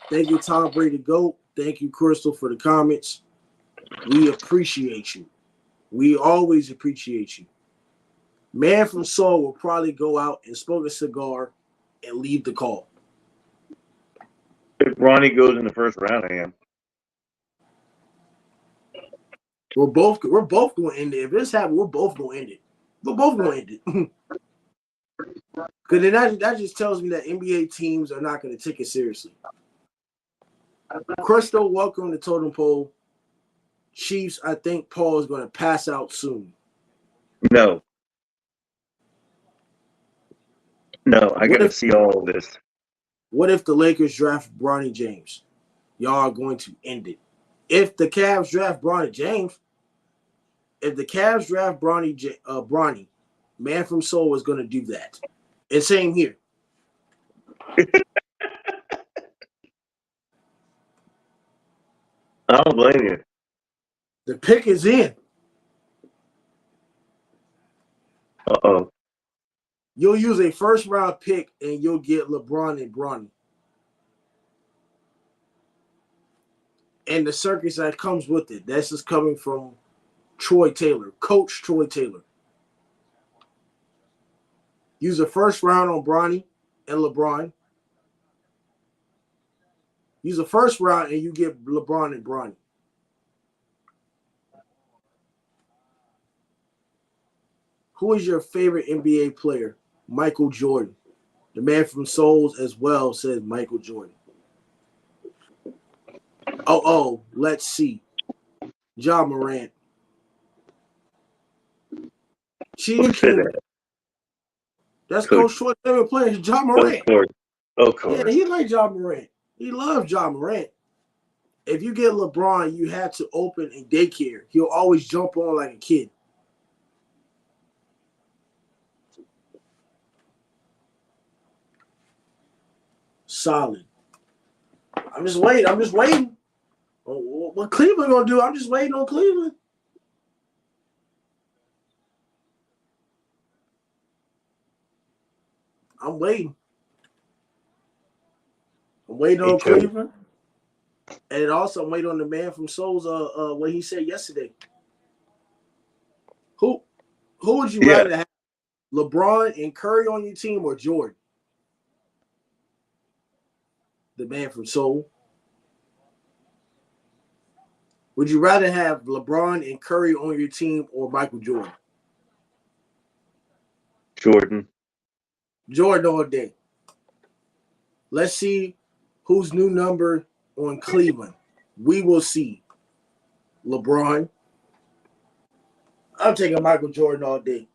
[SPEAKER 3] Thank you, Tom Brady GOAT. Thank you, Crystal, for the comments. We appreciate you. We always appreciate you. Man from Seoul will probably go out and smoke a cigar and leave the call.
[SPEAKER 4] If Bronny goes in the first round, I am.
[SPEAKER 3] We're both going to end it. If this happens, we're both going to end it. We're both going to end it. Because then that just tells me that NBA teams are not going to take it seriously. Crystal, welcome to Totem Pole. Chiefs, I think Paul is going to pass out soon.
[SPEAKER 4] No, I got to see all of this.
[SPEAKER 3] What if the Lakers draft Bronny James? Y'all are going to end it. If the Cavs draft Bronny James, Bronny, man from Seoul is going to do that. And same here.
[SPEAKER 4] I don't blame you.
[SPEAKER 3] The pick is in.
[SPEAKER 4] Uh-oh.
[SPEAKER 3] You'll use a first-round pick, and you'll get LeBron and Bronny. And the circus that comes with it. This is coming from Troy Taylor, Coach Troy Taylor. Use a first round on Bronny and LeBron. Use a first round, and you get LeBron and Bronny. Who is your favorite NBA player? Michael Jordan. The man from Souls as well says Michael Jordan. Oh, let's see. Ja Morant. Chief King. That's Coach Troy favorite player, Ja Morant.
[SPEAKER 4] Of course.
[SPEAKER 3] Yeah, he likes Ja Morant. He loves Ja Morant. If you get LeBron, you have to open a daycare. He'll always jump on like a kid. Solid. I'm just waiting. What Cleveland gonna do? I'm just waiting on Cleveland. I'm waiting. I'm waiting on Cleveland. And also I'm waiting on the man from Souls what he said yesterday. Who would you rather have? LeBron and Curry on your team or Jordan? The man from Seoul. Would you rather have LeBron and Curry on your team or Michael Jordan? Jordan all day. Let's see who's new number on Cleveland. We will see. LeBron. I'm taking Michael Jordan all day.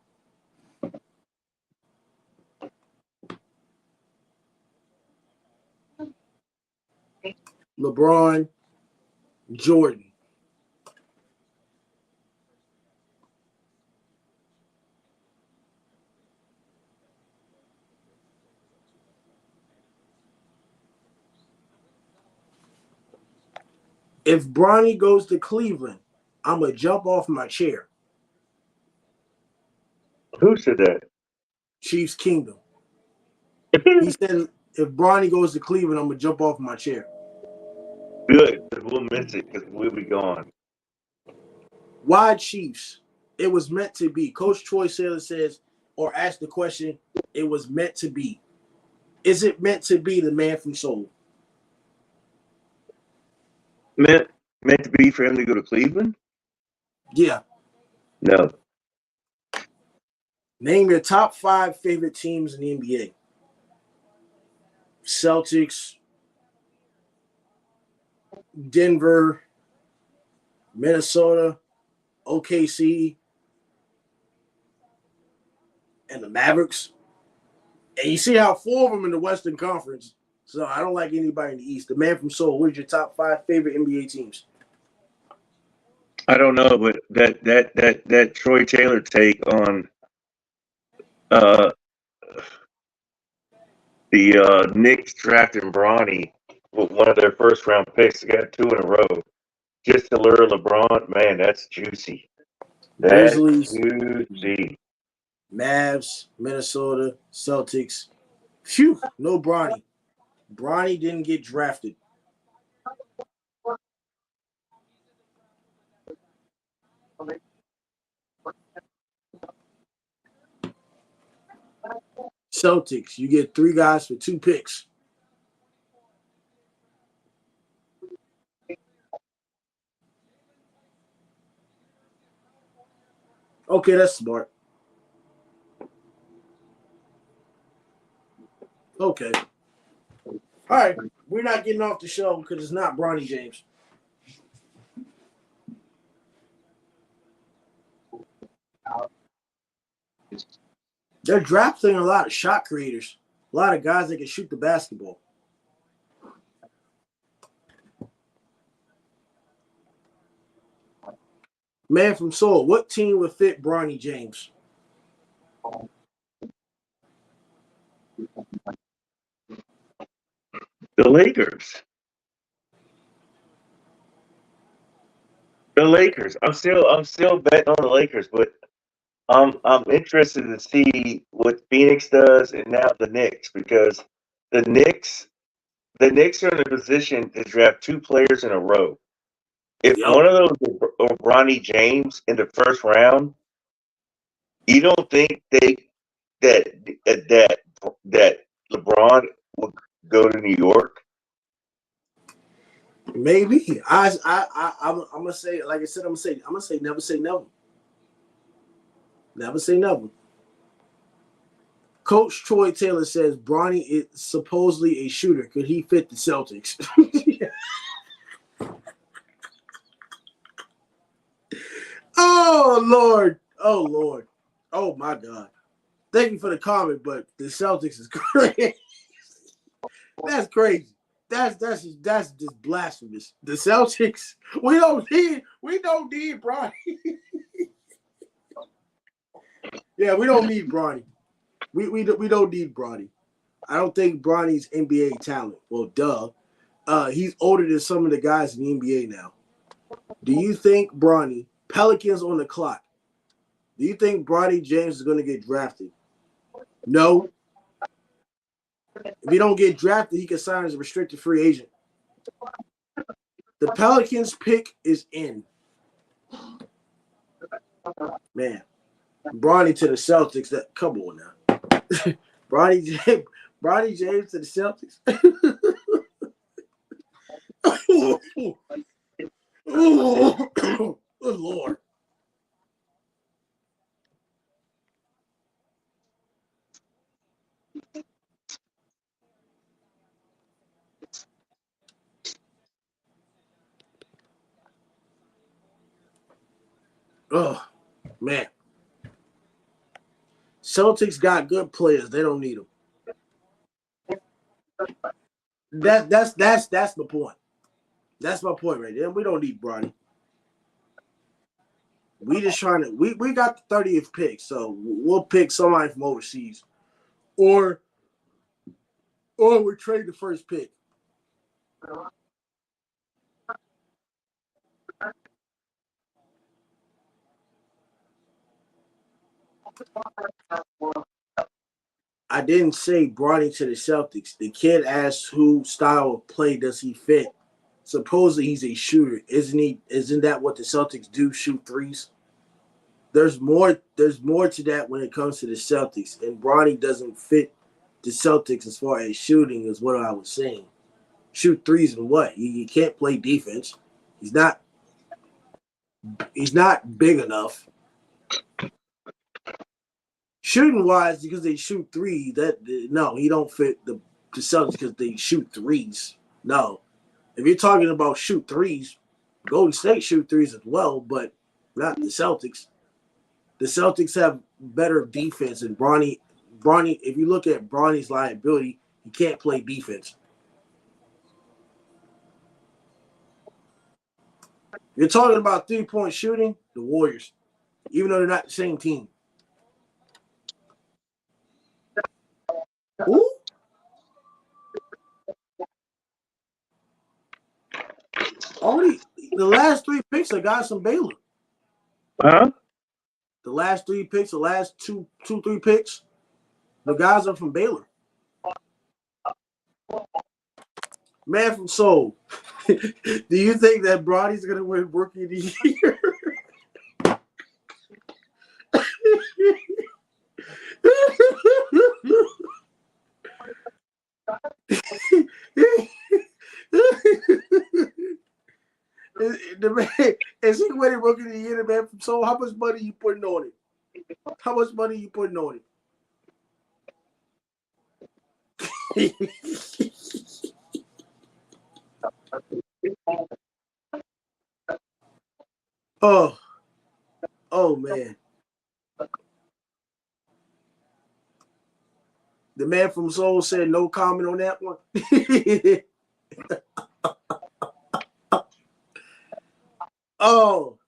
[SPEAKER 3] LeBron, Jordan. If Bronny goes to Cleveland, I'm going to jump off my chair.
[SPEAKER 4] Who said that?
[SPEAKER 3] Chiefs Kingdom. He said, if Bronny goes to Cleveland, I'm going to jump off my chair.
[SPEAKER 4] Good. We'll miss it because we'll be gone.
[SPEAKER 3] Why Chiefs? It was meant to be. Coach Troy Taylor says, or asked the question, it was meant to be. Is it meant to be the man from Seoul?
[SPEAKER 4] Meant to be for him to go to Cleveland?
[SPEAKER 3] Yeah.
[SPEAKER 4] No.
[SPEAKER 3] Name your top 5 favorite teams in the NBA. Celtics, Denver, Minnesota, OKC, and the Mavericks. And you see how 4 of them in the Western Conference. So I don't like anybody in the East. The man from Seoul, what is your top 5 favorite NBA teams?
[SPEAKER 4] I don't know, but that Troy Taylor take on the Knicks drafting Bronny with one of their first round picks. They got 2 in a row. Just to lure LeBron, man, that's juicy. That's
[SPEAKER 3] Grizzlies,
[SPEAKER 4] juicy.
[SPEAKER 3] Mavs, Minnesota, Celtics. Phew, no Bronny. Bronny didn't get drafted. Celtics, you get 3 guys for 2 picks. Okay, that's smart. Okay. All right, we're not getting off the show because it's not Bronny James. They're drafting a lot of shot creators, a lot of guys that can shoot the basketball. Man from Seoul, what team would fit Bronny James?
[SPEAKER 4] The Lakers. The Lakers. I'm still betting on the Lakers, but I'm interested to see what Phoenix does and now the Knicks, because the Knicks are in a position to draft 2 players in a row. If
[SPEAKER 3] Yep.
[SPEAKER 4] one of those is Bronny James in the first round, you don't think that LeBron would go to New York?
[SPEAKER 3] Maybe. I'm gonna say, like I said, I'm gonna say never say never. Never say never. Coach Troy Taylor says Bronny is supposedly a shooter. Could he fit the Celtics? Oh Lord. Oh Lord. Oh my God. Thank you for the comment, but the Celtics is crazy. That's crazy. That's just blasphemous. The Celtics, we don't need Bronny. Yeah, we don't need Bronny. We don't need Bronny. I don't think Bronny's NBA talent. Well, duh. He's older than some of the guys in the NBA now. Do you think Bronny, Pelicans on the clock, do you think Bronny James is going to get drafted? No. If he don't get drafted, he can sign as a restricted free agent. The Pelicans pick is in. Man, Bronny to the Celtics. That come on now. Bronny James to the Celtics. Oh, good Lord. Oh, man. Celtics got good players. They don't need them. That's the point. That's my point right there. We don't need Bronny. We just trying to we got the 30th pick, so we'll pick somebody from overseas. Or we trade the first pick. I didn't say Bronny to the Celtics. The kid asked who style of play does he fit. Supposedly he's a shooter. Isn't he? Isn't that what the Celtics do, shoot threes? There's more to that when it comes to the Celtics. And Bronny doesn't fit the Celtics as far as shooting is what I was saying. Shoot threes and what? He can't play defense. He's not big enough. Shooting wise, because they shoot threes, no, he don't fit the Celtics because they shoot threes. No. If you're talking about shoot threes, Golden State shoot threes as well, but not the Celtics. The Celtics have better defense, and Bronny, if you look at Bronny's liability, he can't play defense. You're talking about 3-point shooting, the Warriors, even though they're not the same team. Who? Only the last 3 picks are guys from Baylor.
[SPEAKER 4] Huh?
[SPEAKER 3] The last 3 picks, the last 3 picks, the guys are from Baylor. Man from Seoul, do you think that Bronny's going to win Rookie of the Year? Is he winning Rookie of the Year, the man from Seoul? How much money you putting on it? How much money you putting on it? Oh man. The man from Seoul said no comment on that one. Oh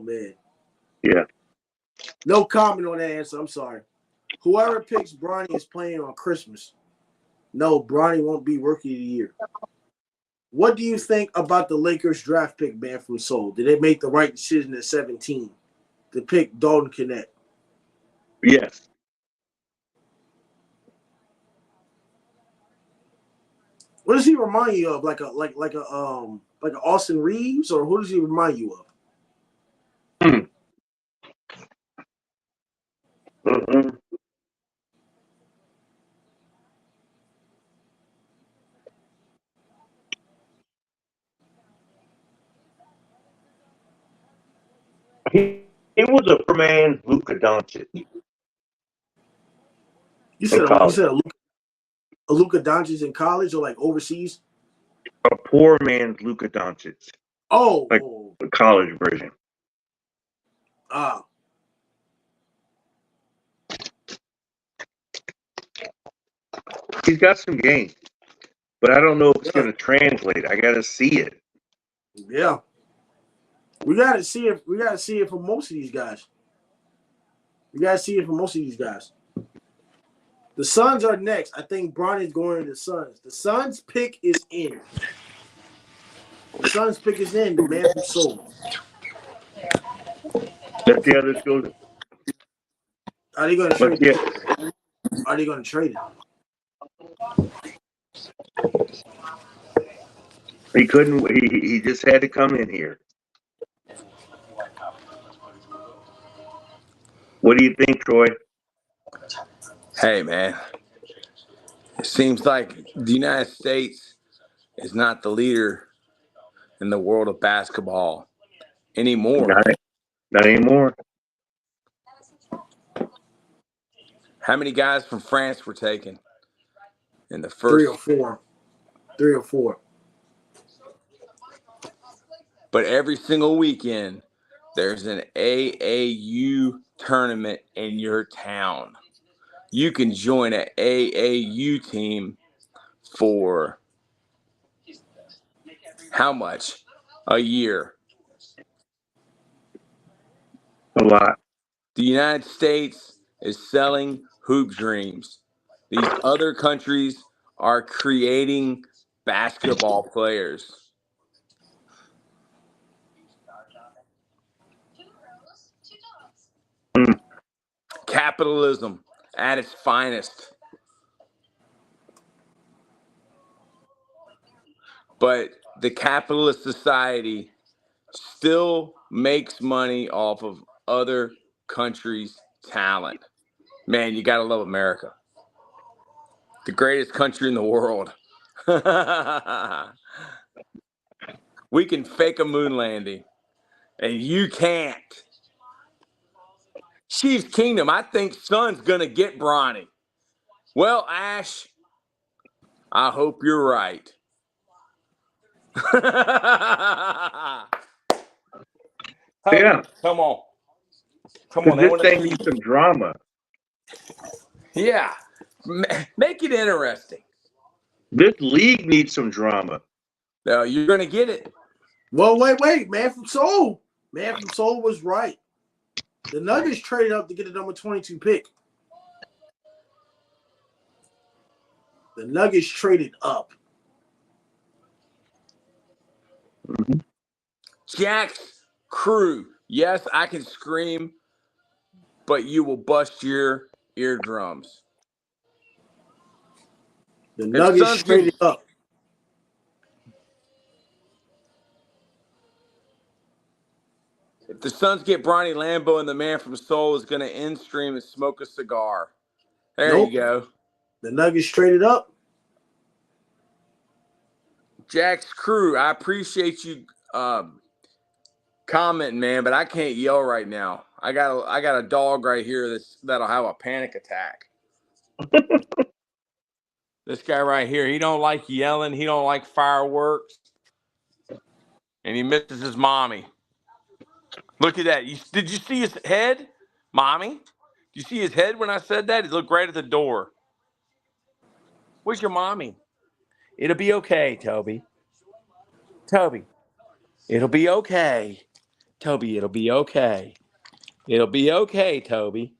[SPEAKER 3] man.
[SPEAKER 4] Yeah.
[SPEAKER 3] No comment on that answer. I'm sorry. Whoever picks Bronny is playing on Christmas. No, Bronny won't be Rookie of the Year. What do you think about the Lakers draft pick, man from Seoul? Did they make the right decision at 17 to pick Dalton Knecht?
[SPEAKER 4] Yes.
[SPEAKER 3] What does he remind you of? Like a Austin Reeves, or who does he remind you of?
[SPEAKER 4] Mm-mm. He was a poor man, Luka Doncic.
[SPEAKER 3] You said
[SPEAKER 4] college.
[SPEAKER 3] a Luka Doncic in college or like overseas?
[SPEAKER 4] A poor man's Luka Doncic.
[SPEAKER 3] Oh,
[SPEAKER 4] like the college version. He's got some game, but I don't know if it's going to translate. I got to see it.
[SPEAKER 3] Yeah, we got to see it. We got to see it for most of these guys. The Suns are next. I think Bronny's going to the Suns. The Suns pick is in. The man from Seoul.
[SPEAKER 4] Let's see how this goes.
[SPEAKER 3] Are they going to trade it? Are they going to trade it?
[SPEAKER 4] He couldn't. He just had to come in here. What do you think, Troy?
[SPEAKER 8] Hey, man. It seems like the United States is not the leader in the world of basketball anymore.
[SPEAKER 4] Not anymore.
[SPEAKER 8] How many guys from France were taken in the first?
[SPEAKER 3] 3 or 4.
[SPEAKER 8] But every single weekend, there's an AAU tournament in your town. You can join an AAU team for how much a year?
[SPEAKER 4] A lot.
[SPEAKER 8] The United States is selling hoop dreams. These other countries are creating basketball players. Capitalism at its finest. But the capitalist society still makes money off of other countries' talent. Man, you got to love America. The greatest country in the world. We can fake a moon landing, and you can't. Chiefs Kingdom, I think Son's going to get Bronny. Well, Ash, I hope you're right.
[SPEAKER 4] Yeah.
[SPEAKER 8] Come on. Come on.
[SPEAKER 4] Because
[SPEAKER 8] They
[SPEAKER 4] this
[SPEAKER 8] want to
[SPEAKER 4] thing
[SPEAKER 8] see.
[SPEAKER 4] needs some drama.
[SPEAKER 8] Yeah. Make it interesting.
[SPEAKER 4] This league needs some drama.
[SPEAKER 8] No, you're going to get it.
[SPEAKER 3] Well, wait. Man from Seoul was right. The Nuggets traded up to get the number 22 pick. The Nuggets traded up.
[SPEAKER 8] Jack's crew. Yes, I can scream, but you will bust your eardrums.
[SPEAKER 3] The Nuggets traded up.
[SPEAKER 8] If the Suns get Bronny Lambo and the man from Seoul is going to end stream and smoke a cigar. There you go.
[SPEAKER 3] The Nuggets traded up.
[SPEAKER 8] Jack's crew, I appreciate you commenting, man, but I can't yell right now. I got a dog right here that'll have a panic attack. This guy right here, he don't like yelling. He don't like fireworks. And he misses his mommy. Look at that. Did you see his head, mommy? Did you see his head when I said that? He looked right at the door. Where's your mommy? It'll be okay, Toby. Toby, it'll be okay. Toby, it'll be okay. It'll be okay, Toby.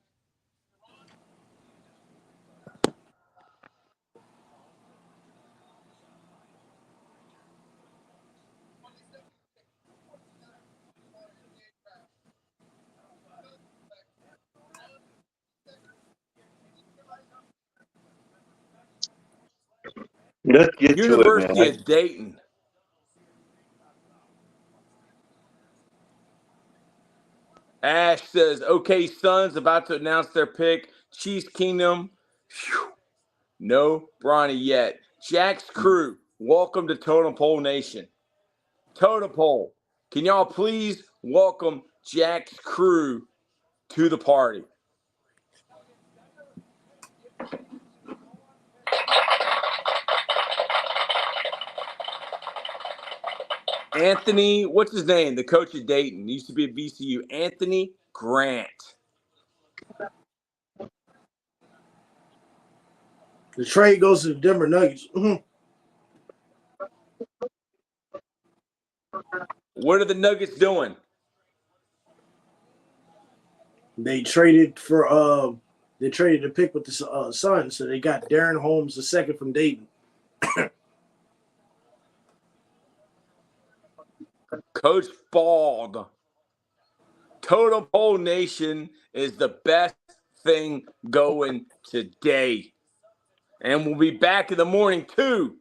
[SPEAKER 4] Let's get
[SPEAKER 8] University
[SPEAKER 4] to it, man.
[SPEAKER 8] of Dayton. Ash says, okay, Suns about to announce their pick. Chiefs Kingdom. Whew. No Bronny yet. Jack's crew, welcome to Totem Pole Nation. Totem Pole, can y'all please welcome Jack's crew to the party? Anthony, what's his name? The coach of Dayton. He used to be at VCU. Anthony Grant.
[SPEAKER 3] The trade goes to the Denver Nuggets.
[SPEAKER 8] What are the Nuggets doing?
[SPEAKER 3] They traded the pick with the Suns, so they got Darren Holmes, the second from Dayton.
[SPEAKER 8] Coach Bald. Totem Pole Nation is the best thing going today. And we'll be back in the morning too.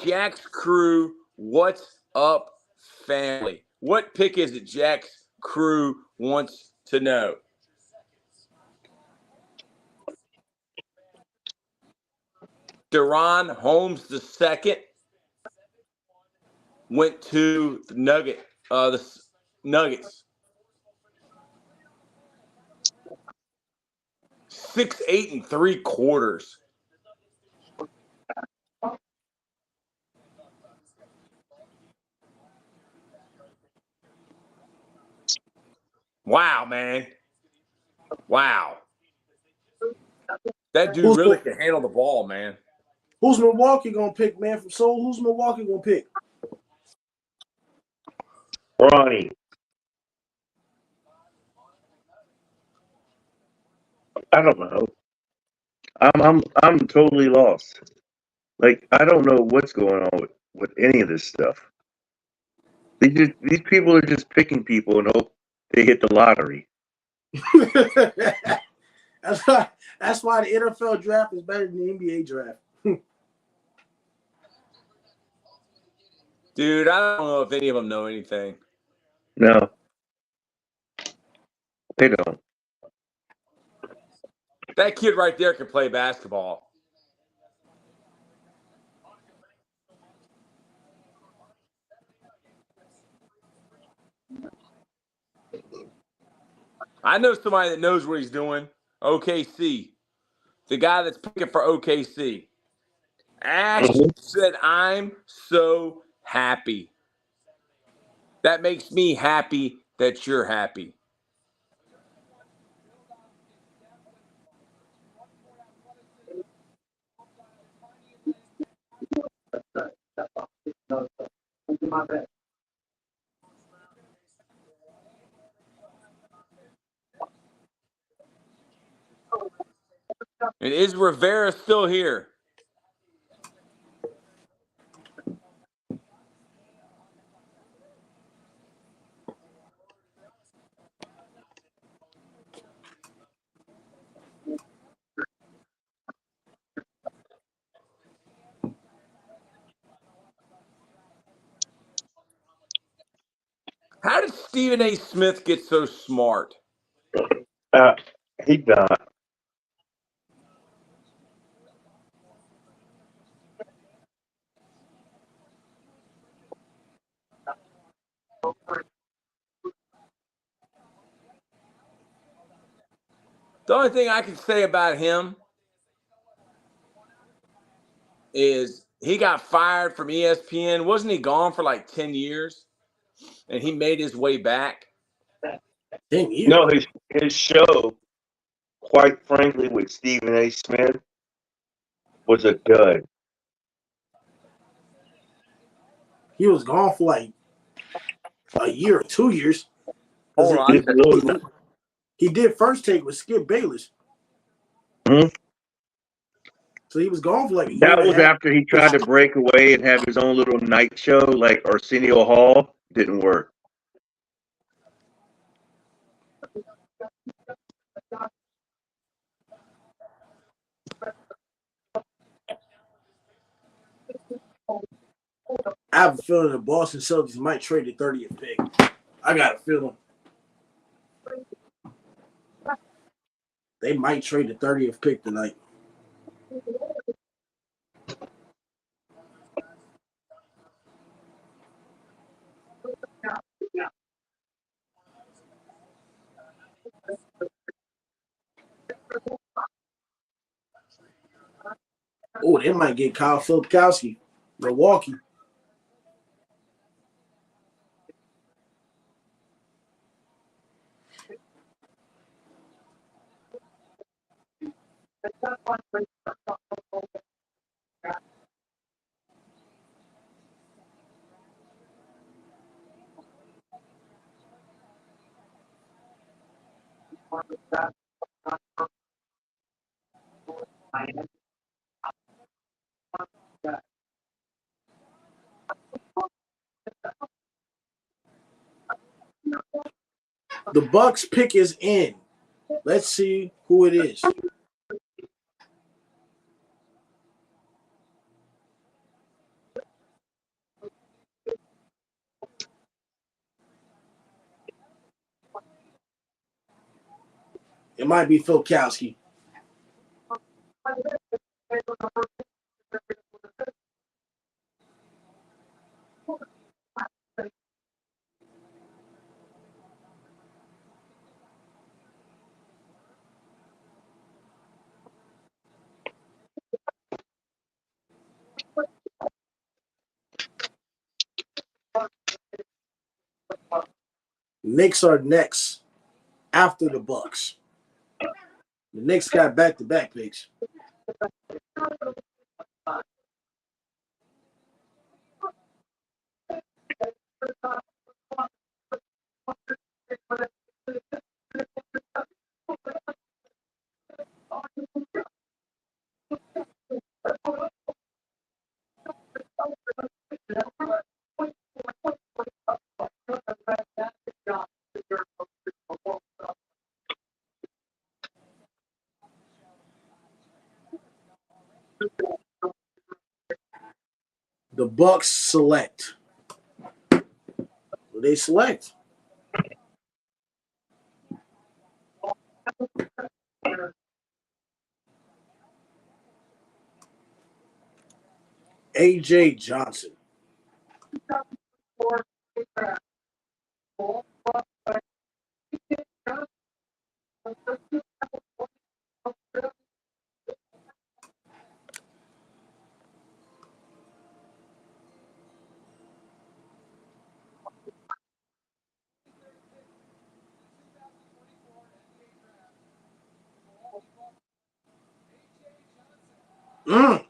[SPEAKER 8] Jack's crew, what's up, family? What pick is it Jack's crew wants to know? Deron Holmes II went to the Nuggets. 6'8" 3/4. Wow, man. Wow. That dude really can handle the ball, man.
[SPEAKER 3] Who's Milwaukee gonna pick, man, from Seoul? Who's Milwaukee gonna pick?
[SPEAKER 4] Bronny. I don't know. I'm totally lost. Like, I don't know what's going on with any of this stuff. These people are just picking people and hope they hit the lottery.
[SPEAKER 3] That's why the NFL draft is better than the NBA draft.
[SPEAKER 8] Dude, I don't know if any of them know anything.
[SPEAKER 4] No, they don't.
[SPEAKER 8] That kid right there can play basketball. I know somebody that knows what he's doing. OKC. The guy that's picking for OKC. Ash said, I'm so happy. That makes me happy that you're happy. And is Rivera still here? How did Stephen A. Smith get so smart?
[SPEAKER 4] He done.
[SPEAKER 8] The only thing I can say about him is he got fired from ESPN. Wasn't he gone for like 10 years? And he made his way back.
[SPEAKER 3] 10 years.
[SPEAKER 4] No, his show, quite frankly, with Stephen A. Smith, was a dud.
[SPEAKER 3] He was gone for like a year or 2 years.
[SPEAKER 8] Hold on.
[SPEAKER 3] He did First Take with Skip Bayless.
[SPEAKER 4] Mhm.
[SPEAKER 3] So he was gone for like a year.
[SPEAKER 4] That
[SPEAKER 3] and a
[SPEAKER 4] was
[SPEAKER 3] half.
[SPEAKER 4] after he tried to break away and have his own little night show like Arsenio Hall. Didn't work.
[SPEAKER 3] I have a feeling the Boston Celtics might trade the 30th pick. I got a feeling. They might trade the 30th pick tonight. Oh, they might get Kyle Filipkowski, Milwaukee. The Bucks pick is in. Let's see who it is. It might be Filipkowski. Knicks are next after the Bucks. The Knicks got back-to-back picks. The Bucks select. Who they select? A.J. Johnson. Mm.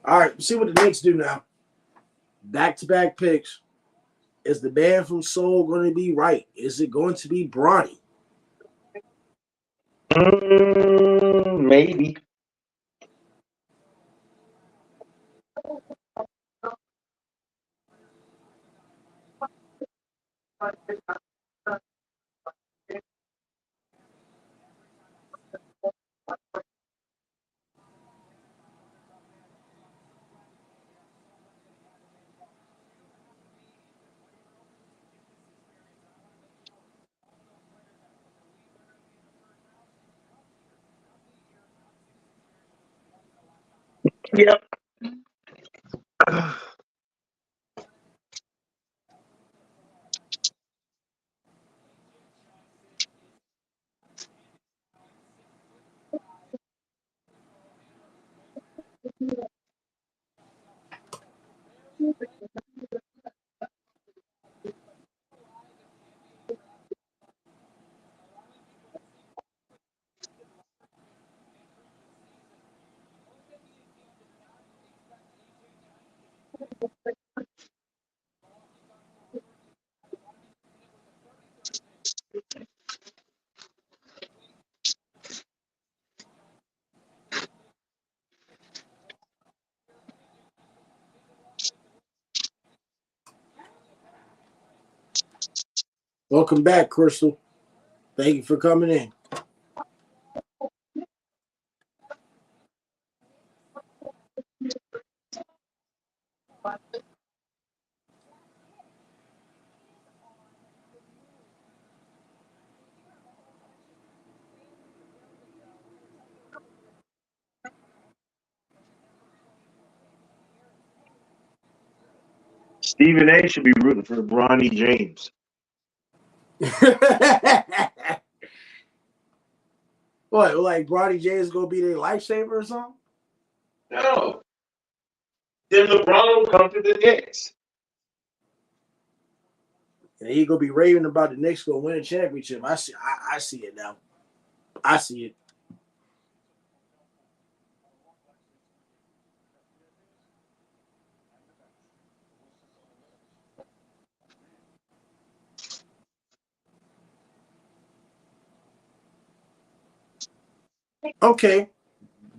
[SPEAKER 3] All right, see what the Knicks do now. Back-to-back picks. Is the man from Seoul going to be right? Is it going to be Bronny?
[SPEAKER 4] Maybe. Yep.
[SPEAKER 3] Welcome back, Crystal. Thank you for coming in.
[SPEAKER 4] Stephen A should be rooting for Bronny James.
[SPEAKER 3] What, like Bronny James going to be their lifesaver or something?
[SPEAKER 4] No. Then LeBron will come to the Knicks.
[SPEAKER 3] And he going to be raving about the Knicks going to win a championship. I see it now. I see it. Okay.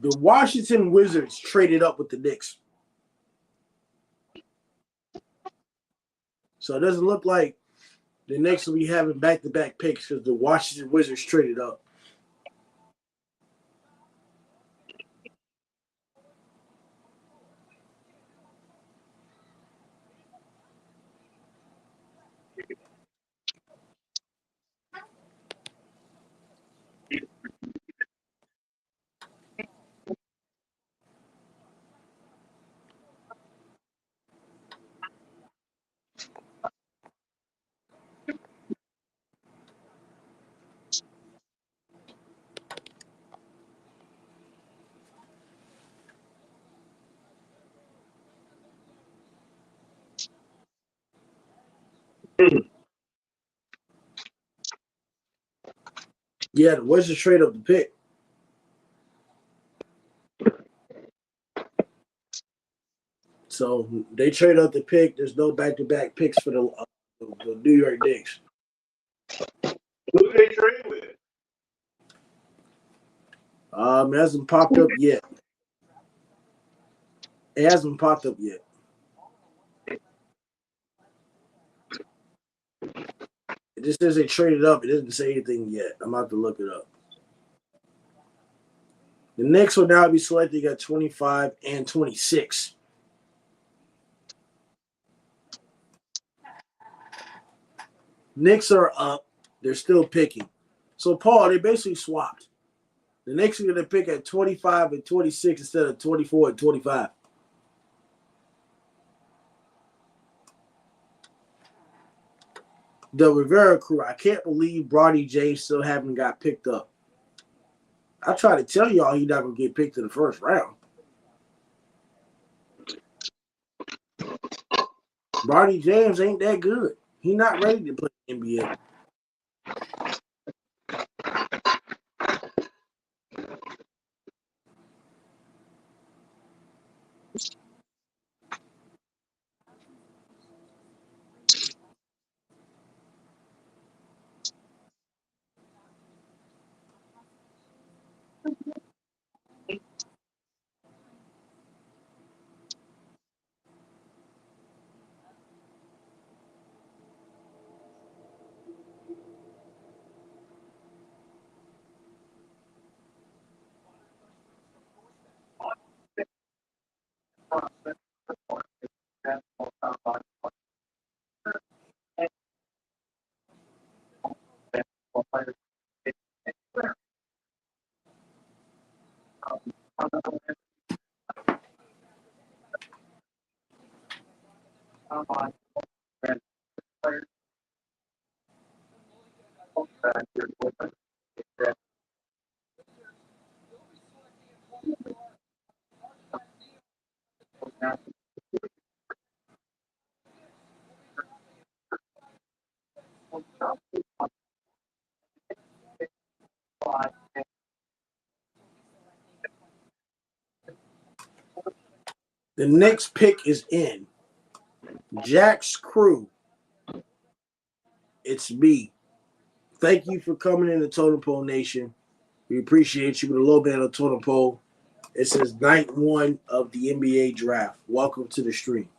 [SPEAKER 3] The Washington Wizards traded up with the Knicks. So it doesn't look like the Knicks will be having back-to-back picks because the Washington Wizards traded up. Yeah, the Wizards trade up the pick. So they trade up the pick. There's no back-to-back picks for the New York Knicks.
[SPEAKER 4] Who do they trade with?
[SPEAKER 3] It hasn't popped up yet. It hasn't popped up yet. It just says they traded up. It doesn't say anything yet. I'm about to look it up. The Knicks will now be selecting at 25 and 26. Knicks are up. They're still picking. So, Paul, they basically swapped. The Knicks are going to pick at 25 and 26 instead of 24 and 25. The Rivera crew, I can't believe Bronny James still haven't got picked up. I try to tell y'all he's not gonna get picked in the first round. Bronny James ain't that good. He's not ready to play in the NBA. The next pick is in. Jack's crew. It's me. Thank you for coming in the Totem Pole Nation. We appreciate you with a little bit of the Totem Pole. It says night one of the NBA draft. Welcome to the stream.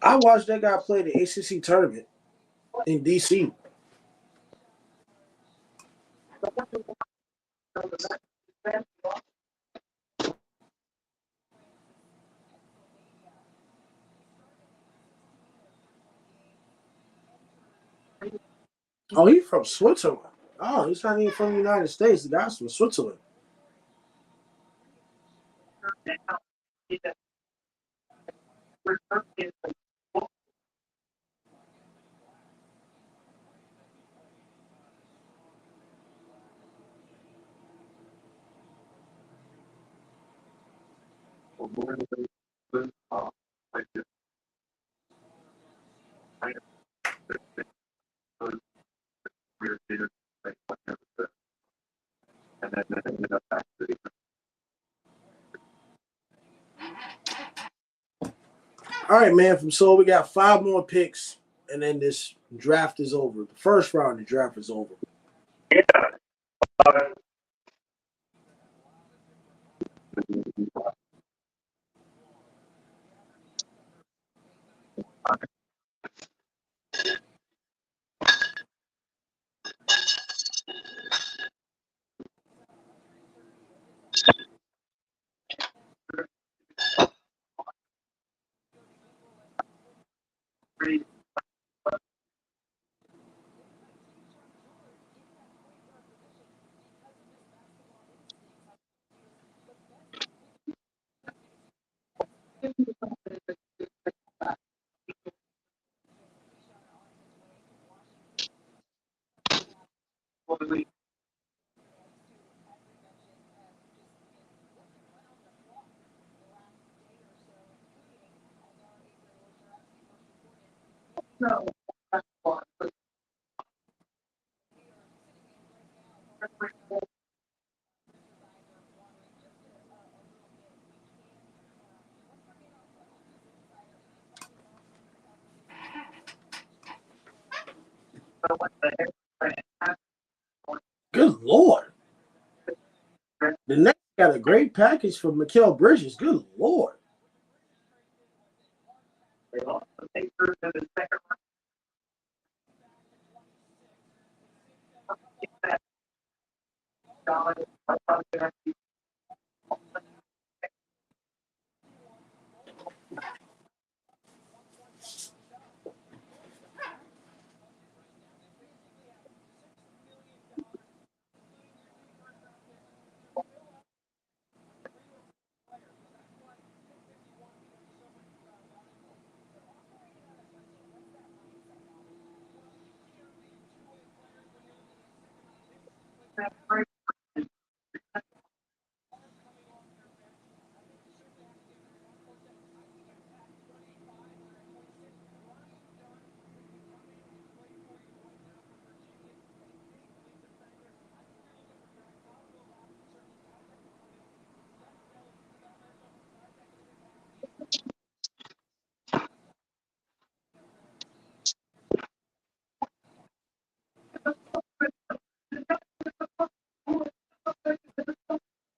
[SPEAKER 3] I watched that guy play the ACC tournament in DC. Oh, he's from Switzerland. Oh, he's not even from the United States. The guy's from Switzerland. All right, man. From Seoul, we got 5 more picks, and then this draft is over. The first round of the draft is over. Good Lord. The Nets got a great package for Mikal Bridges. Good Lord.
[SPEAKER 5] They lost the Pacers in the second round.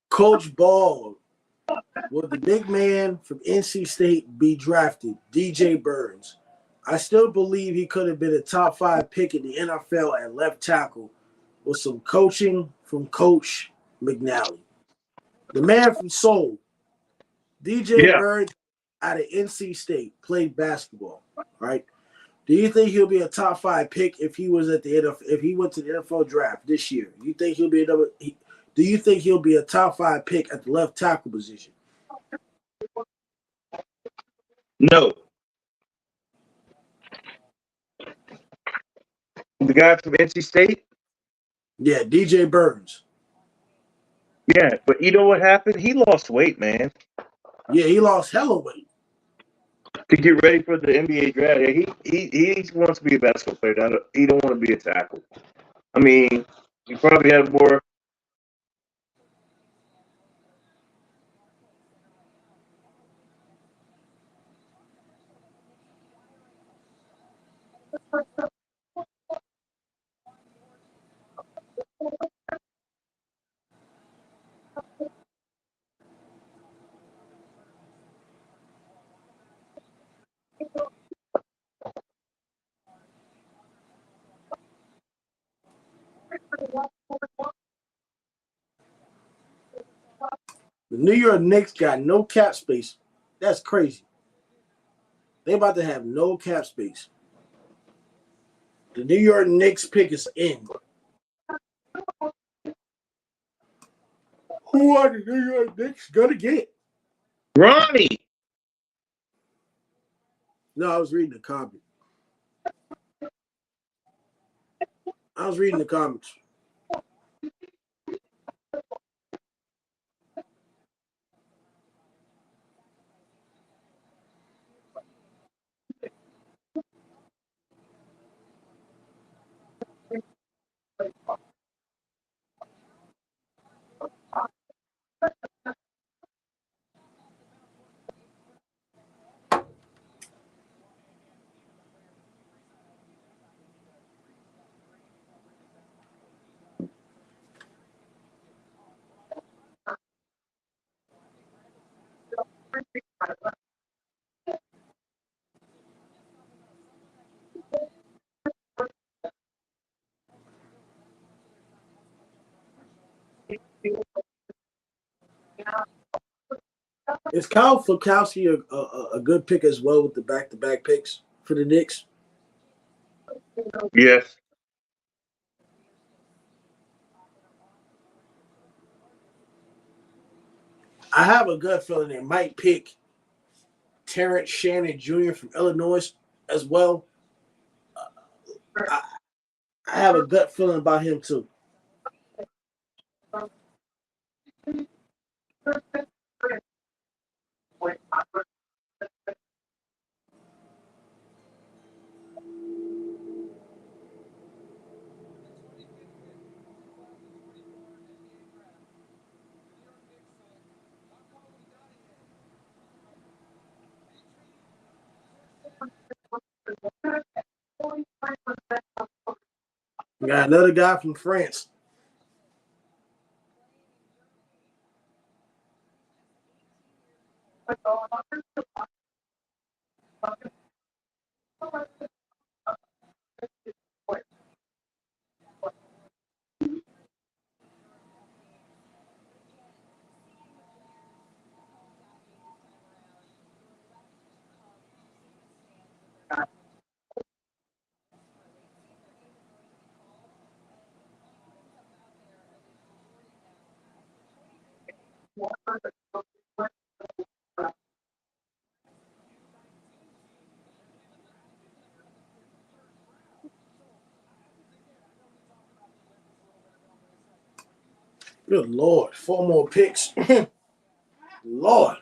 [SPEAKER 3] Coach Ball, will the big man from NC State be drafted? DJ Burns. I still believe he could have been a top 5 pick in the NFL at left tackle with some coaching from Coach McNally. The man from Seoul, DJ
[SPEAKER 4] Yeah.
[SPEAKER 3] Burns out of NC State, played basketball, right? Do you think he'll be a top 5 pick if he was at the NFL, if he went to the NFL draft this year? Do you think he'll be do you think he'll be a top 5 pick at the left tackle position?
[SPEAKER 4] No. The guy from NC State?
[SPEAKER 3] Yeah, DJ Burns.
[SPEAKER 4] Yeah, but you know what happened? He lost weight, man,
[SPEAKER 3] Yeah, he lost hella weight.
[SPEAKER 4] to get ready for the NBA draft. Yeah, he wants to be a basketball player. He don't want to be a tackle. I mean, he probably had more.
[SPEAKER 3] The New York Knicks got no cap space. That's crazy. They about to have no cap space. The New York Knicks pick is in. Who are the New York Knicks gonna get?
[SPEAKER 4] Ronnie.
[SPEAKER 3] No, I was reading the comment. I was reading the comments. Is Kyle Fulkowski a good pick as well with the back-to-back picks for the Knicks?
[SPEAKER 4] Yes.
[SPEAKER 3] I have a gut feeling they might pick Terrence Shannon Jr. from Illinois as well. I have a gut feeling about him too. got another guy from France. Good Lord. 4 more picks. Lord.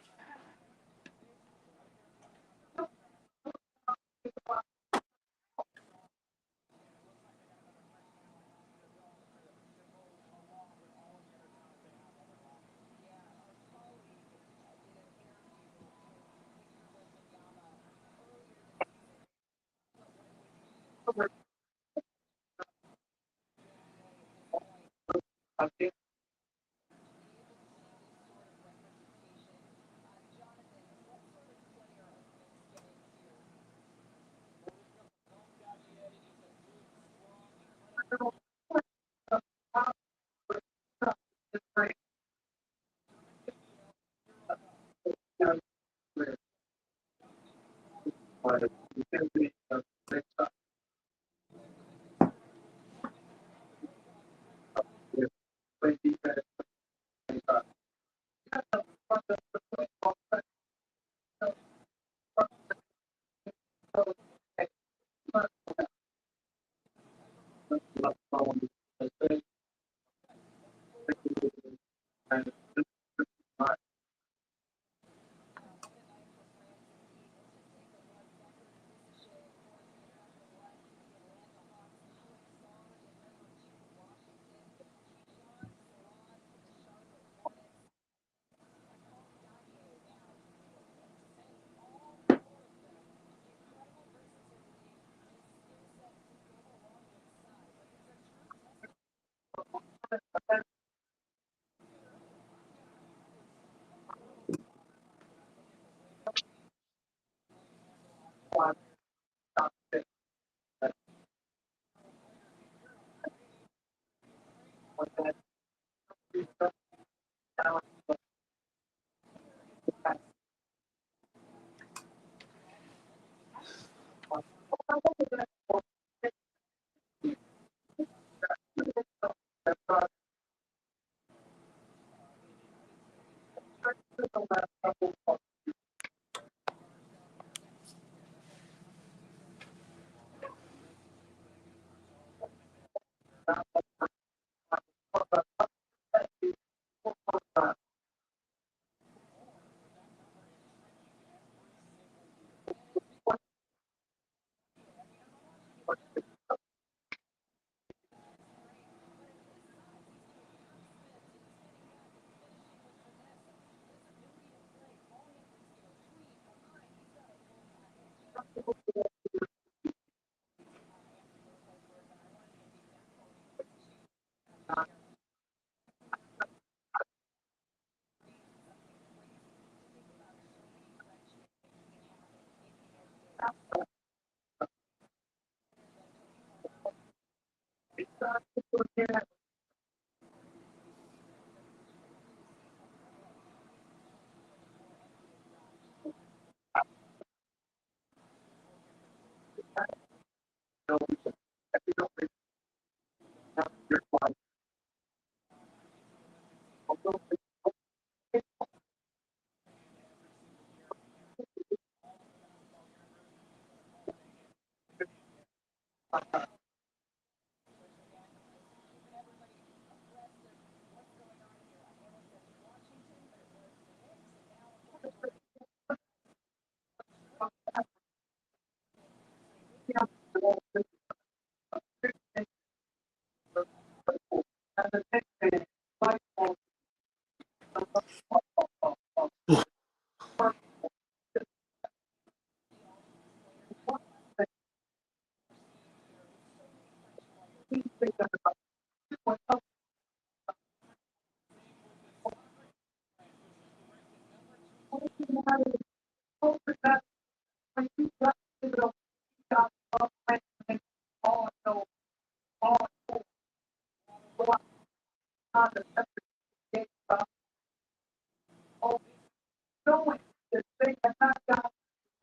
[SPEAKER 5] They have not got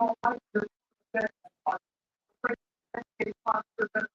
[SPEAKER 5] all right to that monster that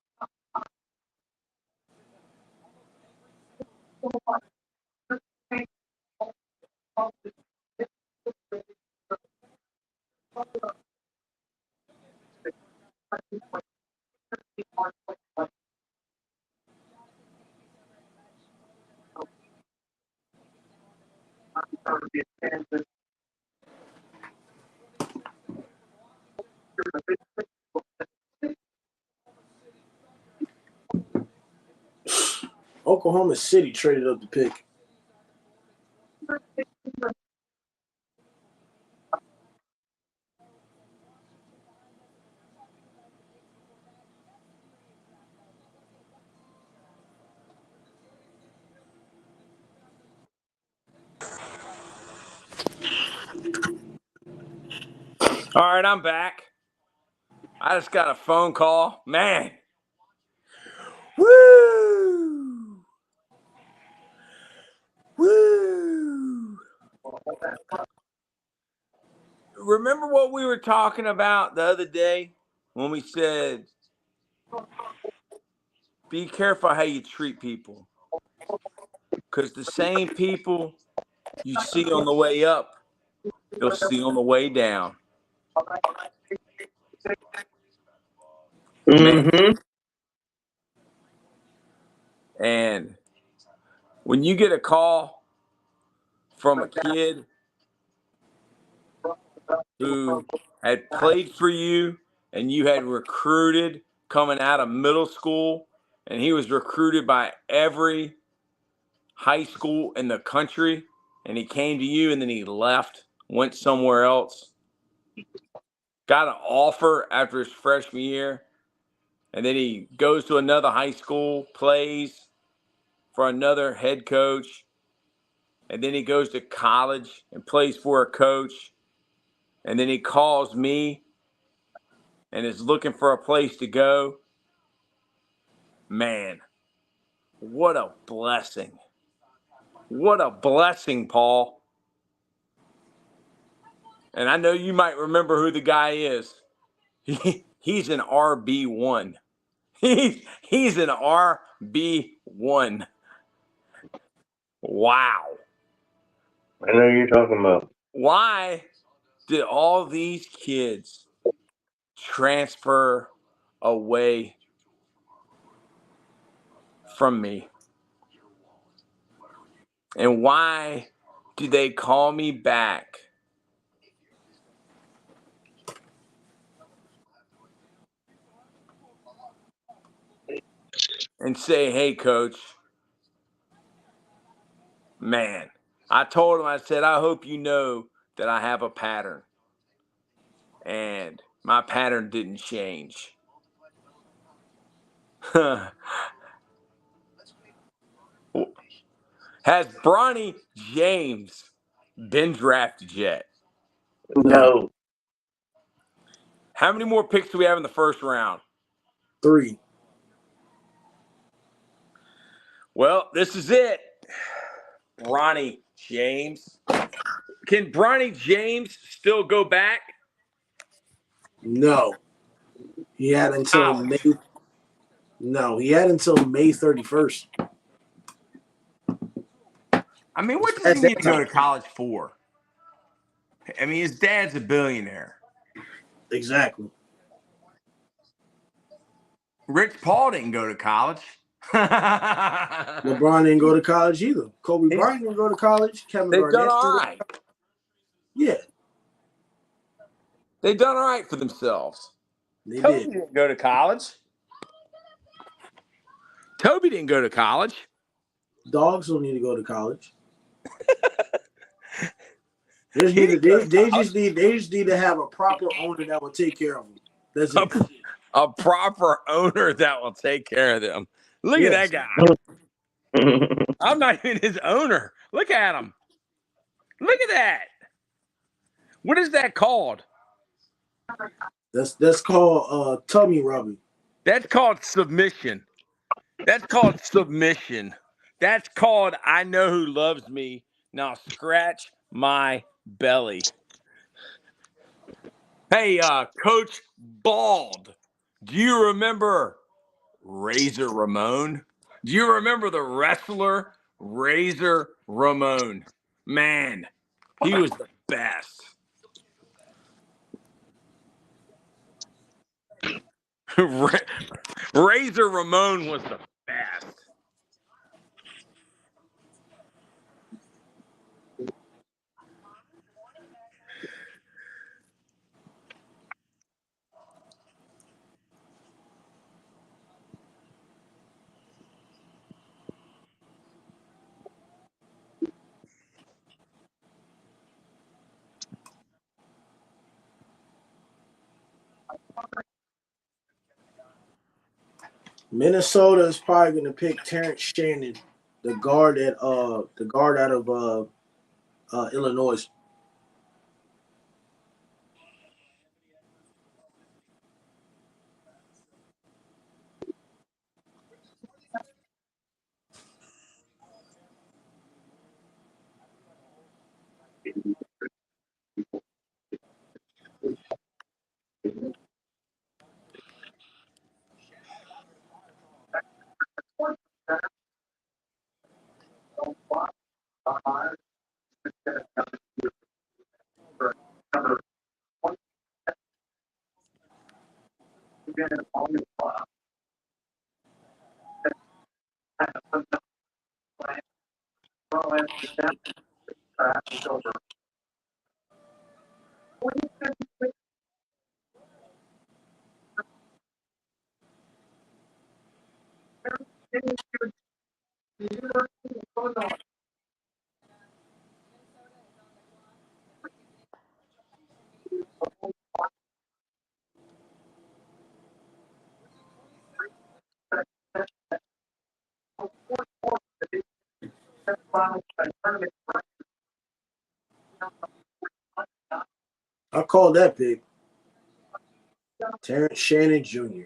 [SPEAKER 3] Oklahoma City traded up the pick.
[SPEAKER 8] All right, I'm back. I just got a phone call. Man. Woo! Woo! Remember what we were talking about the other day when we said, be careful how you treat people. Because the same people you see on the way up, you'll see on the way down. Man.
[SPEAKER 4] Mm-hmm.
[SPEAKER 8] And when you get a call from a kid who had played for you and you had recruited coming out of middle school, and he was recruited by every high school in the country, and he came to you and then he left, went somewhere else, got an offer after his freshman year, and then he goes to another high school, plays for another head coach, and then he goes to college and plays for a coach, and then he calls me and is looking for a place to go. Man, what a blessing. What a blessing, Paul. And I know you might remember who the guy is. He's an RB1. He's an RB1. Wow.
[SPEAKER 4] I know who you're talking about.
[SPEAKER 8] Why did all these kids transfer away from me? And why do they call me back and say, hey, coach, man, I told him, I said, I hope you know that I have a pattern. And my pattern didn't change. Has Bronny James been drafted yet?
[SPEAKER 4] No.
[SPEAKER 8] How many more picks do we have in the first round?
[SPEAKER 3] 3.
[SPEAKER 8] Well, this is it. Bronny James. Can Bronny James still go back?
[SPEAKER 3] No. He had until
[SPEAKER 8] Ouch.
[SPEAKER 3] May. No, he had until May 31st.
[SPEAKER 8] I mean, what does
[SPEAKER 3] At
[SPEAKER 8] he
[SPEAKER 3] that
[SPEAKER 8] need to go
[SPEAKER 3] time.
[SPEAKER 8] to college for? I mean, his dad's a billionaire.
[SPEAKER 3] Exactly.
[SPEAKER 8] Rich Paul didn't go to college.
[SPEAKER 3] LeBron didn't go to college either. Kobe Bryant didn't go to college. Kevin
[SPEAKER 8] They've
[SPEAKER 3] Garnett
[SPEAKER 8] done all
[SPEAKER 3] didn't go-
[SPEAKER 8] right.
[SPEAKER 3] Yeah,
[SPEAKER 8] They've done all right for themselves.
[SPEAKER 3] they
[SPEAKER 8] Toby
[SPEAKER 3] did.
[SPEAKER 8] didn't go to college. Toby didn't go to college.
[SPEAKER 3] Dogs don't need to go to college. They just
[SPEAKER 8] He
[SPEAKER 3] need to,
[SPEAKER 8] didn't go to
[SPEAKER 3] they
[SPEAKER 8] college.
[SPEAKER 3] just need to have a proper owner that will take care of them. That's it.
[SPEAKER 8] A proper owner that will take care of them. Look
[SPEAKER 3] Yes.
[SPEAKER 8] at that guy. I'm not even his owner. Look at him. Look at that. What is that called?
[SPEAKER 3] That's called tummy rubbing.
[SPEAKER 8] That's called submission. That's called submission. That's called I know who loves me. Now scratch my belly. Hey, Coach Bald, do you remember Razor Ramon? Do you remember the wrestler Razor Ramon? Man, he was the best. Razor Ramon was the best.
[SPEAKER 3] Minnesota is probably going to pick Terrence Shannon, the guard out of Illinois. I call that pick Terrence Shannon Jr.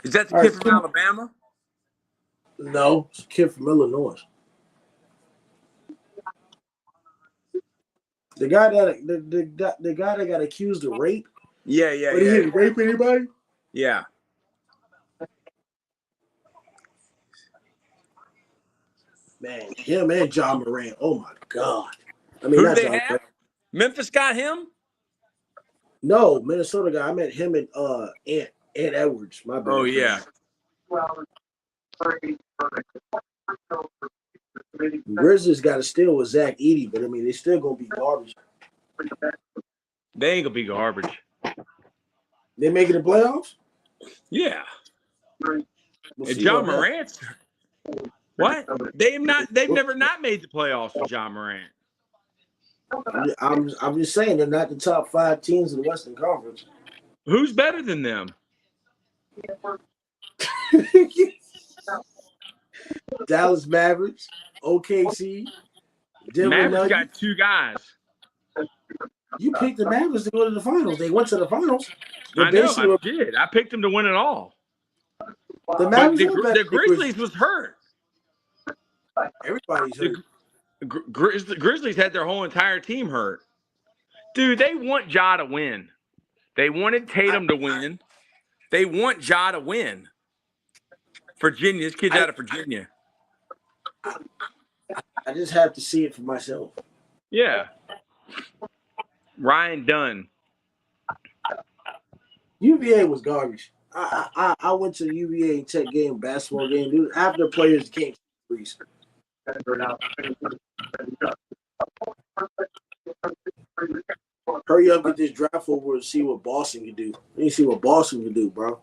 [SPEAKER 8] Is that the
[SPEAKER 3] All
[SPEAKER 8] kid
[SPEAKER 3] right,
[SPEAKER 8] from Alabama?
[SPEAKER 3] no, it's a kid from Illinois. The guy the guy that got accused of rape,
[SPEAKER 8] Yeah.
[SPEAKER 3] but he didn't rape anybody.
[SPEAKER 8] Yeah.
[SPEAKER 3] Man, him and John Moran. Oh my God. I mean,
[SPEAKER 8] Who do
[SPEAKER 3] not
[SPEAKER 8] they
[SPEAKER 3] John
[SPEAKER 8] have?
[SPEAKER 3] Moran.
[SPEAKER 8] Memphis got him?
[SPEAKER 3] No, Minnesota guy. I met him and Ant Edwards. My bad.
[SPEAKER 8] Oh, yeah.
[SPEAKER 3] Grizzlies got to steal with Zach Edey, but I mean, they still gonna be garbage.
[SPEAKER 8] They ain't going to be garbage.
[SPEAKER 3] They making the playoffs?
[SPEAKER 8] Yeah.
[SPEAKER 3] We'll
[SPEAKER 8] And
[SPEAKER 3] see
[SPEAKER 8] John
[SPEAKER 3] what happens.
[SPEAKER 8] Morant's what? They've never not made the playoffs with John Morant.
[SPEAKER 3] I'm just saying they're not the top 5 teams in the Western Conference.
[SPEAKER 8] Who's better than them?
[SPEAKER 3] Dallas Mavericks, OKC, Denver
[SPEAKER 8] Mavericks
[SPEAKER 3] Nuggets.
[SPEAKER 8] got 2 guys.
[SPEAKER 3] You picked the Mavericks to go to the finals. They went to the finals.
[SPEAKER 8] I know, I did. I picked them to win it all.
[SPEAKER 3] The
[SPEAKER 8] But
[SPEAKER 3] Mavericks are better
[SPEAKER 8] the
[SPEAKER 3] than
[SPEAKER 8] Grizzlies was hurt.
[SPEAKER 3] Everybody's hurt.
[SPEAKER 8] The Grizzlies had their whole entire team hurt. Dude, they want Ja to win. They wanted Tatum to win. They want Ja to win. Virginia, this kid's out of Virginia.
[SPEAKER 3] I just have to see it for myself.
[SPEAKER 8] Yeah. Ryan Dunn.
[SPEAKER 3] UVA was garbage. I went to the UVA and Tech game, basketball game. Dude, half the players can't freeze. Hurry up, get this draft over and see what Boston can do. We need to see what Boston can do, bro.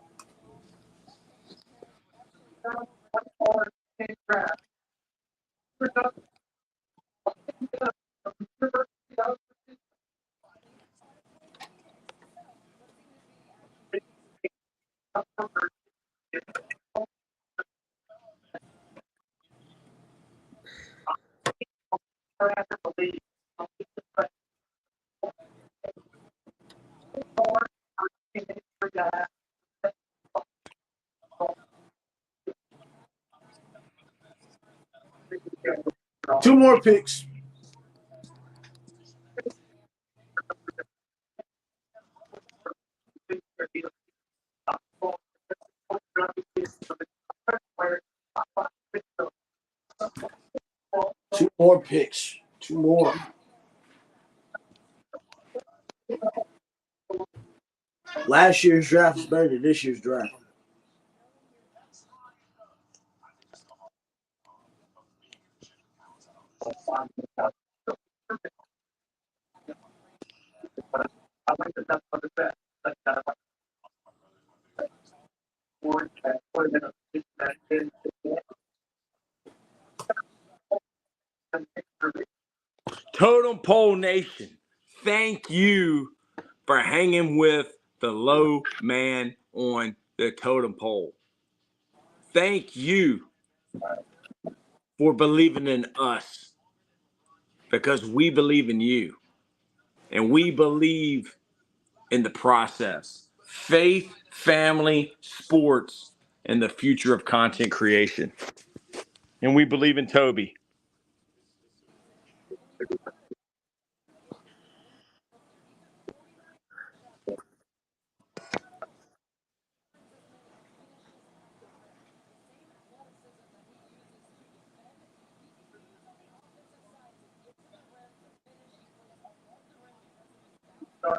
[SPEAKER 3] Two more picks. Two more picks. Two more. Last year's draft is better than this year's draft.
[SPEAKER 8] Totem Pole Nation, thank you for hanging with the low man on the totem pole. Thank you for believing in us, because we believe in you and we believe in the process. Faith, family, sports, and the future of content creation. And we believe in Toby.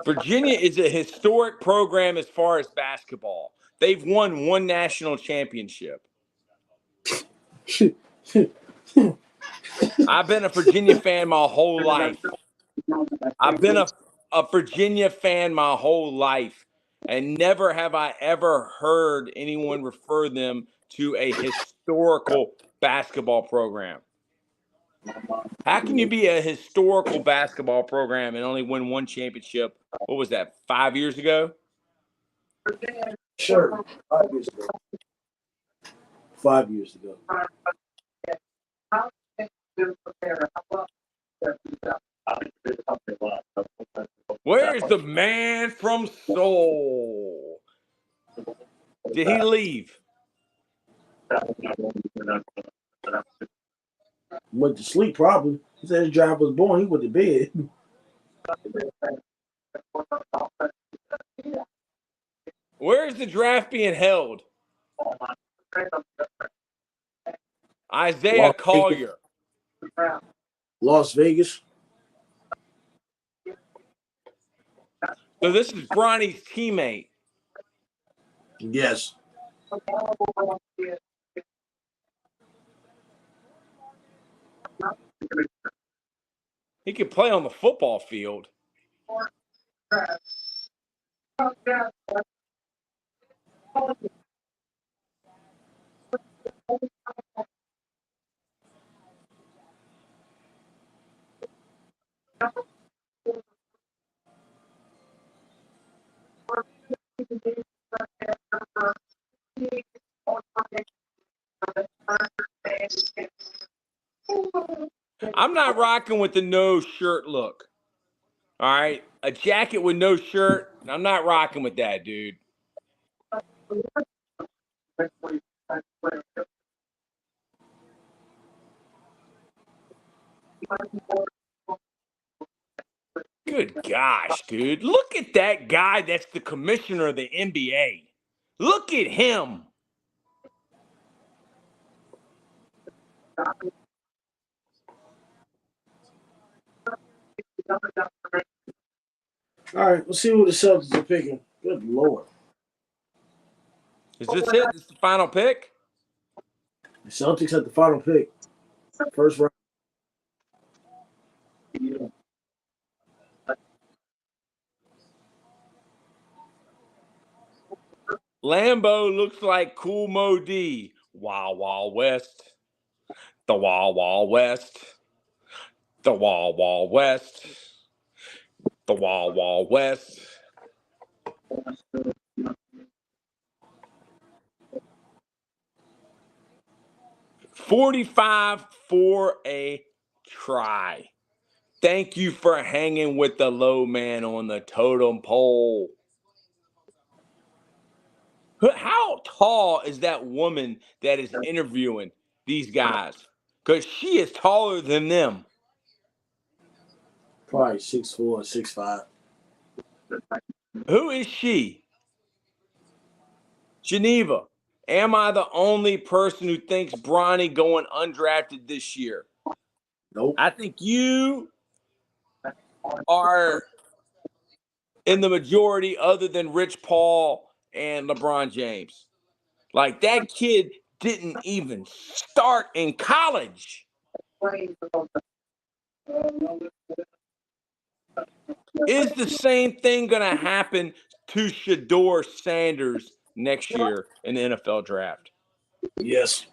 [SPEAKER 8] Virginia is a historic program as far as basketball. They've won one national championship. I've been a Virginia fan my whole life. I've been a Virginia fan my whole life. And never have I ever heard anyone refer them to a historical basketball program. How can you be a historical basketball program and only win one championship? What was that, 5 years ago?
[SPEAKER 3] Sure. 5 years ago. 5 years ago.
[SPEAKER 8] Where's the man from Seoul? Did he leave?
[SPEAKER 3] Went to sleep probably. He said his drive was born. He went to bed.
[SPEAKER 8] Where is the draft being held? Isaiah Collier.
[SPEAKER 3] Las Vegas.
[SPEAKER 8] So this is Bronny's teammate.
[SPEAKER 3] Yes.
[SPEAKER 8] He could play on the football field. I'm not rocking with the no shirt look. All right. A jacket with no shirt. I'm not rocking with that, dude. Good gosh, dude. Look at that guy that's the commissioner of the NBA. Look at him.
[SPEAKER 3] All right, let's see what the Celtics are picking. Good Lord.
[SPEAKER 8] Is this it? This is the final pick?
[SPEAKER 3] The Celtics had the final pick. First round.
[SPEAKER 8] Lambeau looks like Cool Mo D. Wild Wild West. The Wild Wild West. The Wild Wild West. The Wild Wild West. $45 for a try. Thank you for hanging with the low man on the totem pole. How tall is that woman that is interviewing these guys? Because she is taller than them.
[SPEAKER 3] Probably 6'4", 6'5".
[SPEAKER 8] Who is she? Geneva. Am I the only person who thinks Bronny going undrafted this year?
[SPEAKER 3] Nope.
[SPEAKER 8] I think you are in the majority other than Rich Paul and LeBron James. Like, that kid didn't even start in college. Is the same thing going to happen to Shador Sanders next year in the NFL draft?
[SPEAKER 3] Yes.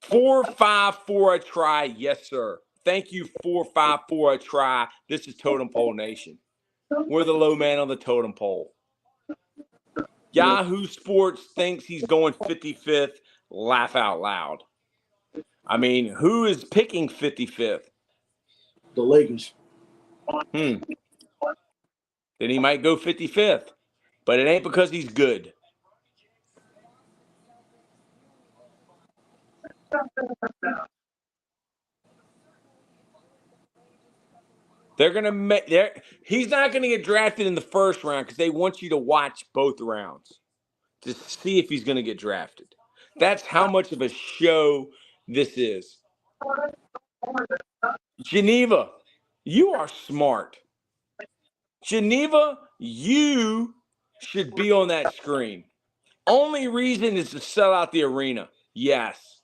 [SPEAKER 8] 4-5 for a try. Yes, sir. Thank you, 4-5 for a try. This is Totem Pole Nation. We're the low man on the totem pole. Yahoo Sports thinks he's going 55th. Laugh out loud. I mean, who is picking 55th?
[SPEAKER 3] The Lakers.
[SPEAKER 8] Then he might go 55th. But it ain't because he's good. They're gonna make. He's not gonna get drafted in the first round because they want you to watch both rounds to see if he's gonna get drafted. That's how much of a show this is. Geneva, you are smart. Geneva, you should be on that screen. Only reason is to sell out the arena. Yes.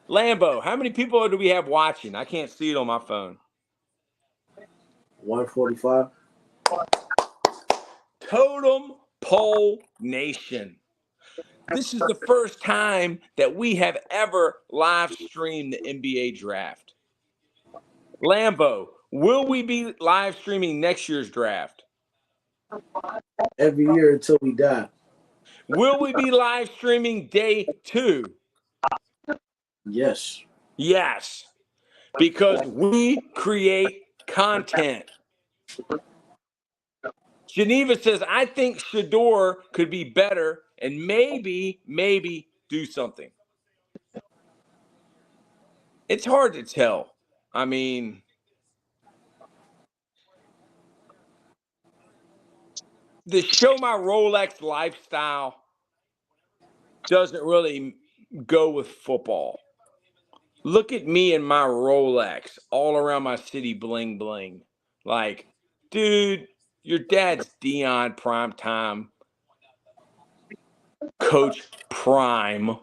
[SPEAKER 8] Lambo, how many people do we have watching? I can't see it on my phone.
[SPEAKER 3] 145.
[SPEAKER 8] Totem Pole Nation. This is the first time that we have ever live streamed the NBA draft. Lambo, will we be live streaming next year's draft?
[SPEAKER 3] Every year until we die.
[SPEAKER 8] Will we be live streaming day 2?
[SPEAKER 3] Yes.
[SPEAKER 8] Yes, because we create content. Geneva says, I think Shador could be better and maybe do something. It's hard to tell. I mean, the show my Rolex lifestyle doesn't really go with football. Look at me and my Rolex all around my city bling bling. Like, dude, your dad's Dion Primetime, Coach Prime,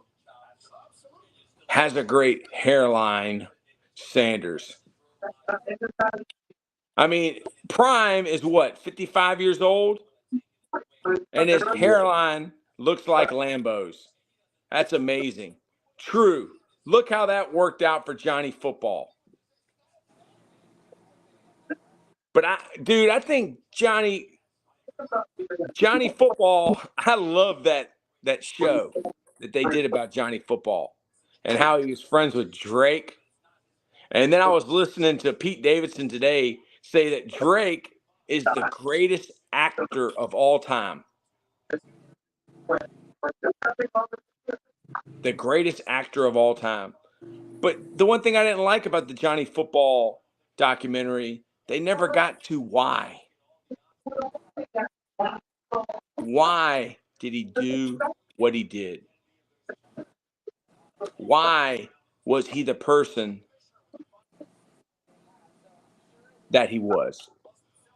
[SPEAKER 8] has a great hairline, Sanders. I mean, Prime is what, 55 years old? And his hairline looks like Lambo's. That's amazing. True. Look how that worked out for Johnny Football. But I think Johnny Football, I love that show that they did about Johnny Football and how he was friends with Drake. And then I was listening to Pete Davidson today say that Drake is the greatest actor of all time. The greatest actor of all time. But the one thing I didn't like about the Johnny Football documentary, they never got to why. Why did he do what he did? Why was he the person that he was?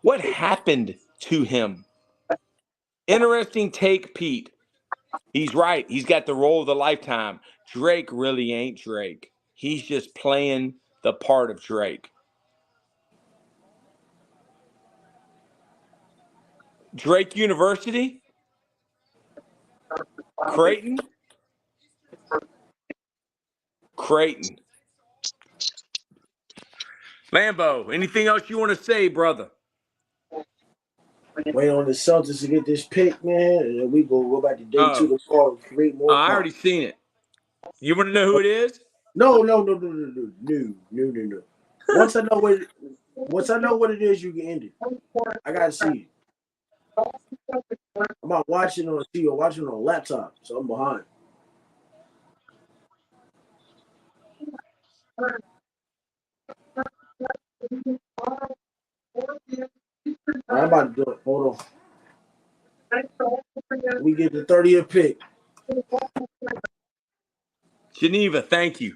[SPEAKER 8] What happened to him? Interesting take, Pete. He's right. He's got the role of the lifetime. Drake really ain't Drake. He's just playing the part of Drake. Drake University? Creighton? Lambo, anything else you want to say, brother?
[SPEAKER 3] Wait on the Celtics to get this pick, man, and then we go back to day 2 to fall and create more.
[SPEAKER 8] I already seen it. You want to know who it is?
[SPEAKER 3] No. Once I know what it is, you can end it. I gotta see it. I'm not watching on TV or watching on a laptop, so I'm behind. I'm about to do it. Hold on. We get the 30th pick.
[SPEAKER 8] Geneva, thank you.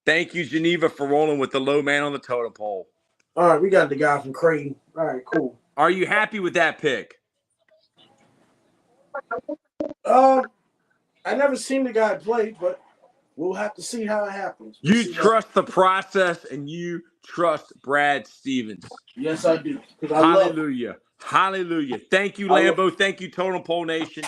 [SPEAKER 8] Thank you, Geneva, for rolling with the low man on the totem pole.
[SPEAKER 3] All right, we got the guy from Creighton. All right, cool.
[SPEAKER 8] Are you happy with that pick?
[SPEAKER 3] I never seen the guy play, but we'll have to see how it happens.
[SPEAKER 8] You trust the process and you trust Brad Stevens.
[SPEAKER 3] Yes, I do.
[SPEAKER 8] Hallelujah. Hallelujah. Thank you, Lambo. Thank you, Totem Pole Nation.